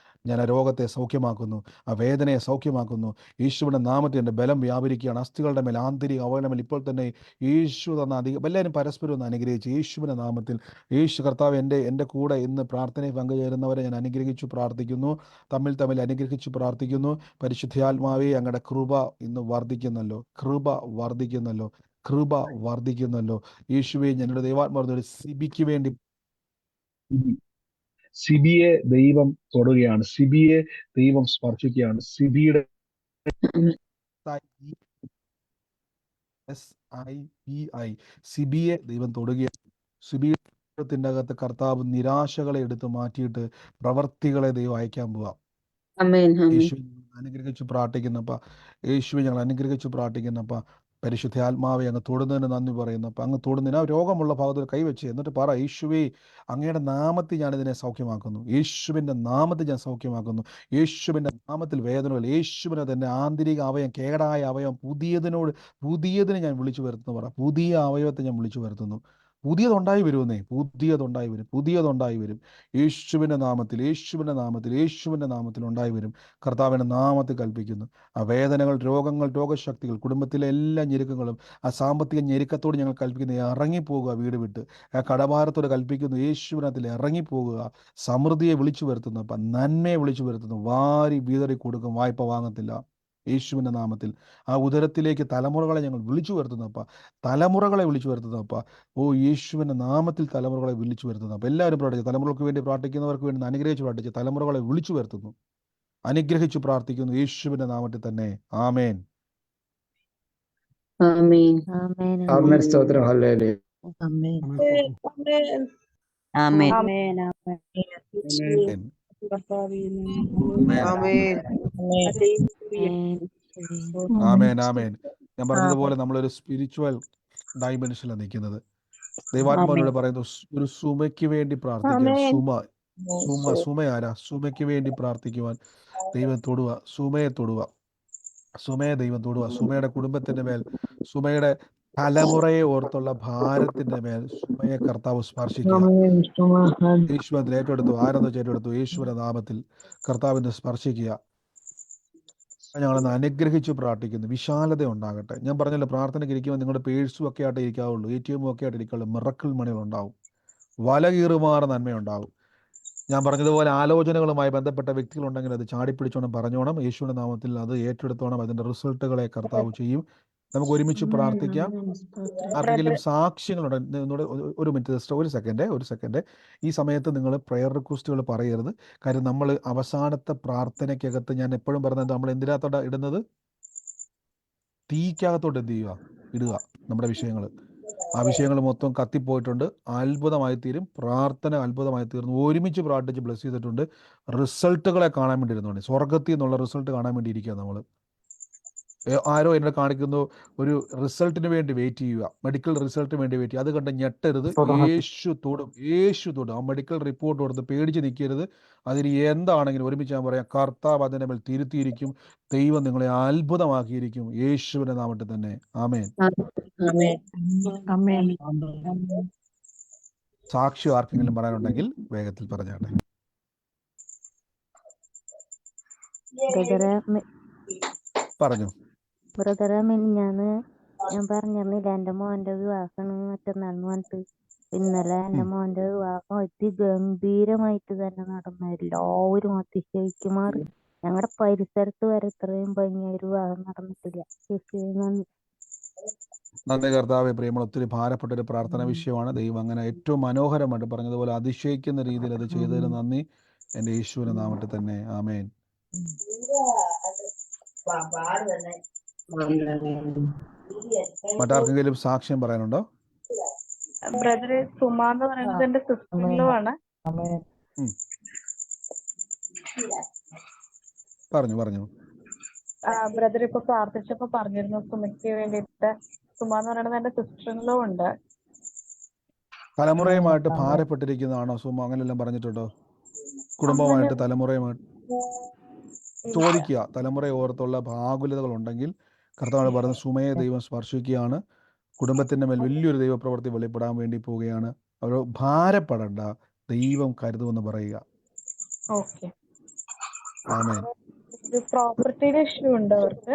ഞാൻ ആ രോഗത്തെ സൗഖ്യമാക്കുന്നു, ആ വേദനയെ സൗഖ്യമാക്കുന്നു. യേശുവിൻ്റെ നാമത്തിൽ എൻ്റെ ബലം വ്യാപരിക്കുകയാണ്. അസ്ഥികളുടെ മേൽ, ആന്തരിക അവയവങ്ങളുടെ മേൽ ഇപ്പോൾ തന്നെ യേശു തന്ന അധികം, എല്ലാവരും പരസ്പരം ഒന്ന് അനുഗ്രഹിച്ച് യേശുവിൻ്റെ നാമത്തിൽ. യേശു കർത്താവ് എൻ്റെ കൂടെ ഇന്ന് പ്രാർത്ഥനയിൽ പങ്കുചേരുന്നവരെ ഞാൻ അനുഗ്രഹിച്ചു പ്രാർത്ഥിക്കുന്നു, തമ്മിൽ അനുഗ്രഹിച്ചു പ്രാർത്ഥിക്കുന്നു. പരിശുദ്ധാത്മാവേ അങ്ങയുടെ കൃപ ഇന്ന് വർദ്ധിക്കുന്നല്ലോ, കൃപ വർദ്ധിക്കുന്നല്ലോ. യേശുവേ, ഞങ്ങളുടെ ദൈവാത്മാവ് സിബിക്ക് വേണ്ടി, സിബിയെ ദൈവം തൊടുകയാണ്, സിബിയെ ദൈവം സ്പർശിക്കുകയാണ്. സിബിയുടെ SIBI സിബിയെ ദൈവം തൊടുകയാണ്. സിബിയുടെ അകത്ത് കർത്താവ് നിരാശകളെ എടുത്ത് മാറ്റിയിട്ട് പ്രവർത്തികളെ ദൈവം അയക്കാൻ പോവാം. യേശു അനുഗ്രഹിച്ച് പ്രാർത്ഥിക്കുന്നപ്പ, യേശുവെ ഞങ്ങൾ അനുഗ്രഹിച്ച് പ്രാർത്ഥിക്കുന്നപ്പ, പരിശുദ്ധാത്മാവെ അങ്ങ് തൊടുന്നതിന് നന്ദി പറയുന്നപ്പ, അങ്ങ് തൊടുന്നതിന് ആ രോഗമുള്ള ഭാഗത്ത് കൈവച്ച് എന്നിട്ട് പറ, യേശുവേ അങ്ങയുടെ നാമത്തിൽ ഞാനിതിനെ സൗഖ്യമാക്കുന്നു, യേശുവിൻ്റെ നാമത്തിൽ ഞാൻ സൗഖ്യമാക്കുന്നു, യേശുവിൻ്റെ നാമത്തിൽ വേദനകൾ, യേശുവിനെ തന്നെ ആന്തരിക അവയം, കേടായ അവയം പുതിയതിനെ ഞാൻ വിളിച്ചു വരുത്തുന്നു. പറ, പുതിയ അവയവത്തെ ഞാൻ വിളിച്ചു വരുത്തുന്നു. പുതിയതുണ്ടായി വരുമെന്നേ, പുതിയതുണ്ടായി വരും. യേശുവിൻ്റെ നാമത്തിൽ, യേശുവിൻ്റെ നാമത്തിൽ, യേശുവിൻ്റെ നാമത്തിൽ ഉണ്ടായി വരും. കർത്താവിൻ്റെ നാമത്തിൽ കൽപ്പിക്കുന്നു. ആ വേദനകൾ, രോഗങ്ങൾ, രോഗശക്തികൾ, കുടുംബത്തിലെ എല്ലാ ഞെരുക്കങ്ങളും, ആ സാമ്പത്തിക ഞെരുക്കത്തോട് ഞങ്ങൾ കൽപ്പിക്കുന്നു, ഇറങ്ങിപ്പോകുക വീട് വിട്ട്. ആ കടഭാരത്തോട് കൽപ്പിക്കുന്നു, യേശുവിനകത്തിൽ ഇറങ്ങിപ്പോകുക. സമൃദ്ധിയെ വിളിച്ചു വരുത്തുന്നു, അപ്പം നന്മയെ വിളിച്ചു വരുത്തുന്നു. വാരി വീതറി കൊടുക്കും, വായ്പ വാങ്ങത്തില്ല. യേശുവിൻ്റെ നാമത്തിൽ ആ ഉദരത്തിലേക്ക് തലമുറകളെ ഞങ്ങൾ വിളിച്ചു വരുത്തുന്നപ്പ, തലമുറകളെ വിളിച്ചു വരുത്തുന്നപ്പ. ഓ യേശുവിൻ്റെ നാമത്തിൽ തലമുറകളെ വിളിച്ചു വരുത്തുന്നു. അപ്പോൾ എല്ലാവരും പ്രാർത്ഥിച്ചു, തലമുറകൾക്ക് വേണ്ടി പ്രാർത്ഥിക്കുന്നവർക്ക് വേണ്ടി അനുഗ്രഹിച്ച് പ്രാർത്ഥിച്ച് തലമുറകളെ വിളിച്ചു വരുത്തുന്നു, അനുഗ്രഹിച്ചു പ്രാർത്ഥിക്കുന്നു യേശുവിൻ്റെ നാമത്തിൽ തന്നെ. ആമേൻ. സ്തോത്രം. ഹല്ലേലൂയ. ആമേൻ. ആമേൻ. ഞാൻ പറഞ്ഞതുപോലെ നമ്മളൊരു സ്പിരിച്വൽ ഡൈമെൻഷനിലാണ് നിൽക്കുന്നത്. ദൈവാത്മാവിനോട് പറയുന്നു, ഒരു സുമയ്ക്ക് വേണ്ടി പ്രാർത്ഥിക്കാൻ. സുമ ആരാ? സുമയ്ക്ക് വേണ്ടി പ്രാർത്ഥിക്കുവാൻ ദൈവം തൊടുക. സുമയെ ദൈവം തൊടുക. സുമയുടെ കുടുംബത്തിന്റെ മേൽ, സുമയുടെ തലമുറയെ ഓർത്തുള്ള ഭാരത്തിന്റെ മേൽ സുമയെ കർത്താവ് സ്പർശിക്കുക. യേശുവിനെ ഏറ്റെടുത്തു. ആരെന്ന് ഏറ്റെടുത്തു? യേശുവിന്റെ നാമത്തിൽ കർത്താവിനെ സ്പർശിക്കുക. ഞങ്ങളൊന്ന് അനുഗ്രഹിച്ച് പ്രാർത്ഥിക്കുന്നു. വിശാലത ഉണ്ടാകട്ടെ. ഞാൻ പറഞ്ഞല്ലോ, പ്രാർത്ഥനയ്ക്ക് ഇരിക്കുമ്പോൾ നിങ്ങളുടെ പേഴ്സും ഒക്കെ ആയിട്ട് ഇരിക്കാവുള്ളൂ, ATM ഒക്കെ ആയിട്ട് ഇരിക്കാവുള്ളൂ. മിറക്കിൾ മണികൾ ഉണ്ടാവും, വലകീറുമാറ നന്മയുണ്ടാവും. ഞാൻ പറഞ്ഞതുപോലെ ആലോചനകളുമായി ബന്ധപ്പെട്ട വ്യക്തികളുണ്ടെങ്കിൽ അത് ചാടിപ്പിടിച്ചോണം, പറഞ്ഞോണം. യേശുവിന്റെ നാമത്തിൽ അത് ഏറ്റെടുത്തോണം. അതിന്റെ റിസൾട്ടുകളെ കർത്താവ് ചെയ്യും. നമുക്ക് ഒരുമിച്ച് പ്രാർത്ഥിക്കാം. ആർക്കെങ്കിലും സാക്ഷ്യങ്ങളുണ്ട്? ഒരു മിനിറ്റ്, ഒരു സെക്കൻഡ്. ഈ സമയത്ത് നിങ്ങൾ പ്രെയർ റിക്വസ്റ്റുകൾ പറയരുത്. കാര്യം നമ്മൾ അവസാനത്തെ പ്രാർത്ഥനയ്ക്കകത്ത്, ഞാൻ എപ്പോഴും പറഞ്ഞത്, നമ്മൾ എന്തിനകത്തോടെ ഇടുന്നത്? തീക്കകത്തോട്ട് എന്ത് ചെയ്യുക? ഇടുക നമ്മുടെ വിഷയങ്ങൾ. ആ വിഷയങ്ങൾ മൊത്തം കത്തിപ്പോയിട്ടുണ്ട്. അത്ഭുതമായി തീരും. പ്രാർത്ഥന അത്ഭുതമായി തീർന്നു. ഒരുമിച്ച് പ്രാർത്ഥിച്ച് ബ്ലസ് ചെയ്തിട്ടുണ്ട്. റിസൾട്ടുകളെ കാണാൻ വേണ്ടി ഇരുന്നുണ്ട്. സ്വർഗത്തിൽ നിന്നുള്ള റിസൾട്ട് കാണാൻ വേണ്ടി ഇരിക്കുക നമ്മൾ. ആരോ എന്നെ കാണിക്കുന്നു, ഒരു റിസൾട്ടിന് വേണ്ടി വെയിറ്റ് ചെയ്യുക, മെഡിക്കൽ റിസൾട്ടിന് വേണ്ടി വെയിറ്റ് ചെയ്യുക. അത് കണ്ട് ഞെട്ടരുത്. യേശു തൊടും. ആ മെഡിക്കൽ റിപ്പോർട്ട് കൊടുത്ത് പേടിച്ച് നിൽക്കരുത്. അതിന് എന്താണെങ്കിലും ഒരുമിച്ച് ഞാൻ പറയാം, കർത്താവ് അതിൻ്റെ മേൽ തിരുത്തിയിരിക്കും. ദൈവം നിങ്ങളെ അത്ഭുതമാക്കിയിരിക്കും. യേശുവിന്റെ നാമത്തിൽ തന്നെ. ആമേൻ. സാക്ഷ്യം ആർക്കെങ്കിലും പറയാനുണ്ടെങ്കിൽ വേഗത്തിൽ പറഞ്ഞാട്ടെ. പറഞ്ഞു. ബ്രദറെ, മിനിഞ്ഞാന്ന് ഞാൻ പറഞ്ഞിരുന്നില്ല എന്റെ മോന്റെ വിവാഹമാണ് മറ്റന്നാൾന്ന് പറഞ്ഞിട്ട്. ഇന്നലെ എന്റെ മോന്റെ വിവാഹം അതിഗംഭീരമായിട്ട് തന്നെ നടന്നു. എല്ലാവരും അതിശയിക്കുമാറ്. ഞങ്ങളുടെ പരിസരത്ത് വരെ ഇത്രയും ഭംഗിയായ ഒരു വിവാഹം നടന്നിട്ടില്ല. നന്ദി കർത്താവേ. പ്രിയമുള്ള, ഒത്തിരി ഭാരപ്പെട്ട ഒരു പ്രാർത്ഥന വിഷയമാണ്. ദൈവം അങ്ങനെ ഏറ്റവും മനോഹരമായിട്ട് പറഞ്ഞതുപോലെ അതിശയിക്കുന്ന രീതിയിൽ അത് ചെയ്തതിന് നന്ദി. എൻ്റെ യേശുവിന്റെ നാമത്തിൽ തന്നെ. ആമേൻ. മറ്റാർക്കെങ്കിലും സാക്ഷ്യം പറയാനുണ്ടോ? ബ്രദർ, സുമ എന്ന് പറയുന്നത് എന്റെ സിസ്റ്ററിലോ ആണ്. പറഞ്ഞു. ബ്രദർ ഇപ്പൊ പ്രാർത്ഥിച്ചപ്പോ പറഞ്ഞിരുന്നു സുമയ്ക്ക് വേണ്ടിയിട്ട്. സുമ എന്ന് പറയുന്നത് എന്റെ സിസ്റ്ററിലോ ഉണ്ട്. തലമുറയുമായിട്ട് ഭാരപ്പെട്ടിരിക്കുന്നതാണോ സുമ? അങ്ങനെല്ലാം പറഞ്ഞിട്ടുണ്ടോ? കുടുംബമായിട്ട്, തലമുറയുമായിട്ട് ചോദിക്കുക. തലമുറയെ ഓർത്തുള്ള ആകുലതകൾ ഉണ്ടെങ്കിൽ കർത്താവ് പറഞ്ഞ സുമയെ ദൈവം സ്പർശിക്കുകയാണ്. കുടുംബത്തിന്റെ മേൽ വലിയൊരു ദൈവപ്രവൃത്തി വെളിപ്പെടാൻ വേണ്ടി പോവുകയാണ്. അവർ ഭാരപ്പെടണ്ട, ദൈവം കരുതുമെന്ന് പറയുക. ആമേൻ. പ്രോപ്പർട്ടിയുടെ ഇഷ്യൂ ഉണ്ട് അവർക്ക്.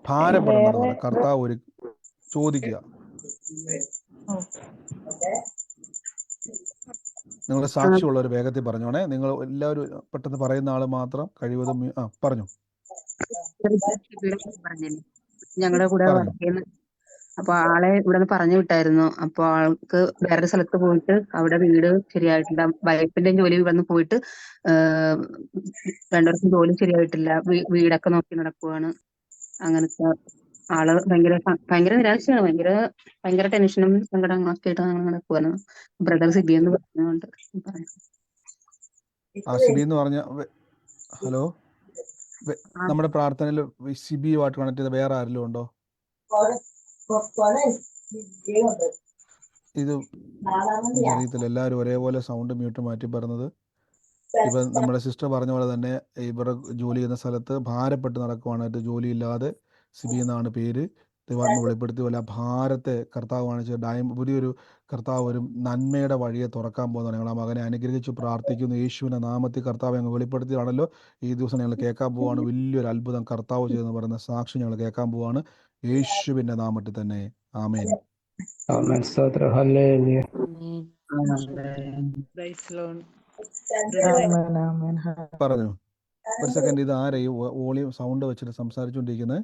ഭാരപ്പെടേണ്ടെന്ന് പറയാം. കർത്താവ് ഒരു ചോദിക്കുക. നിങ്ങളുടെ സാക്ഷിയുള്ള ഒരു വേഗത്തിൽ പറഞ്ഞോണേ. നിങ്ങൾ എല്ലാവരും പെട്ടെന്ന് പറയുന്ന ആള് മാത്രം കഴിവതും പറഞ്ഞു. ഞങ്ങളുടെ കൂടെ വർക്ക് ചെയ്യുന്ന, അപ്പൊ ആളെ ഇവിടെ നിന്ന് പറഞ്ഞു വിട്ടായിരുന്നു. അപ്പൊ ആൾക്ക് വേറെ സ്ഥലത്ത് പോയിട്ട് അവിടെ വീട് ശരിയായിട്ടില്ല. വൈഫിന്റെ ജോലി വന്ന് പോയിട്ട് 2 വർഷം ജോലി ശരിയായിട്ടില്ല. വീടൊക്കെ നോക്കി നടക്കുവാണ്. അങ്ങനത്തെ ആള് ഭയങ്കര നിരാശയാണ്, ഭയങ്കര ടെൻഷനും സങ്കടങ്ങളൊക്കെ ആയിട്ട് അങ്ങനെ നടക്കുവാണ്. ബ്രദർ സിബി എന്ന് പറഞ്ഞുകൊണ്ട് പറയാം. ആ സിബി എന്ന് പറഞ്ഞ ഹലോ, നമ്മുടെ പ്രാർത്ഥനയിൽ സിബിയുമായിട്ട് കണക്ട് ചെയ്ത വേറെ ആരെങ്കിലും ഉണ്ടോ? ഇത് എനിക്കറിയത്തില്ല, എല്ലാവരും ഒരേപോലെ സൗണ്ട് മ്യൂട്ട് മാറ്റി പറഞ്ഞത്. ഇപ്പം നമ്മുടെ സിസ്റ്റർ പറഞ്ഞ പോലെ തന്നെ ഇവരുടെ ജോലി ചെയ്യുന്ന സ്ഥലത്ത് ഭാരപ്പെട്ട് നടക്കുവാനായിട്ട്, ജോലിയില്ലാതെ സിബി എന്നാണ് പേര്. ദൈവാത്മ വെളിപ്പെടുത്തി പോലെ ആ ഭാരത്തെ കർത്താവ് കാണിച്ച് പുതിയൊരു കർത്താവ് ഒരു നന്മയുടെ വഴിയെ തുറക്കാൻ പോകുന്നതാണ്. ഞങ്ങൾ ആ മകനെ അനുഗ്രഹിച്ച് പ്രാർത്ഥിക്കുന്നു. യേശുവിൻ്റെ നാമത്തിൽ കർത്താവ് ഞങ്ങൾ വെളിപ്പെടുത്തിയാണല്ലോ. ഈ ദിവസം ഞങ്ങൾ കേൾക്കാൻ പോവാണ്. വലിയൊരു അത്ഭുതം കർത്താവ് ചെയ്തെന്ന് പറയുന്ന സാക്ഷി ഞങ്ങൾ കേൾക്കാൻ പോവാണ്. യേശുവിൻ്റെ നാമത്തിൽ തന്നെ ആമേൻ. ആമേൻ. സ്തോത്രം. ഹല്ലേലൂയ. പറഞ്ഞു. ഒരു സെക്കൻഡ്, ഇത് ആരാ ഈ വോളിയം സൗണ്ട് വെച്ചിട്ട് സംസാരിച്ചുകൊണ്ടിരിക്കുന്നത്?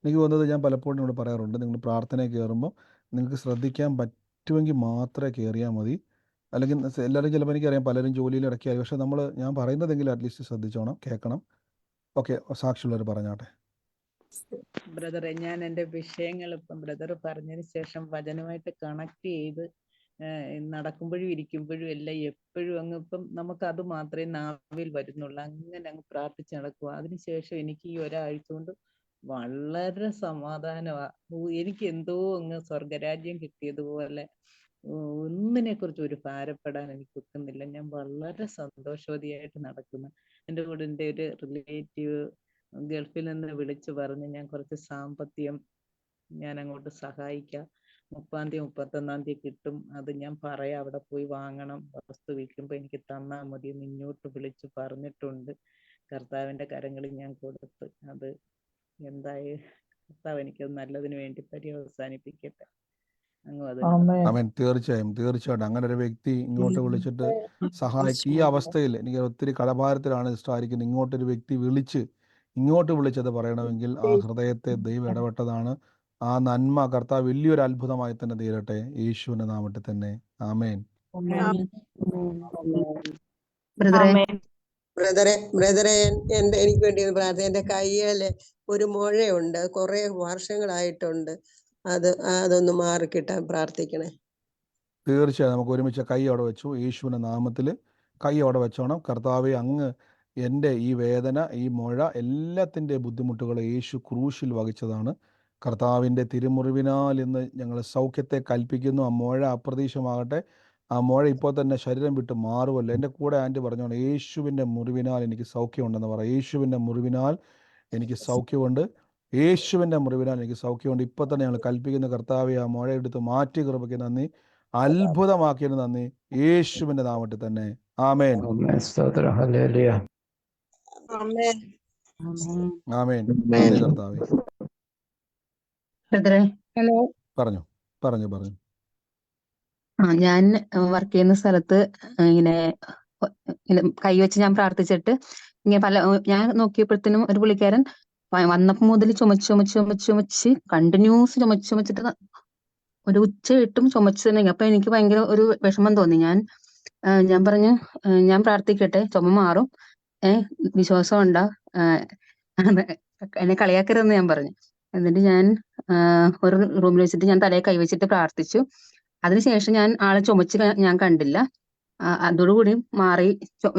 എനിക്ക് തോന്നുന്നത്, ഞാൻ പലപ്പോഴും ഇവിടെ പറയാറുണ്ട്, നിങ്ങൾ പ്രാർത്ഥനയിൽ കയറുമ്പോൾ നിങ്ങൾക്ക് ശ്രദ്ധിക്കാൻ പറ്റുമെങ്കിൽ മാത്രമേ കയറിയാൽ മതി. അല്ലെങ്കിൽ എല്ലാവരും ചിലപ്പോൾ എനിക്കറിയാം പലരും ജോലിയിൽ ഇടയ്ക്കായി, പക്ഷെ ഞാൻ പറയുന്നതെങ്കിലും അറ്റ്ലീസ്റ്റ് ശ്രദ്ധിച്ചോണം, കേൾക്കണം. ഓക്കെ, സാക്ഷിയുള്ളവർ പറഞ്ഞാട്ടെ. ബ്രദറെ, ഞാൻ എൻ്റെ വിഷയങ്ങൾ ഇപ്പം ബ്രദർ പറഞ്ഞതിന് ശേഷം വചനമായിട്ട് കണക്ട് ചെയ്ത് നടക്കുമ്പോഴും ഇരിക്കുമ്പോഴും എല്ലാം എപ്പോഴും അങ്ങ് ഇപ്പം നമുക്ക് അത് മാത്രമേ നാവിൽ വരുന്നുള്ളൂ. അങ്ങനെ അങ്ങ് പ്രാർത്ഥിച്ച് നടക്കുക. അതിനുശേഷം എനിക്ക് ഈ ഒരാഴ്ച കൊണ്ട് വളരെ സമാധാനമാണ്. എനിക്ക് എന്തോ അങ്ങ് സ്വർഗരാജ്യം കിട്ടിയതുപോലെ. ഒന്നിനെ കുറിച്ച് ഒരു ഭാരപ്പെടാൻ എനിക്ക് ഒക്കുന്നില്ല. ഞാൻ വളരെ സന്തോഷവതിയായിട്ട് നടക്കുന്നു. എൻ്റെ കൂടെ എൻ്റെ ഒരു റിലേറ്റീവ് ഗൾഫിൽ നിന്ന് വിളിച്ചു പറഞ്ഞ്, ഞാൻ കുറച്ച് സാമ്പത്തികം ഞാൻ അങ്ങോട്ട് സഹായിക്കാം, 30-ാം 31-ാം തീയതി കിട്ടും, അത് ഞാൻ പറയാം, അവിടെ പോയി വാങ്ങണം, വസ്തു വിൽക്കുമ്പോൾ എനിക്ക് തന്നാൽ മതി എന്ന് ഇങ്ങോട്ട് വിളിച്ച് പറഞ്ഞിട്ടുണ്ട്. കർത്താവിൻ്റെ കരങ്ങളിൽ ഞാൻ കൊടുത്ത്, അത് എന്തായാലും കർത്താവ് എനിക്കത് നല്ലതിന് വേണ്ടി പര്യവസാനിപ്പിക്കട്ടെ. തീർച്ചയായിട്ടും അങ്ങനെ ഒരു വ്യക്തി ഇങ്ങോട്ട് വിളിച്ചിട്ട് സഹായിക്കും. ഈ അവസ്ഥയിൽ എനിക്ക് ഒത്തിരി കടഭാരത്തിലാണ് ഇഷ്ടമായിരിക്കുന്നത്. ഇങ്ങോട്ടൊരു വ്യക്തി ഇങ്ങോട്ട് വിളിച്ചത് പറയണമെങ്കിൽ ആ ഹൃദയത്തെ ദൈവം ഇടപെട്ടതാണ്. ആ നന്മ കർത്താവ് വലിയൊരു അത്ഭുതമായി തന്നെ തീരട്ടെ, യേശുവിന്റെ നാമത്തിൽ തന്നെ ആമേൻ. ബ്രദറെ എനിക്ക് വേണ്ടി ഒന്ന് പ്രാർത്ഥന. എൻ്റെ കയ്യില് ഒരു മുഴയുണ്ട്, കുറെ വർഷങ്ങളായിട്ടുണ്ട്. അതൊന്ന് മാറിക്കിട്ടാൻ പ്രാർത്ഥിക്കണേ. തീർച്ചയായും നമുക്ക് ഒരുമിച്ച് കൈ അവിടെ വെച്ചു. യേശുവിന്റെ നാമത്തിൽ കൈ അവിടെ വെച്ചോണം. കർത്താവെ, അങ്ങ് എൻ്റെ ഈ വേദന, ഈ മുഴ, എല്ലാത്തിൻ്റെ ബുദ്ധിമുട്ടുകൾ യേശു ക്രൂശിൽ വഹിച്ചതാണ്. കർത്താവിൻ്റെ തിരുമുറിവിനാൽ ഇന്ന് ഞങ്ങൾ സൗഖ്യത്തെ കൽപ്പിക്കുന്നു. ആ മുഴ അപ്രതീക്ഷമാകട്ടെ. ആ മുഴ ഇപ്പോൾ തന്നെ ശരീരം വിട്ട് മാറുമല്ലോ. എൻ്റെ കൂടെ ആൻറ്റി പറഞ്ഞോണം, യേശുവിൻ്റെ മുറിവിനാൽ എനിക്ക് സൗഖ്യമുണ്ടെന്ന് പറയാം. യേശുവിൻ്റെ മുറിവിനാൽ എനിക്ക് സൗഖ്യമുണ്ട്. യേശുവിൻ്റെ മുറിവിനാൽ എനിക്ക് സൗഖ്യമുണ്ട്. ഇപ്പോൾ തന്നെ ഞങ്ങൾ കൽപ്പിക്കുന്ന കർത്താവെ, ആ മുഴ എടുത്ത് മാറ്റി കൃപയ്ക്ക് നന്ദി, അത്ഭുതമാക്കിയതിന് നന്ദി, യേശുവിൻ്റെ നാമത്തിൽ തന്നെ ആമേൻ. സ്തോത്രം. ഹല്ലേലൂയ. ആമേൻ. കർത്താവേ. ഹലോ, പറഞ്ഞു. ഞാൻ വർക്ക് ചെയ്യുന്ന സ്ഥലത്ത് ഇങ്ങനെ കൈവച്ച് ഞാൻ പ്രാർത്ഥിച്ചിട്ട് ഇങ്ങനെ ഞാൻ നോക്കിയപ്പോഴത്തേനും ഒരു പുള്ളിക്കാരൻ വന്നപ്പോ മുതൽ ചുമച്ച് കണ്ടിന്യൂസ് ചുമച്ചിട്ട് ഒരു ഉച്ചയിട്ടും ചുമച്ചു തന്നെ. അപ്പൊ എനിക്ക് ഭയങ്കര ഒരു വിഷമം തോന്നി. ഞാൻ പറഞ്ഞു, ഞാൻ പ്രാർത്ഥിക്കട്ടെ, ചുമ മാറും, വിശ്വാസം ഉണ്ടാ, എന്നെ കളിയാക്കരുതെന്ന് ഞാൻ പറഞ്ഞു. എന്നിട്ട് ഞാൻ ഒരു റൂമിൽ വെച്ചിട്ട് ഞാൻ തലയെ കൈവച്ചിട്ട് പ്രാർത്ഥിച്ചു. അതിനുശേഷം ആളെ ചുമച്ച് ഞാൻ കണ്ടില്ല. അതോടുകൂടി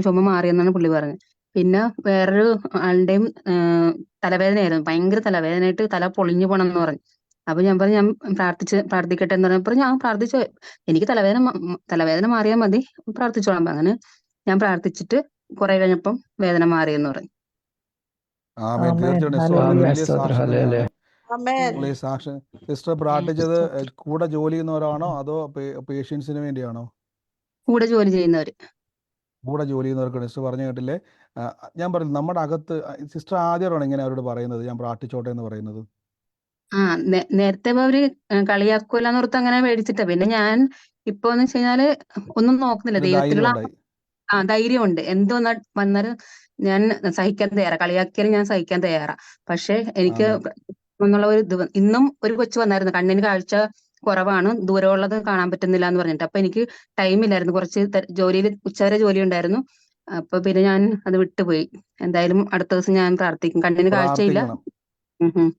ചുമ മാറിയെന്നാണ് പുള്ളി പറഞ്ഞത്. പിന്നെ വേറൊരു ആളുടെയും തലവേദനയായിരുന്നു, ഭയങ്കര തലവേദനയായിട്ട് തല പൊളിഞ്ഞു പോണം എന്ന് പറഞ്ഞു. അപ്പൊ ഞാൻ പറഞ്ഞു, ഞാൻ പ്രാർത്ഥിക്കട്ടെ എന്ന് പറഞ്ഞപ്പോൾ ഞാൻ പ്രാർത്ഥിച്ചു, എനിക്ക് തലവേദന മാറിയാൽ മതി, പ്രാർത്ഥിച്ചോളാം. അങ്ങനെ ഞാൻ പ്രാർത്ഥിച്ചിട്ട് കുറെ കഴിഞ്ഞപ്പം വേദന മാറിയെന്ന് പറഞ്ഞു. സിസ്റ്റർ പ്രാർത്ഥിച്ചത് കൂടെ ജോലി ചെയ്യുന്നവരാണോ അതോ പേഷ്യൻസിന് വേണ്ടിയാണോ? കൂടെ ജോലി ചെയ്യുന്നവര്. കൂടെ ജോലി ചെയ്യുന്നവർക്ക് സിസ്റ്റർ പറഞ്ഞു കേട്ടില്ലേ? ഞാൻ പറഞ്ഞു, നമ്മുടെ അകത്ത് സിസ്റ്റർ ആദ്യമാണോ ഇങ്ങനെ അവരോട് പറയുന്നത്, ഞാൻ പ്രാർത്ഥിച്ചോട്ടെ എന്ന് പറയുന്നത്? നേരത്തെ അവര് കളിയാക്കൂലെന്ന് ഓർത്ത് അങ്ങനെ മേടിച്ചിട്ടാ. പിന്നെ ഞാൻ ഇപ്പൊ എന്ന് വെച്ച് കഴിഞ്ഞാല് ഒന്നും നോക്കുന്നില്ല, ദൈവത്തിലുള്ള ധൈര്യമുണ്ട്. എന്ത് വന്നാലും ഞാൻ സഹിക്കാൻ തയ്യാറാ. കളിയാക്കിയാലും ഞാൻ സഹിക്കാൻ തയ്യാറാ. പക്ഷെ എനിക്ക് എന്നുള്ള ഒരു ഇന്നും ഒരു കൊച്ചു വന്നായിരുന്നു, കണ്ണിന് കാഴ്ച കുറവാണ്, ദൂരമുള്ളത് കാണാൻ പറ്റുന്നില്ല എന്ന് പറഞ്ഞിട്ട്. അപ്പൊ എനിക്ക് ടൈമില്ലായിരുന്നു, കുറച്ച് ജോലിയിൽ ഉച്ചവരെ ജോലി ഉണ്ടായിരുന്നു. അപ്പൊ പിന്നെ ഞാൻ അത് വിട്ടുപോയി. എന്തായാലും അടുത്ത ദിവസം ഞാൻ പ്രാർത്ഥിക്കും. കണ്ണിന് കാഴ്ചയില്ല. പ്രാർത്ഥിക്കണം.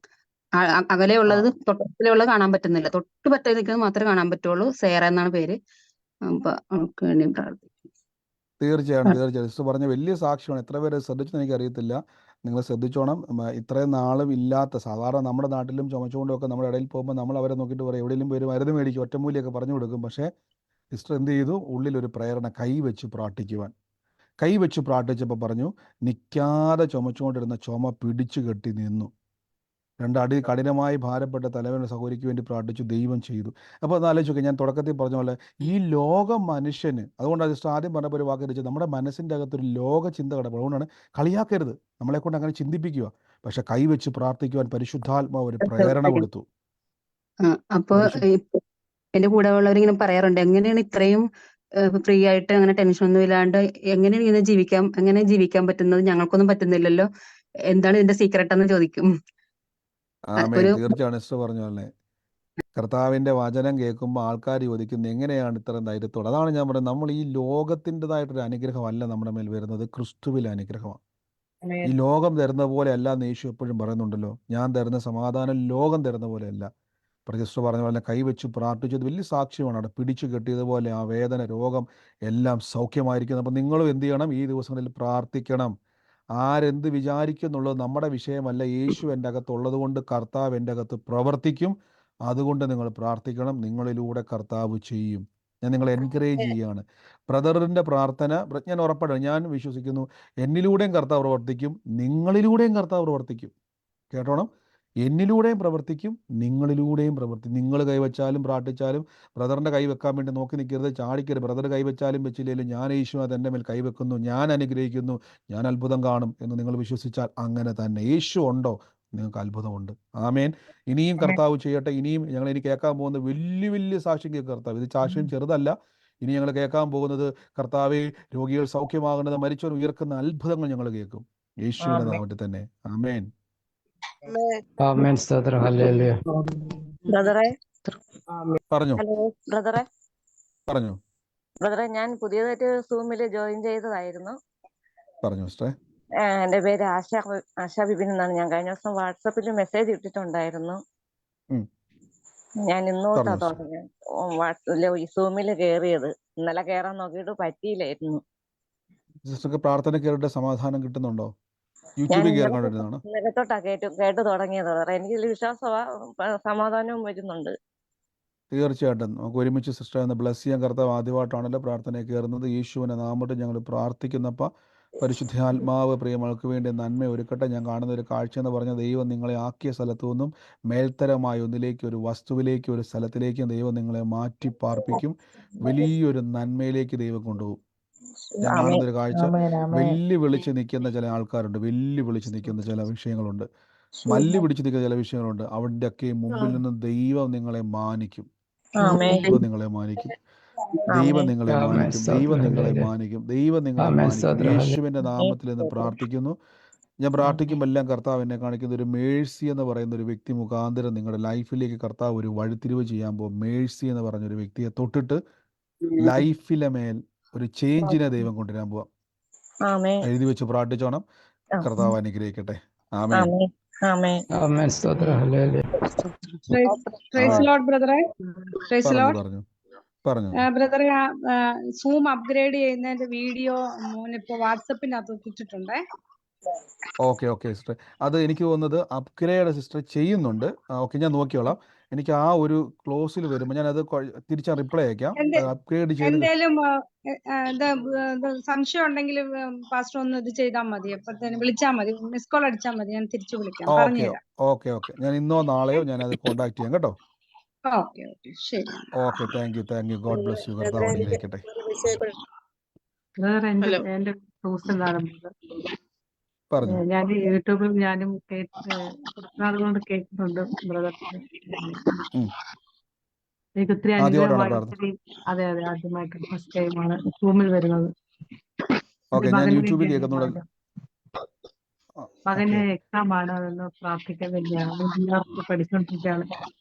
അകലെ ആ ഉള്ളത് തൊട്ടത്തിലുള്ളത് കാണാൻ പറ്റുന്നില്ല. തൊട്ട് പറ്റ നിൽക്കുന്നത് മാത്രമേ കാണാൻ പറ്റുള്ളൂ. സേറ എന്നാണ് പേര്. അപ്പൊ അവൾക്ക് വേണ്ടി പ്രാർത്ഥിക്കും. തീർച്ചയായും സിസ്റ്റർ പറഞ്ഞ വലിയ സാക്ഷ്യമാണ്. എത്ര പേര് ശ്രദ്ധിച്ചെന്ന് എനിക്കറിയത്തില്ല. നിങ്ങൾ ശ്രദ്ധിച്ചോണം. ഇത്രയും നാളും ഇല്ലാത്ത, സാധാരണ നമ്മുടെ നാട്ടിലും ചുമച്ചുകൊണ്ടൊക്കെ നമ്മുടെ ഇടയിൽ പോകുമ്പോൾ നമ്മൾ അവരെ നോക്കിയിട്ട് പറയും എവിടെയെങ്കിലും പോയി ഒരു മരുന്ന് മേടിക്കും, ഒറ്റമൂലിയൊക്കെ പറഞ്ഞു കൊടുക്കും. പക്ഷേ സിസ്റ്റർ എന്ത് ചെയ്തു? ഉള്ളിലൊരു പ്രേരണ, കൈവച്ച് പ്രാർത്ഥിക്കുവാൻ. കൈവച്ച് പ്രാർത്ഥിച്ചപ്പോൾ പറഞ്ഞു, നിൽക്കാതെ ചുമച്ചുകൊണ്ടിരുന്ന ചുമ പിടിച്ചു കെട്ടി നിന്നു. രണ്ടടി കഠിനമായി ഭാരപ്പെട്ട തലവേദന സഹോദരിക്ക് വേണ്ടി പ്രാർത്ഥിച്ചു, ദൈവം ചെയ്തു. അപ്പോൾ ഒന്ന് ആലോചിച്ച്, ഞാൻ തുടക്കത്തിൽ പറഞ്ഞ പോലെ ഈ ലോക മനുഷ്യന്, അതുകൊണ്ടാണ് സിസ്റ്റർ ആദ്യം പറഞ്ഞപ്പോൾ ഒരു വാക്ക് വെച്ചത്, നമ്മുടെ മനസ്സിൻ്റെ അകത്തൊരു ലോക ചിന്ത കിടപ്പോൾ. അതുകൊണ്ടാണ് കളിയാക്കരുത്, നമ്മളെ കൊണ്ട് അങ്ങനെ ചിന്തിപ്പിക്കുക. പക്ഷെ കൈവച്ച് പ്രാർത്ഥിക്കുവാൻ പരിശുദ്ധാത്മാവ് ഒരു പ്രേരണ കൊടുത്തു. അപ്പൊ എന്റെ കൂടെ ഉള്ളവരിങ്ങനെ പറയാറുണ്ട്, എങ്ങനെയാണ് ഇത്രയും ഫ്രീ ആയിട്ട് അങ്ങനെ ടെൻഷൻ ഒന്നും ഇല്ലാണ്ട് എങ്ങനെയാണ് ഇങ്ങനെ ജീവിക്കാൻ പറ്റുന്നത്? ഞങ്ങൾക്കൊന്നും പറ്റുന്നില്ലല്ലോ, എന്താണ് ഇതിന്റെ സീക്രട്ട് എന്ന് ചോദിക്കും. ആമേൻ. തീർച്ചയാണ് സിസ്റ്റർ പറഞ്ഞ പോലെ കർത്താവിൻ്റെ വചനം കേൾക്കുമ്പോൾ ആൾക്കാർ ചോദിക്കുന്നത് എങ്ങനെയാണ് ഇത്രയും ധൈര്യത്തോടെ. അതാണ് ഞാൻ പറയുന്നത്, നമ്മൾ ഈ ലോകത്തിൻ്റെതായിട്ടൊരു അനുഗ്രഹമല്ല നമ്മുടെ മേൽ വരുന്നത്, ക്രിസ്തുവിലെ അനുഗ്രഹമാണ്. ഈ ലോകം തരുന്ന പോലെ അല്ല എന്ന് യേശു എപ്പോഴും പറയുന്നുണ്ടല്ലോ. ഞാൻ തരുന്ന സമാധാനം ലോകം തരുന്ന പോലെയല്ല. സിസ്റ്റർ പറഞ്ഞ പോലെ കൈവച്ച് പ്രാർത്ഥിച്ചത് വലിയ സാക്ഷ്യമാണ്. അവിടെ പിടിച്ചു കെട്ടിയതുപോലെ ആ വേദന, രോഗം എല്ലാം സൗഖ്യമായിരിക്കുന്നു. അപ്പം നിങ്ങളും എന്ത് ചെയ്യണം? ഈ ദിവസങ്ങളിൽ പ്രാർത്ഥിക്കണം. ആരെന്ത് വിചാരിക്കുന്നുള്ളത് നമ്മുടെ വിഷയമല്ല. യേശു എൻ്റെ അകത്തുള്ളത് കൊണ്ട് കർത്താവ് എൻ്റെ അകത്ത് പ്രവർത്തിക്കും. അതുകൊണ്ട് നിങ്ങൾ പ്രാർത്ഥിക്കണം. നിങ്ങളിലൂടെ കർത്താവ് ചെയ്യും. ഞാൻ നിങ്ങളെ എൻകറേജ് ചെയ്യുകയാണ്. ബ്രദറിൻ്റെ പ്രാർത്ഥന ഞാൻ ഉറപ്പാണ്, ഞാൻ വിശ്വസിക്കുന്നു, എന്നിലൂടെയും കർത്താവ് പ്രവർത്തിക്കും, നിങ്ങളിലൂടെയും കർത്താവ് പ്രവർത്തിക്കും. കേട്ടോണം, എന്നിലൂടെയും പ്രവർത്തിക്കും, നിങ്ങളിലൂടെയും പ്രവർത്തിക്കും. നിങ്ങൾ കൈവച്ചാലും പ്രാർത്ഥിച്ചാലും ബ്രദറിൻ്റെ കൈ വെക്കാൻ വേണ്ടി നോക്കി നിൽക്കരുത്, ചാടിക്കരുത്. ബ്രദർ കൈവച്ചാലും വെച്ചില്ലെങ്കിലും ഞാൻ യേശു എൻ്റെ മേൽ കൈവെക്കുന്നു, ഞാൻ അനുഗ്രഹിക്കുന്നു, ഞാൻ അത്ഭുതം കാണും എന്ന് നിങ്ങൾ വിശ്വസിച്ചാൽ അങ്ങനെ തന്നെ. യേശു ഉണ്ടോ? നിങ്ങൾക്ക് അത്ഭുതമുണ്ട്. ആമേൻ. ഇനിയും കർത്താവ് ചെയ്യട്ടെ. ഇനിയും ഇനി കേൾക്കാൻ പോകുന്നത് വലിയ വലിയ സാക്ഷ്യം കേൾക്കും കർത്താവ്. ഇത് സാക്ഷ്യം ചെറുതല്ല. ഇനി ഞങ്ങൾ കേൾക്കാൻ പോകുന്നത് കർത്താവെ രോഗികൾ സൗഖ്യമാകുന്നത്, മരിച്ചവർ ഉയർക്കുന്ന അത്ഭുതങ്ങൾ ഞങ്ങൾ കേൾക്കും. യേശുവിൻ്റെ നാമത്തിൽ തന്നെ. ആമേൻ. ആമേൻ. സ്തോത്രം. ഹല്ലേലൂയ. ബ്രദറെ, പറഞ്ഞു. ഹലോ ബ്രദറെ. പറഞ്ഞു. ബ്രദറെ, ഞാൻ പുതിയതായിട്ട് സൂമിൽ ജോയിൻ ചെയ്തതായിരുന്നു. പറഞ്ഞു സിസ്റ്ററെ. എന്റെ പേര് ആശാ ബിബിൻ എന്നാണ്. ഞാൻ കഴിഞ്ഞ ദിവസം വാട്സപ്പിൽ മെസ്സേജ് ഇട്ടിട്ടുണ്ടായിരുന്നു. ഞാൻ ഇന്നോട്ടാ തുടങ്ങിയത് ഈ സൂമിൽ കയറിയത്. ഇന്നലെ കയറാൻ നോക്കിയിട്ട് പറ്റിയില്ലായിരുന്നു. സിസ്റ്റർക്ക് പ്രാർത്ഥന കേറിട്ട് സമാധാനം കിട്ടുന്നുണ്ടോ? ഞാൻ യൂട്യൂബിൽ കയറി കണ്ടിരുന്നതാണ്. ഇന്നലെ തൊട്ടാ കേട്ടു തുടങ്ങിയത് ബ്രദറെ. എനിക്ക് വിശ്വാസമാ, സമാധാനവും വരുന്നുണ്ട്. തീർച്ചയായിട്ടും നമുക്ക് ഒരുമിച്ച് സിസ്റ്റർ എന്ന് ബ്ലസ് ചെയ്യാൻ. കർത്താവ് ആദ്യമായിട്ടാണല്ലോ പ്രാർത്ഥനയിൽ കയറുന്നത്. യേശുവിനെ നാമത്തിൽ ഞങ്ങൾ പ്രാർത്ഥിക്കുന്നപ്പോൾ പരിശുദ്ധാത്മാവ് പ്രിയമൾക്ക് വേണ്ടി നന്മ ഒരുക്കട്ടെ. ഞാൻ കാണുന്ന ഒരു കാഴ്ച എന്ന് പറഞ്ഞാൽ, ദൈവം നിങ്ങളെ ആക്കിയ സ്ഥലത്തു നിന്നും മേൽത്തരമായ ഒന്നിലേക്ക്, ഒരു വസ്തുവിലേക്ക്, ഒരു സ്ഥലത്തിലേക്ക് ദൈവം നിങ്ങളെ മാറ്റി പാർപ്പിക്കും. വലിയൊരു നന്മയിലേക്ക് ദൈവം കൊണ്ടുപോകും. ഞാൻ കാണുന്നൊരു കാഴ്ച, വിളിച്ച് നിൽക്കുന്ന ചില ആൾക്കാരുണ്ട്, വിളിച്ച് നിൽക്കുന്ന ചില വിഷയങ്ങളുണ്ട്, പിടിച്ച് നിൽക്കുന്ന ചില വിഷയങ്ങളുണ്ട്. അവിടെയൊക്കെ മുമ്പിൽ നിന്നും ദൈവം നിങ്ങളെ മാനിക്കും. ദൈവം നിങ്ങളെ മാനിക്കും. ദൈവം നിങ്ങളെ മാനിക്കും. ദൈവം നിങ്ങളെ മാനിക്കും. ദൈവം നിങ്ങളെ മാനിക്കും. യേശുവിൻ്റെ നാമത്തിൽ നിന്ന് പ്രാർത്ഥിക്കുന്നു. ഞാൻ പ്രാർത്ഥിക്കുമ്പോൾ എല്ലാം കർത്താവ് എന്നെ കാണിക്കുന്ന ഒരു മേഴ്സി എന്ന് പറയുന്ന ഒരു വ്യക്തി മുഖാന്തരം നിങ്ങളുടെ ലൈഫിലേക്ക് കർത്താവ് ഒരു വഴിത്തിരിവ് ചെയ്യാൻ പോകും. മേഴ്സി എന്ന് പറഞ്ഞൊരു വ്യക്തിയെ തൊട്ടിട്ട് ലൈഫിലെ മേൽ ഒരു ചേഞ്ചിനെ ദൈവം കൊണ്ടുവരാൻ പോവാം. എഴുതി വെച്ച് പ്രാർത്ഥിച്ചോണം. കർത്താവ് അനുഗ്രഹിക്കട്ടെ. ആമേൻ. പറഞ്ഞു. ബ്രദറെ, സൂം അപ്ഗ്രേഡ് ചെയ്യുന്നതിന്റെ വീഡിയോ മോനിപ്പോ വാട്സപ്പിനകത്ത് ഇട്ടിട്ടുണ്ടേ. ഓക്കെ സിസ്റ്റർ, അത് എനിക്ക് തോന്നുന്നത് അപ്ഗ്രേഡ് സിസ്റ്റർ ചെയ്യുന്നുണ്ട്. ഓക്കെ, ഞാൻ നോക്കിയോളാം. എനിക്ക് ആ ഒരു ക്ലോസിൽ വരുമ്പോൾ ഞാൻ അത് തിരിച്ച് റിപ്ലൈ അയക്കാം. അപ്ഗ്രേഡ് ചെയ്ത് എന്തെങ്കിലും സംശയം ഉണ്ടെങ്കിൽ പാസ്റ്റർ ഒന്ന് ഇത് ചെയ്താൽ മതി. അപ്പത്തേന് വിളിച്ചാൽ മതി, മിസ് കോൾ അടിച്ചാൽ മതി, ഞാൻ തിരിച്ചു വിളിക്കാം. ഓക്കെ ഞാൻ ഇന്നോ നാളെയോ ഞാൻ അത് കോൺടാക്ട് ചെയ്യാം കേട്ടോ. ഓക്കെ ശരി. Okay, thank you. God bless you. കർത്താവ് അനുഗ്രഹിക്കട്ടെ. എന്റെ പറഞ്ഞു. ഞാൻ യൂട്യൂബിൽ ഞാനും നാളുകൊണ്ട് കേൾക്കുന്നുണ്ട് ബ്രദർ. എനിക്ക് ഒത്തിരി അനുഗ്രഹമായി. അതെ, ആദ്യമായിട്ട് ഫസ്റ്റ് ടൈമാണ് സൂമിൽ വരുന്നത്. മകന് എക്സാം ആണ്, അതൊന്ന് പ്രാർത്ഥിക്കാൻ വേണ്ടിയാണ്. പഠിച്ചുകൊണ്ടിരിക്കുകയാണ്.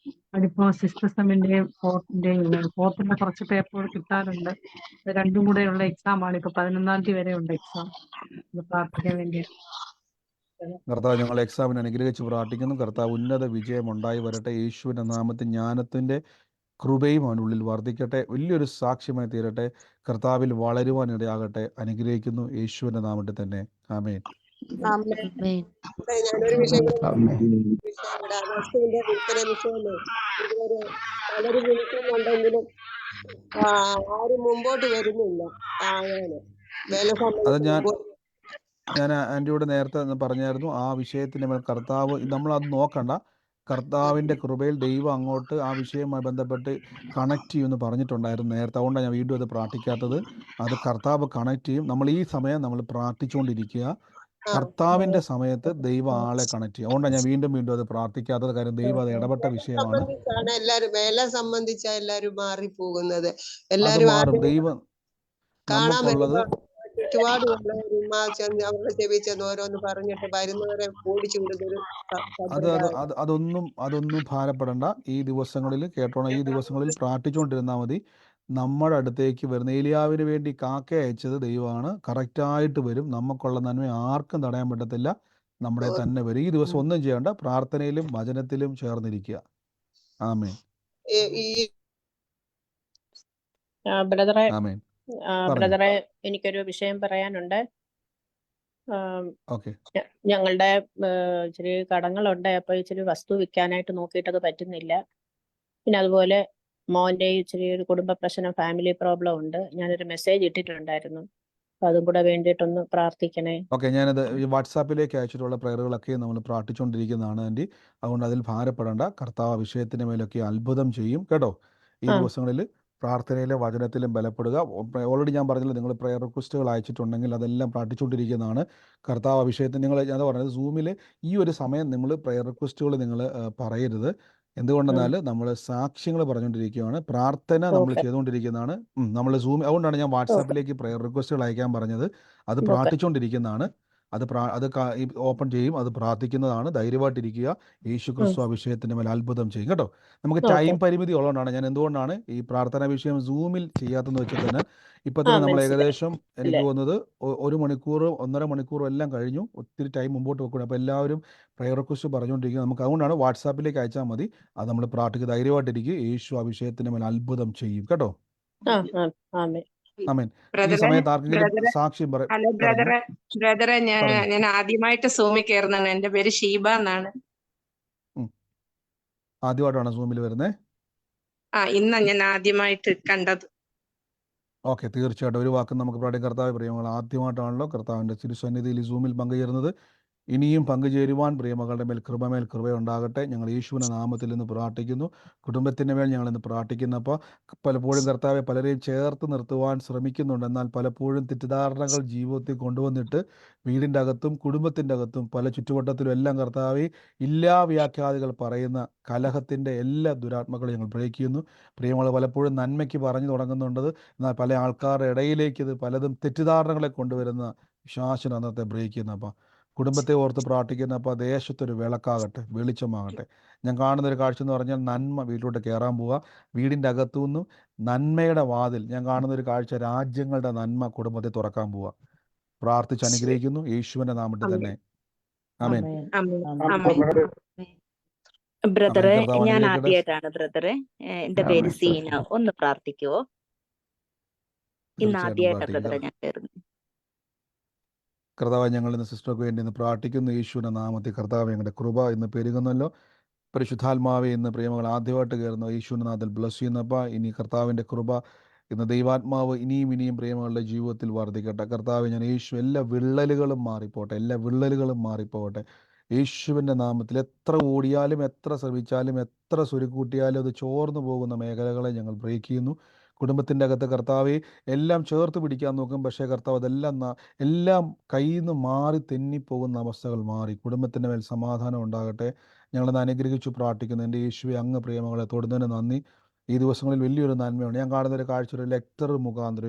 അതിപ്പോ സിസ്റ്റർ സെമ്മിന്റെയും ഫോർത്തിന്റെ കുറച്ച് പേപ്പർ കിട്ടാനുണ്ട്. ഇത് രണ്ടും കൂടെയുള്ള എക്സാം ആണ്. ഇപ്പൊ 11-ാം തീയതി വരെ ഉണ്ട് എക്സാം. ഇത് പ്രാർത്ഥിക്കാൻ വേണ്ടി. കർത്താവ് ഞങ്ങൾ എക്സാമിന് അനുഗ്രഹിച്ച് പ്രാർത്ഥിക്കുന്നു. കർത്താവ് ഉന്നത വിജയം ഉണ്ടായി വരട്ടെ. യേശുവിൻ്റെ നാമത്തിൽ ജ്ഞാനത്തിൻ്റെ കൃപയും അവനുള്ളിൽ വർദ്ധിക്കട്ടെ. വലിയൊരു സാക്ഷ്യമായി തീരട്ടെ. കർത്താവിൽ വളരുവാനിടയാകട്ടെ. അനുഗ്രഹിക്കുന്നു യേശുവിൻ്റെ നാമത്തിൽ തന്നെ. ആമേൻ. ഞാനൊരു വിഷയം കൂടെ അഗസ്റ്റിന്റെ വിൽപ്പന വിഷയമേ ഇതുവരെ പലരും വിളിക്കുന്നുണ്ടെങ്കിലും ആരും മുമ്പോട്ട് വരുന്നില്ല. വേല അത് സംബന്ധിച്ച് ഞാൻ ആൻറ്റിയോട് നേരത്തെ പറഞ്ഞായിരുന്നു. ആ വിഷയത്തിൻ്റെ മേൽ കർത്താവ് നമ്മളത് നോക്കണ്ട. കർത്താവിൻ്റെ കൃപയിൽ ദൈവം അങ്ങോട്ട് ആ വിഷയവുമായി ബന്ധപ്പെട്ട് കണക്ട് ചെയ്യുമെന്ന് പറഞ്ഞിട്ടുണ്ടായിരുന്നു നേരത്തെ. അതുകൊണ്ടാണ് ഞാൻ വീണ്ടും അത് പ്രാർത്ഥിക്കാത്തത്. അത് കർത്താവ് കണക്ട് ചെയ്യും. നമ്മൾ ഈ സമയം നമ്മൾ പ്രാർത്ഥിച്ചുകൊണ്ടിരിക്കുക. കർത്താവിൻ്റെ സമയത്ത് ദൈവം ആളെ കണക്ട് ചെയ്യും. അതുകൊണ്ടാണ് ഞാൻ വീണ്ടും വീണ്ടും അത് പ്രാർത്ഥിക്കാത്തത്. കാര്യം ദൈവം അത് ഇടപെട്ട വിഷയമാണ്. എല്ലാരും വേല സംബന്ധിച്ച എല്ലാരും മാറിപ്പോകുന്നത്. അത് എല്ലാരും മാറും. ദൈവം കാണാൻ നമുക്കുള്ളത് ചുറ്റുപാടുള്ള അവരുടെ ചെവി ചെന്ന് ഓരോന്ന് പറഞ്ഞിട്ട് വരുന്നവരെ ഓടിച്ചു വിടുന്നൊരു അതൊന്നും ഭാരപ്പെടണ്ട. ഈ ദിവസങ്ങളിൽ കേട്ടോണം. ഈ ദിവസങ്ങളിൽ പ്രാർത്ഥിച്ചുകൊണ്ടിരുന്നാൽ മതി. നമ്മുടെ അടുത്തേക്ക് വരുന്ന ഏലിയാവിന് വേണ്ടി കാക്ക അയച്ചത് ദൈവമാണ്. കറക്റ്റായിട്ട് വരും. നമുക്കുള്ള നന്മ ആർക്കും തടയാൻ പറ്റത്തില്ല. നമ്മുടെ തന്നെ വരും. ഈ ദിവസം ഒന്നും ചെയ്യേണ്ട. പ്രാർത്ഥനയിലും വചനത്തിലും ചേർന്നിരിക്കുക. ആമേൻ. ബ്രദറെ ആമേൻ. ബ്രദറെ എനിക്കൊരു വിഷയം പറയാനുണ്ട്. ഓക്കെ. ഞങ്ങളുടെ ഇച്ചിരി കടങ്ങളുണ്ട്. അപ്പൊ ഇച്ചിരി വസ്തു വിൽക്കാനായിട്ട് നോക്കിയിട്ടത് പറ്റുന്നില്ല. പിന്നെ അതുപോലെ മോന്റെ ഇച്ചിരി ഒരു കുടുംബ പ്രശ്നം, ഫാമിലി പ്രോബ്ലം ഉണ്ട്. ഞാനൊരു മെസ്സേജ് ഇട്ടിട്ടുണ്ടായിരുന്നു. അപ്പൊ അതും കൂടെ വേണ്ടിയിട്ടൊന്ന് പ്രാർത്ഥിക്കണേ. ഓക്കെ. ഞാനത് ഈ വാട്സാപ്പിലേക്ക് അയച്ചിട്ടുള്ള പ്രയറുകളൊക്കെ നമ്മൾ പ്രാർത്ഥിച്ചുകൊണ്ടിരിക്കുന്നതാണ് ആൻറ്റി. അതുകൊണ്ട് അതിൽ ഭാരപ്പെടേണ്ട. കർത്താവ് വിഷയത്തിന് മേലൊക്കെ അത്ഭുതം ചെയ്യും കേട്ടോ. ഈ ദിവസങ്ങളിൽ പ്രാർത്ഥനയിലും വചനത്തിലും ബലപ്പെടുക. ഓൾറെഡി ഞാൻ പറഞ്ഞില്ല, നിങ്ങൾ പ്രയർ റിക്വസ്റ്റുകൾ അയച്ചിട്ടുണ്ടെങ്കിൽ അതെല്ലാം പ്രാർത്ഥിച്ചുകൊണ്ടിരിക്കുന്നതാണ്. കർത്താവ് വിഷയത്തിന് ഞാൻ പറഞ്ഞത് സൂമിൽ ഈ ഒരു സമയം നിങ്ങൾ പ്രയർ റിക്വസ്റ്റുകൾ നിങ്ങൾ പറയരുത്. എന്തുകൊണ്ടെന്നാൽ നമ്മൾ സാക്ഷ്യങ്ങൾ പറഞ്ഞുകൊണ്ടിരിക്കുകയാണ്. പ്രാർത്ഥന നമ്മൾ ചെയ്തുകൊണ്ടിരിക്കുന്നതാണ്. നമ്മൾ അതുകൊണ്ടാണ് ഞാൻ വാട്സാപ്പിലേക്ക് പ്രയർ റിക്വസ്റ്റുകൾ അയക്കാൻ പറഞ്ഞത്. അത് പ്രാർത്ഥിച്ചുകൊണ്ടിരിക്കുന്നതാണ്. അത് ഓപ്പൺ ചെയ്യും. അത് പ്രാർത്ഥിക്കുന്നതാണ്. ധൈര്യമായിട്ടിരിക്കുക. യേശു ക്രിസ്തു ആ വിഷയത്തിൻ്റെ മേൽ അത്ഭുതം ചെയ്യും കേട്ടോ. നമുക്ക് ടൈം പരിമിതി ഉള്ളതുകൊണ്ടാണ് ഞാൻ എന്തുകൊണ്ടാണ് ഈ പ്രാർത്ഥനാ വിഷയം സൂമിൽ ചെയ്യാത്തെന്ന് വെച്ചാൽ തന്നെ ഇപ്പം തന്നെ നമ്മൾ ഏകദേശം എനിക്ക് തോന്നുന്നത് 1 മണിക്കൂർ 1.5 മണിക്കൂറും എല്ലാം കഴിഞ്ഞു. ഒത്തിരി ടൈം മുമ്പോട്ട് വെക്കണം. അപ്പോൾ എല്ലാവരും പ്രയർ റിക്വസ്റ്റ് പറഞ്ഞുകൊണ്ടിരിക്കുക. നമുക്ക് അതുകൊണ്ടാണ് വാട്സാപ്പിലേക്ക് അയച്ചാൽ മതി. അത് നമ്മൾ പ്രാർത്ഥിക്കുക. ധൈര്യമായിട്ടിരിക്കുക. യേശു ആ വിഷയത്തിൻ്റെ മേൽ അത്ഭുതം ചെയ്യും കേട്ടോ. ആമേൻ. ഈ സമയത്ത് ആർക്കെങ്കിലും സാക്ഷ്യം ബ്രദറെ ഞാൻ ആദ്യമായിട്ട് സൂമിൽ കയറുന്നതാണ്. എന്റെ പേര് ഷീബ എന്നാണ്. ആദ്യമായിട്ടാണ് സൂമിൽ വരുന്നത്? ഇന്നാ ഞാൻ ആദ്യമായിട്ട് കണ്ടത്. ഓക്കെ. തീർച്ചയായിട്ടും ഒരു വാക്ക് നമുക്ക് പ്രാർത്ഥിക്കാം. കർത്താവ് പ്രിയമകൾ, ആദ്യമായിട്ടാണല്ലോ കർത്താവിൻ്റെ തിരുസന്നിധിയിൽ സൂമിൽ പങ്കുചേരുന്നത്. ഇനിയും പങ്കുചേരുവാൻ പ്രിയമകളുടെ മേൽ കൃപയുണ്ടാകട്ടെ. ഞങ്ങൾ യേശുവിൻ്റെ നാമത്തിൽ നിന്ന് പ്രാർത്ഥിക്കുന്നു. കുടുംബത്തിൻ്റെ മേൽ ഞങ്ങൾ ഇന്ന് പ്രാർത്ഥിക്കുന്നപ്പോൾ പലപ്പോഴും കർത്താവെ പലരെയും ചേർത്ത് നിർത്തുവാൻ ശ്രമിക്കുന്നുണ്ട്. എന്നാൽ പലപ്പോഴും തെറ്റിദ്ധാരണകൾ ജീവിതത്തിൽ കൊണ്ടുവന്നിട്ട് വീടിൻ്റെ അകത്തും കുടുംബത്തിൻ്റെ അകത്തും പല ചുറ്റുവട്ടത്തിലും എല്ലാം കർത്താവെ വ്യാഖ്യാതികൾ പറയുന്ന കലഹത്തിൻ്റെ എല്ലാ ദുരാത്മകളും ഞങ്ങൾ ബ്രേക്ക് ചെയ്യുന്നു. പ്രിയമകൾ പലപ്പോഴും നന്മയ്ക്ക് പറഞ്ഞു തുടങ്ങുന്നുണ്ടത്. എന്നാൽ പല ആൾക്കാരുടെ ഇടയിലേക്ക് ഇത് പലതും തെറ്റിദ്ധാരണകളെ കൊണ്ടുവരുന്ന പിശാചിനെ അന്നത്തെ ബ്രേക്ക് ചെയ്യുന്നപ്പോൾ കുടുംബത്തെ ഓർത്ത് പ്രാർത്ഥിക്കുന്നപ്പോൾ ദേശത്തൊരു വിളക്കാകട്ടെ, വെളിച്ചമാകട്ടെ. ഞാൻ കാണുന്നൊരു കാഴ്ച എന്ന് പറഞ്ഞാൽ നന്മ വീട്ടിലോട്ട് കയറാൻ പോവുക. വീടിൻ്റെ അകത്തു നിന്നും നന്മയുടെ വാതിൽ ഞാൻ കാണുന്നൊരു കാഴ്ച, രാജ്യങ്ങളുടെ നന്മ കുടുംബത്തെ തുറക്കാൻ പോവുക. പ്രാർത്ഥിച്ച് അനുഗ്രഹിക്കുന്നു യേശുവിൻ്റെ നാമത്തിൽ തന്നെ. ആമേൻ. ബ്രദറെ ഞാൻ ആദ്യമായിട്ടാണ് ബ്രദറെ. എന്റെ പേര് സീന. ഒന്ന് പ്രാർത്ഥിക്കുവോ? ഇന്ന് ആദ്യമായിട്ടാണ് ബ്രദറെ ഞാൻ കയറുന്നത്. കർത്താവ്, ഞങ്ങൾ ഇന്ന് സിസ്റ്റർക്ക് വേണ്ടി ഇന്ന് പ്രാർത്ഥിക്കുന്നു. യേശുവിൻ്റെ നാമത്തിൽ കർത്താവ് ഞങ്ങളുടെ കൃപ ഇന്ന് പെരുകുന്നല്ലോ. പരിശുദ്ധാത്മാവെ ഇന്ന് പ്രിയമകൾ ആദ്യമായിട്ട് കയറുന്നു. യേശുവിൻ്റെ നാമത്തിൽ ബ്ലസ് ചെയ്യുന്നപ്പോൾ ഇനി കർത്താവിൻ്റെ കൃപ ഇന്ന് ദൈവാത്മാവ് ഇനിയും പ്രിയമകളുടെ ജീവിതത്തിൽ വർദ്ധിക്കട്ടെ. കർത്താവ് ഞാൻ എല്ലാ വിള്ളലുകളും മാറിപ്പോകട്ടെ. യേശുവിൻ്റെ നാമത്തിൽ എത്ര ഓടിയാലും എത്ര ശ്രമിച്ചാലും എത്ര സ്വരുക്കൂട്ടിയാലും അത് ചോർന്നു പോകുന്ന മേഖലകളെ ഞങ്ങൾ ബ്രേക്ക് ചെയ്യുന്നു. കുടുംബത്തിൻ്റെ അകത്ത് കർത്താവെ എല്ലാം ചേർത്ത് പിടിക്കാൻ നോക്കും. പക്ഷേ കർത്താവ് എല്ലാം കയ്യിൽ നിന്ന് മാറി തെന്നിപ്പോകുന്ന അവസ്ഥകൾ മാറി കുടുംബത്തിൻ്റെ മേൽ സമാധാനം ഉണ്ടാകട്ടെ. ഞങ്ങളത് അനുഗ്രഹിച്ചു പ്രാർത്ഥിക്കുന്നു. എൻ്റെ യേശുവെ, അങ്ങ് പ്രിയമകളെ തൊടുന്നതിന് നന്ദി. ഈ ദിവസങ്ങളിൽ വലിയൊരു നന്മയാണ് ഞാൻ കാണുന്നൊരു കാഴ്ച. ഒരു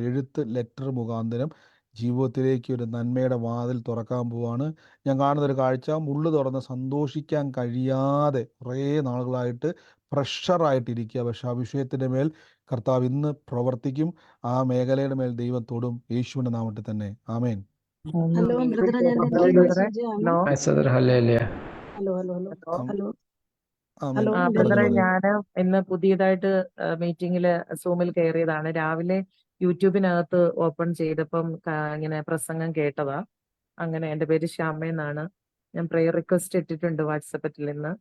എഴുത്ത് ലെറ്റർ മുഖാന്തരം ജീവിതത്തിലേക്ക് ഒരു നന്മയുടെ വാതിൽ തുറക്കാൻ പോവാണ്. ഞാൻ കാണുന്നൊരു കാഴ്ച, മുള്ളു തുറന്ന് സന്തോഷിക്കാൻ കഴിയാതെ കുറേ നാളുകളായിട്ട് പ്രഷറായിട്ടിരിക്കുക. പക്ഷെ ആ വിഷയത്തിൻ്റെ മേൽ കർത്താവ് ഇന്ന് പ്രവർത്തിക്കും. ആ മേഖലയുടെ മേൽ ദൈവം തൊടും, യേശുവിൻ്റെ നാമത്തിൽ തന്നെ. ആമേൻ. ഹലോ ബ്രദറെ, ഞാൻ ഹലോ നെറ്റിൽ ബ്രദറെ. മെസ്സേജ് ആണ്. ഹലോ ഹല്ലേലൂയ. ഹലോ ഹലോ ഹലോ ആം- ഹലോ ആമേൻ. ഹലോ പറഞ്ഞു ബ്രദറെ, പറഞ്ഞു. ഞാൻ ഇന്ന് പുതിയതായിട്ട് മീറ്റിംഗില് സൂമിൽ കയറിയതാണ്. രാവിലെ യൂട്യൂബിനകത്ത് ഓപ്പൺ ചെയ്തപ്പം ഇങ്ങനെ പ്രസംഗം കേട്ടതാ. അങ്ങനെ എൻ്റെ പേര് ശ്യാമ എന്നാണ്. ഞാൻ പ്രെയർ റിക്വസ്റ്റ് ഇട്ടിട്ടുണ്ട് വാട്സപ്പിൽ നിന്ന്.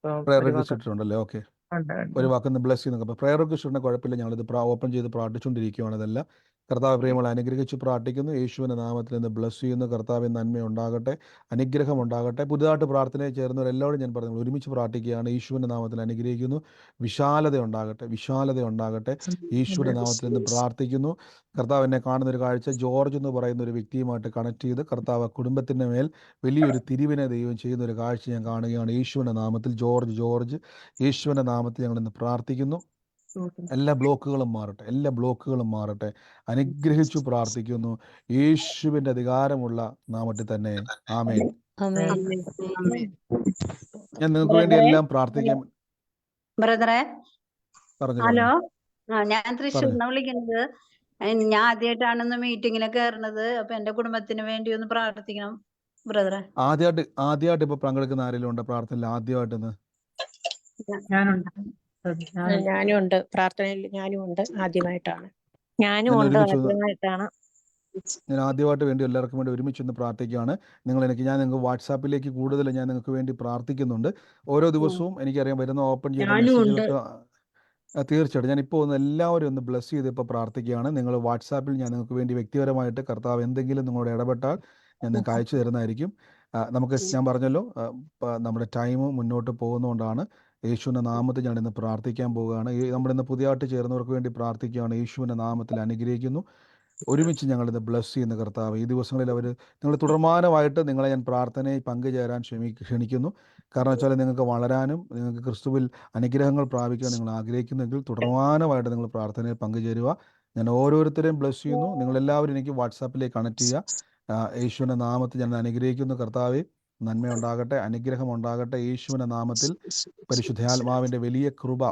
അപ്പം പ്രയർ ഒരു റിക്വസ്റ്റ് വാക്ക് ഇട്ടിട്ടുണ്ടല്ലേ? ഓക്കെ, ഉണ്ട് ഉണ്ട്. ഒരു വാക്കൊന്ന് ബ്ലസ് ചെയ്യുന്നു. അപ്പോൾ പ്രയർ റിക്വസ്റ്റ് ഉണ്ടെങ്കിൽ കുഴപ്പമില്ല, ഞങ്ങളിത് ഓപ്പൺ ചെയ്ത് പ്രാർത്ഥിച്ചുകൊണ്ടിരിക്കുകയാണ്. ഇതെല്ലാം കർത്താവ് പ്രിയമുള്ള അനുഗ്രഹിച്ച് പ്രാർത്ഥിക്കുന്നു. യേശുവിൻ്റെ നാമത്തിൽ നിന്ന് ബ്ലസ് ചെയ്യുന്നു. കർത്താവിന് നന്മ ഉണ്ടാകട്ടെ, അനുഗ്രഹം ഉണ്ടാകട്ടെ. പുതുതായിട്ട് പ്രാർത്ഥനയിൽ ചേർന്നവരെല്ലാവരും ഞാൻ പറഞ്ഞു ഒരുമിച്ച് പ്രാർത്ഥിക്കുകയാണ്. യേശുവിൻ്റെ നാമത്തിൽ അനുഗ്രഹിക്കുന്നു. വിശാലത ഉണ്ടാകട്ടെ, വിശാലത ഉണ്ടാകട്ടെ. യേശുവിൻ്റെ നാമത്തിൽ നിന്ന് പ്രാർത്ഥിക്കുന്നു. കർത്താവ് എന്നെ കാണുന്ന ഒരു കാഴ്ച, ജോർജ് എന്ന് പറയുന്ന ഒരു വ്യക്തിയുമായിട്ട് കണക്ട് ചെയ്ത് കർത്താവ് കുടുംബത്തിൻ്റെ മേൽ വലിയൊരു തിരിവിനെ ദൈവം ചെയ്യുന്ന ഒരു കാഴ്ച ഞാൻ കാണുകയാണ്. യേശുവിൻ്റെ നാമത്തിൽ ജോർജ് യേശുവിൻ്റെ നാമത്തിൽ ഞങ്ങൾ ഇന്ന് പ്രാർത്ഥിക്കുന്നു. എല്ലാ ബ്ലോക്കുകളും മാറട്ടെ, എല്ലാ ബ്ലോക്കുകളും മാറട്ടെ. അനുഗ്രഹിച്ചു പ്രാർത്ഥിക്കുന്നു യേശുവിൻ്റെ അധികാരമുള്ള നാമത്തിൽ തന്നെ. ആമേൻ. ആമേൻ. ഞാൻ നിങ്ങൾക്ക് വേണ്ടി എല്ലാം പ്രാർത്ഥിക്കാം. ബ്രദറെ, പറഞ്ഞു ഹലോ. പറഞ്ഞു ഞാൻ തൃശ്ശൂരിന്ന് വിളിക്കുന്നത്. ഞാൻ ആദ്യമായിട്ടാണ് മീറ്റിങ്ങിന് കയറുന്നത്. അപ്പൊ എന്റെ കുടുംബത്തിന് വേണ്ടി ഒന്ന് പ്രാർത്ഥിക്കണം ബ്രദറെ. ആദ്യമായിട്ട് ഇപ്പൊ പങ്കെടുക്കുന്ന ആരെങ്കിലും ഉണ്ടോ പ്രാർത്ഥനയിൽ? ആദ്യമായിട്ടെന്ന് ഞാനുണ്ട്. ഞാനും ഉണ്ട് പ്രാർത്ഥനയിൽ, ഞാനും ഉണ്ട്. ആദ്യമായിട്ടാണ്. ഞാനും ഞാൻ ഉണ്ട്, ഒരുമിച്ച് ആദ്യമായിട്ടാണ്. ഞാൻ ആദ്യമായിട്ട് വേണ്ടി എല്ലാവർക്കും വേണ്ടി ഒരുമിച്ചൊന്ന് പ്രാർത്ഥിക്കുകയാണ്. ഞാൻ നിങ്ങൾക്ക് വാട്സാപ്പിലേക്ക് കൂടുതൽ ഞാൻ നിങ്ങൾക്ക് വേണ്ടി പ്രാർത്ഥിക്കുന്നുണ്ട്. ഓരോ ദിവസവും എനിക്കറിയാം വരുന്ന ഓപ്പൺ ചെയ്യുന്ന മെസ്സേജുകൾക്ക് തീർച്ചയായിട്ടും ഞാനിപ്പോൾ ഒന്ന് എല്ലാവരും ഒന്ന് ബ്ലസ് ചെയ്ത് ഇപ്പോൾ പ്രാർത്ഥിക്കുകയാണ്. നിങ്ങൾ വാട്സാപ്പിൽ ഞാൻ നിങ്ങൾക്ക് വേണ്ടി വ്യക്തിപരമായിട്ട് കർത്താവ് എന്തെങ്കിലും നിങ്ങളോട് ഇടപെട്ടാൽ ഞാൻ നിങ്ങൾക്ക് അയച്ചു തരുന്നതായിരിക്കും. ഞാൻ പറഞ്ഞല്ലോ, നമ്മുടെ ടൈം മുന്നോട്ട് പോകുന്നതുകൊണ്ടാണ് യേശുവിൻ്റെ നാമത്തിൽ ഞാൻ ഇന്ന് പ്രാർത്ഥിക്കാൻ പോവുകയാണ്. നമ്മളിന്ന് പുതിയതായിട്ട് ചേർന്നവർക്ക് വേണ്ടി പ്രാർത്ഥിക്കുകയാണ്. യേശുവിൻ്റെ നാമത്തിൽ അനുഗ്രഹിക്കുന്നു. ഒരുമിച്ച് ഞങ്ങളിത് ബ്ലസ് ചെയ്യുന്ന കർത്താവ് ഈ ദിവസങ്ങളിൽ നിങ്ങൾ തുടർമാനമായിട്ട് നിങ്ങളെ ഞാൻ പ്രാർത്ഥനയിൽ പങ്കുചേരാൻ ക്ഷണിക്കുന്നു. കാരണം വെച്ചാൽ നിങ്ങൾക്ക് വളരാനും നിങ്ങൾക്ക് ക്രിസ്തുവിൽ അനുഗ്രഹങ്ങൾ പ്രാപിക്കാൻ നിങ്ങൾ ആഗ്രഹിക്കുന്നെങ്കിൽ തുടർമാനമായിട്ട് നിങ്ങൾ പ്രാർത്ഥനയിൽ പങ്കുചേരുക. ഞാൻ ഓരോരുത്തരെയും ബ്ലസ് ചെയ്യുന്നു. നിങ്ങളെല്ലാവരും എനിക്ക് വാട്സാപ്പിലേക്ക് കണക്ട് ചെയ്യുക. യേശുവിൻ്റെ നാമത്തിൽ ഞാൻ അനുഗ്രഹിക്കുന്നു. കർത്താവെ, നന്മയുണ്ടാകട്ടെ, അനുഗ്രഹം ഉണ്ടാകട്ടെ. യേശുവിൻ്റെ നാമത്തിൽ പരിശുദ്ധാത്മാവിൻ്റെ വലിയ കൃപ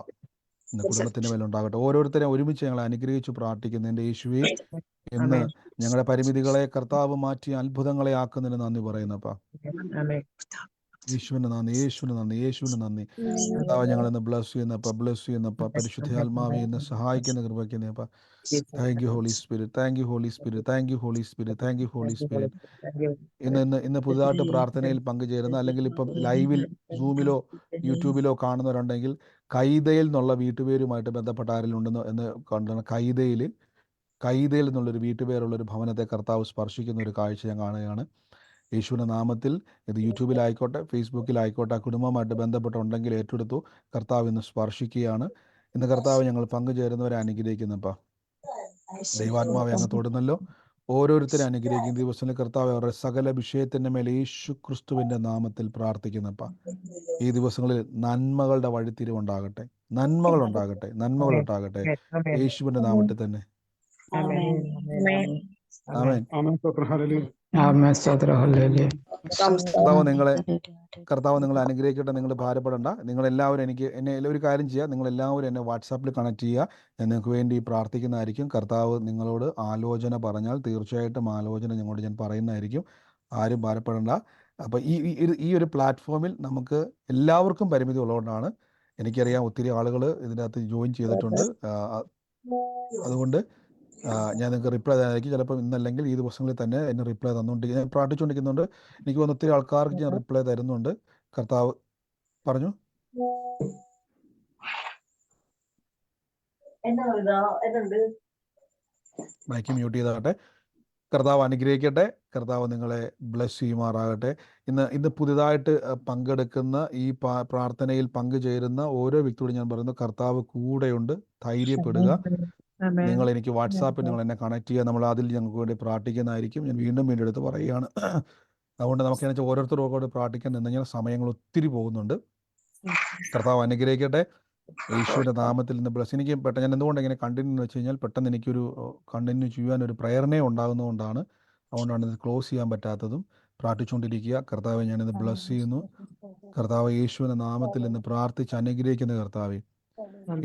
ഇന്ന് കുടുംബത്തിൻ്റെ മേലുണ്ടാകട്ടെ. ഓരോരുത്തരെയും ഒരുമിച്ച് ഞങ്ങളെ അനുഗ്രഹിച്ച് പ്രാർത്ഥിക്കുന്നു. എൻ്റെ യേശുവേ, ഇന്ന് ഞങ്ങളുടെ പരിമിതികളെ കർത്താവ് മാറ്റി അത്ഭുതങ്ങളെ ആക്കുന്നതിന് നന്ദി പറയുന്നപ്പാ. യേശുവിന് നന്ദി, യേശുവിന് നന്ദി, യേശുവിന് നന്ദി. കർത്താവ് ഞങ്ങളിന്ന് ബ്ലസ് ചെയ്യുന്നപ്പ പരിശുദ്ധാത്മാവെ ഇന്ന് സഹായിക്കുന്ന കൃപയ്ക്കുന്നപ്പ. Thank you holy spirit, thank you holy spirit, thank you holy spirit, thank you holy Spirit. ഇന്ന് പുതുതായിട്ട് പ്രാർത്ഥനയിൽ പങ്കുചേരുന്ന അല്ലെങ്കിൽ ഇപ്പം ലൈവിൽ സൂമിലോ യൂട്യൂബിലോ കാണുന്നവരുണ്ടെങ്കിൽ കൈതയിൽ എന്നുള്ള വീട്ടുപേരുമായിട്ട് ബന്ധപ്പെട്ട ആരെങ്കിലും ഉണ്ടെന്ന് എന്ന് കണ്ടാണ്. കൈതയിൽ എന്നുള്ളൊരു വീട്ടുപേരുള്ളൊരു ഭവനത്തെ കർത്താവ് സ്പർശിക്കുന്ന ഒരു കാഴ്ച ഞാൻ കാണുകയാണ്. യേശുവിൻ്റെ നാമത്തിൽ ഇത് യൂട്യൂബിലായിക്കോട്ടെ ഫേസ്ബുക്കിലായിക്കോട്ടെ ആ കുടുംബമായിട്ട് ബന്ധപ്പെട്ടുണ്ടെങ്കിൽ ഏറ്റെടുത്തു. കർത്താവ് ഇന്ന് സ്പർശിക്കുകയാണ്. ഇന്ന് കർത്താവ് ഞങ്ങൾ പങ്കുചേരുന്നവരെ അനുഗ്രഹിക്കുന്നപ്പാ. ദൈവാത്മാവെ അങ്ങ് തൊടുന്നല്ലോ. ഓരോരുത്തരെ അനുഗ്രഹിക്കുന്ന ദിവസങ്ങളിൽ കർത്താവ് അവരുടെ സകല വിഷയത്തിൻ്റെ മേലെ യേശു ക്രിസ്തുവിൻ്റെ നാമത്തിൽ പ്രാർത്ഥിക്കുന്നപ്പാ. ഈ ദിവസങ്ങളിൽ നന്മകളുടെ വഴിത്തിരിവുണ്ടാകട്ടെ, നന്മകളുണ്ടാകട്ടെ, നന്മകളുണ്ടാകട്ടെ. യേശുവിൻ്റെ നാമത്തിൽ തന്നെ. ആമേൻ. കർത്താവ് നിങ്ങളെ അനുഗ്രഹിക്കട്ടെ. നിങ്ങൾ ഭാരപ്പെടണ്ട. നിങ്ങളെല്ലാവരും എന്നെ ഒരു കാര്യം ചെയ്യുക. നിങ്ങളെല്ലാവരും എന്നെ വാട്സാപ്പിൽ കണക്ട് ചെയ്യുക. ഞാൻ നിങ്ങൾക്ക് വേണ്ടി പ്രാർത്ഥിക്കുന്നതായിരിക്കും. കർത്താവ് നിങ്ങളോട് ആലോചന പറഞ്ഞാൽ തീർച്ചയായിട്ടും ആലോചന ഞങ്ങളോട് ഞാൻ പറയുന്നതായിരിക്കും. ആരും ഭാരപ്പെടണ്ട. അപ്പോൾ ഈ ഒരു പ്ലാറ്റ്ഫോമിൽ നമുക്ക് എല്ലാവർക്കും പരിമിതി ഉള്ളതുകൊണ്ടാണ്. എനിക്കറിയാം ഒത്തിരി ആളുകൾ ഇതിനകത്ത് ജോയിൻ ചെയ്തിട്ടുണ്ട്. അതുകൊണ്ട് ഞാൻ നിങ്ങൾക്ക് റിപ്ലൈ തരാനായിരിക്കും. ചിലപ്പോൾ ഇന്നല്ലെങ്കിൽ ഈ ദിവസങ്ങളിൽ തന്നെ എന്നെ റിപ്ലൈ ഞാൻ പ്രാർത്ഥിച്ചുകൊണ്ടിരിക്കുന്നുണ്ട്. എനിക്ക് തോന്നുന്നു ഒത്തിരി ആൾക്കാർക്ക് ഞാൻ റിപ്ലൈ തരുന്നുണ്ട്. കർത്താവ് പറഞ്ഞു. മൈക്ക് മ്യൂട്ട് ചെയ്താകട്ടെ. കർത്താവ് അനുഗ്രഹിക്കട്ടെ. കർത്താവ് നിങ്ങളെ ബ്ലസ് ചെയ്യുമാറാകട്ടെ. ഇന്ന് പുതിയതായിട്ട് പങ്കെടുക്കുന്ന ഈ പ്രാർത്ഥനയിൽ പങ്കുചേരുന്ന ഓരോ വ്യക്തിയോടും ഞാൻ പറയുന്നു, കർത്താവ് കൂടെയുണ്ട്. ധൈര്യപ്പെടുക. നിങ്ങൾ എനിക്ക് വാട്സാപ്പിൽ നിങ്ങൾ എന്നെ കണക്ട് ചെയ്യുക. നമ്മൾ അതിൽ ഞങ്ങൾക്ക് വേണ്ടി പ്രാർത്ഥിക്കുന്നതായിരിക്കും. ഞാൻ വീണ്ടും എടുത്ത് പറയുകയാണ്. അതുകൊണ്ട് നമുക്ക് ഓരോരുത്തരോട് പ്രാർത്ഥിക്കാൻ നിന്നുകഴിഞ്ഞാൽ സമയങ്ങൾ ഒത്തിരി പോകുന്നുണ്ട്. കർത്താവ് അനുഗ്രഹിക്കട്ടെ. യേശുവിൻ്റെ നാമത്തിൽ നിന്ന് ബ്ലസ്. എനിക്ക് ഞാൻ എന്തുകൊണ്ട് ഇങ്ങനെ കണ്ടിന്യൂ എന്ന് വെച്ച് കഴിഞ്ഞാൽ പെട്ടെന്ന് എനിക്കൊരു കണ്ടിന്യൂ ചെയ്യാൻ ഒരു പ്രേരണ ഉണ്ടാകുന്നതുകൊണ്ടാണ്. അതുകൊണ്ടാണ് ഇത് ക്ലോസ് ചെയ്യാൻ പറ്റാത്തതും. പ്രാർത്ഥിച്ചുകൊണ്ടിരിക്കുക. കർത്താവെ ഞാനിന്ന് ബ്ലസ് ചെയ്യുന്നു. കർത്താവ് യേശുവിൻ്റെ നാമത്തിൽ നിന്ന് പ്രാർത്ഥിച്ച് അനുഗ്രഹിക്കുന്ന കർത്താവെ,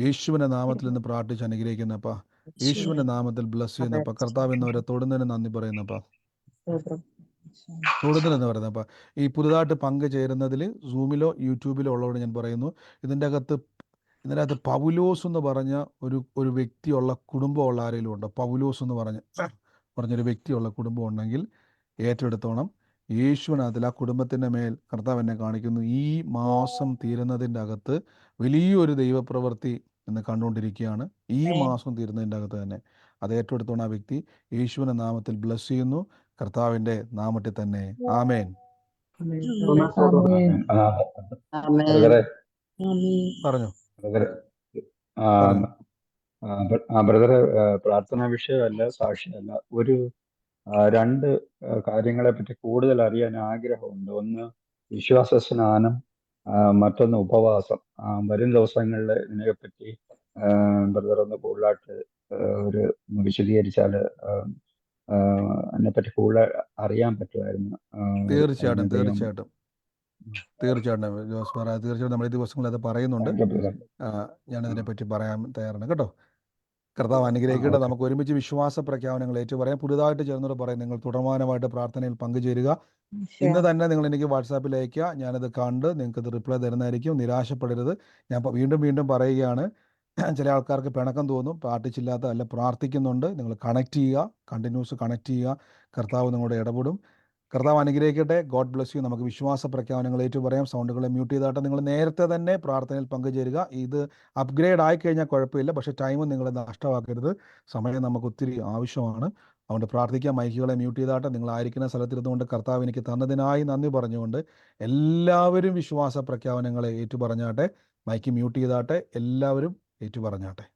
യേശുവിൻ്റെ നാമത്തിൽ നിന്ന് പ്രാർത്ഥിച്ച് അനുഗ്രഹിക്കുന്നപ്പാ, യേശുവിൻ്റെ നാമത്തിൽ ബ്ലസ് ചെയ്യുന്നപ്പാ. കർത്താവ് എന്നവരെ തൊടുന്നതിന് നന്ദി പറയുന്നപ്പാ, തൊടുന്നതെന്ന് പറയുന്നപ്പാ. ഈ പുതുതായിട്ട് പങ്കുചേരുന്നതിൽ സൂമിലോ യൂട്യൂബിലോ ഉള്ളവരോട് ഞാൻ പറയുന്നു, ഇതിൻ്റെ അകത്ത് പൗലോസ് എന്ന് പറഞ്ഞ ഒരു വ്യക്തിയുള്ള കുടുംബമുള്ള ആരെങ്കിലും ഉണ്ടോ? പൗലോസ് എന്ന് പറഞ്ഞൊരു വ്യക്തിയുള്ള കുടുംബം ഉണ്ടെങ്കിൽ ഏറ്റെടുത്തോണം. യേശുവിനകത്തിൽ ആ കുടുംബത്തിൻ്റെ മേൽ കർത്താവ് എന്നെ കാണിക്കുന്നു. ഈ മാസം തീരുന്നതിൻ്റെ അകത്ത് വലിയൊരു ദൈവപ്രവൃത്തി എന്ന് കണ്ടുകൊണ്ടിരിക്കുകയാണ്. ഈ മാസം തീരുന്നതിൻ്റെ അകത്ത് തന്നെ അത് ഏറ്റെടുത്തോണം. ആ വ്യക്തി യേശുവിൻ്റെ നാമത്തിൽ ബ്ലസ് ചെയ്യുന്നു, കർത്താവിൻ്റെ നാമത്തിൽ തന്നെ. ആമേൻ. പറഞ്ഞു ബ്രദറെ, പ്രാർത്ഥനാ വിഷയമല്ല, സാക്ഷിയല്ല, ഒരു രണ്ട് കാര്യങ്ങളെ പറ്റി കൂടുതൽ അറിയാൻ ആഗ്രഹമുണ്ട്. ഒന്ന് വിശ്വാസ സ്നാനം, മറ്റൊന്ന് ഉപവാസം. വരും ദിവസങ്ങളിൽ ഇതിനെപ്പറ്റി ബ്രദർ ഒന്ന് കൂടുതലായിട്ട് ഒരു വിശദീകരിച്ചാൽ അതിനെപ്പറ്റി കൂടുതൽ അറിയാൻ പറ്റുമായിരുന്നു. തീർച്ചയായിട്ടും ജോസ് പറയാം. തീർച്ചയായിട്ടും നമ്മൾ ഈ ദിവസങ്ങളിൽ അത് പറയുന്നുണ്ട്. ഞാനതിനെപ്പറ്റി പറയാൻ തയ്യാറാണ് കേട്ടോ. കർത്താവ് അനുഗ്രഹിക്കട്ടെ. നമുക്ക് ഒരുമിച്ച് വിശ്വാസ പ്രഖ്യാപനങ്ങൾ ഏറ്റു പറയാം. പുതുതായിട്ട് ചേർന്നവർ പറയും, നിങ്ങൾ തുടർമാനമായിട്ട് പ്രാർത്ഥനയിൽ പങ്കുചേരുക. ഇന്ന് തന്നെ നിങ്ങൾ എനിക്ക് വാട്സാപ്പിൽ അയക്കുക. ഞാനത് കണ്ട് നിങ്ങൾക്കത് റിപ്ലൈ തരുന്നതായിരിക്കും. നിരാശപ്പെടരുത്. ഞാൻ വീണ്ടും പറയുകയാണ്, ചില ആൾക്കാർക്ക് പിണക്കം തോന്നും, പ്രാർത്ഥിച്ചില്ലാത്ത അല്ല, പ്രാർത്ഥിക്കുന്നുണ്ട്. നിങ്ങൾ കണക്ട് ചെയ്യുക, കണ്ടിന്യൂസ് കണക്ട് ചെയ്യുക. കർത്താവ് നിങ്ങളുടെ ഇടപെടും. കർത്താവ് അനുഗ്രഹിക്കട്ടെ. God bless you. നമുക്ക് വിശ്വാസ പ്രഖ്യാപനങ്ങൾ ഏറ്റു പറയാം. സൗണ്ടുകളെ മ്യൂട്ട് ചെയ്തായിട്ട് നിങ്ങൾ നേരത്തെ തന്നെ പ്രാർത്ഥനയിൽ പങ്കുചേരുക. ഇത് അപ്ഗ്രേഡ് ആയിക്കഴിഞ്ഞാൽ കുഴപ്പമില്ല, പക്ഷേ ടൈം നിങ്ങൾ നഷ്ടമാക്കരുത്. സമയം നമുക്ക് ഒത്തിരി ആവശ്യമാണ്. അതുകൊണ്ട് പ്രാർത്ഥിക്കാം. മൈക്കുകളെ മ്യൂട്ട് ചെയ്തായിട്ട് നിങ്ങളായിരിക്കുന്ന സ്ഥലത്തിരുന്നുകൊണ്ട് കർത്താവ് എനിക്ക് തന്നതിനായി നന്ദി പറഞ്ഞുകൊണ്ട് എല്ലാവരും വിശ്വാസ പ്രഖ്യാപനങ്ങളെ ഏറ്റു പറഞ്ഞാട്ടെ. മൈക്ക് മ്യൂട്ട് ചെയ്താട്ടെ. എല്ലാവരും ഏറ്റു പറഞ്ഞാട്ടെ.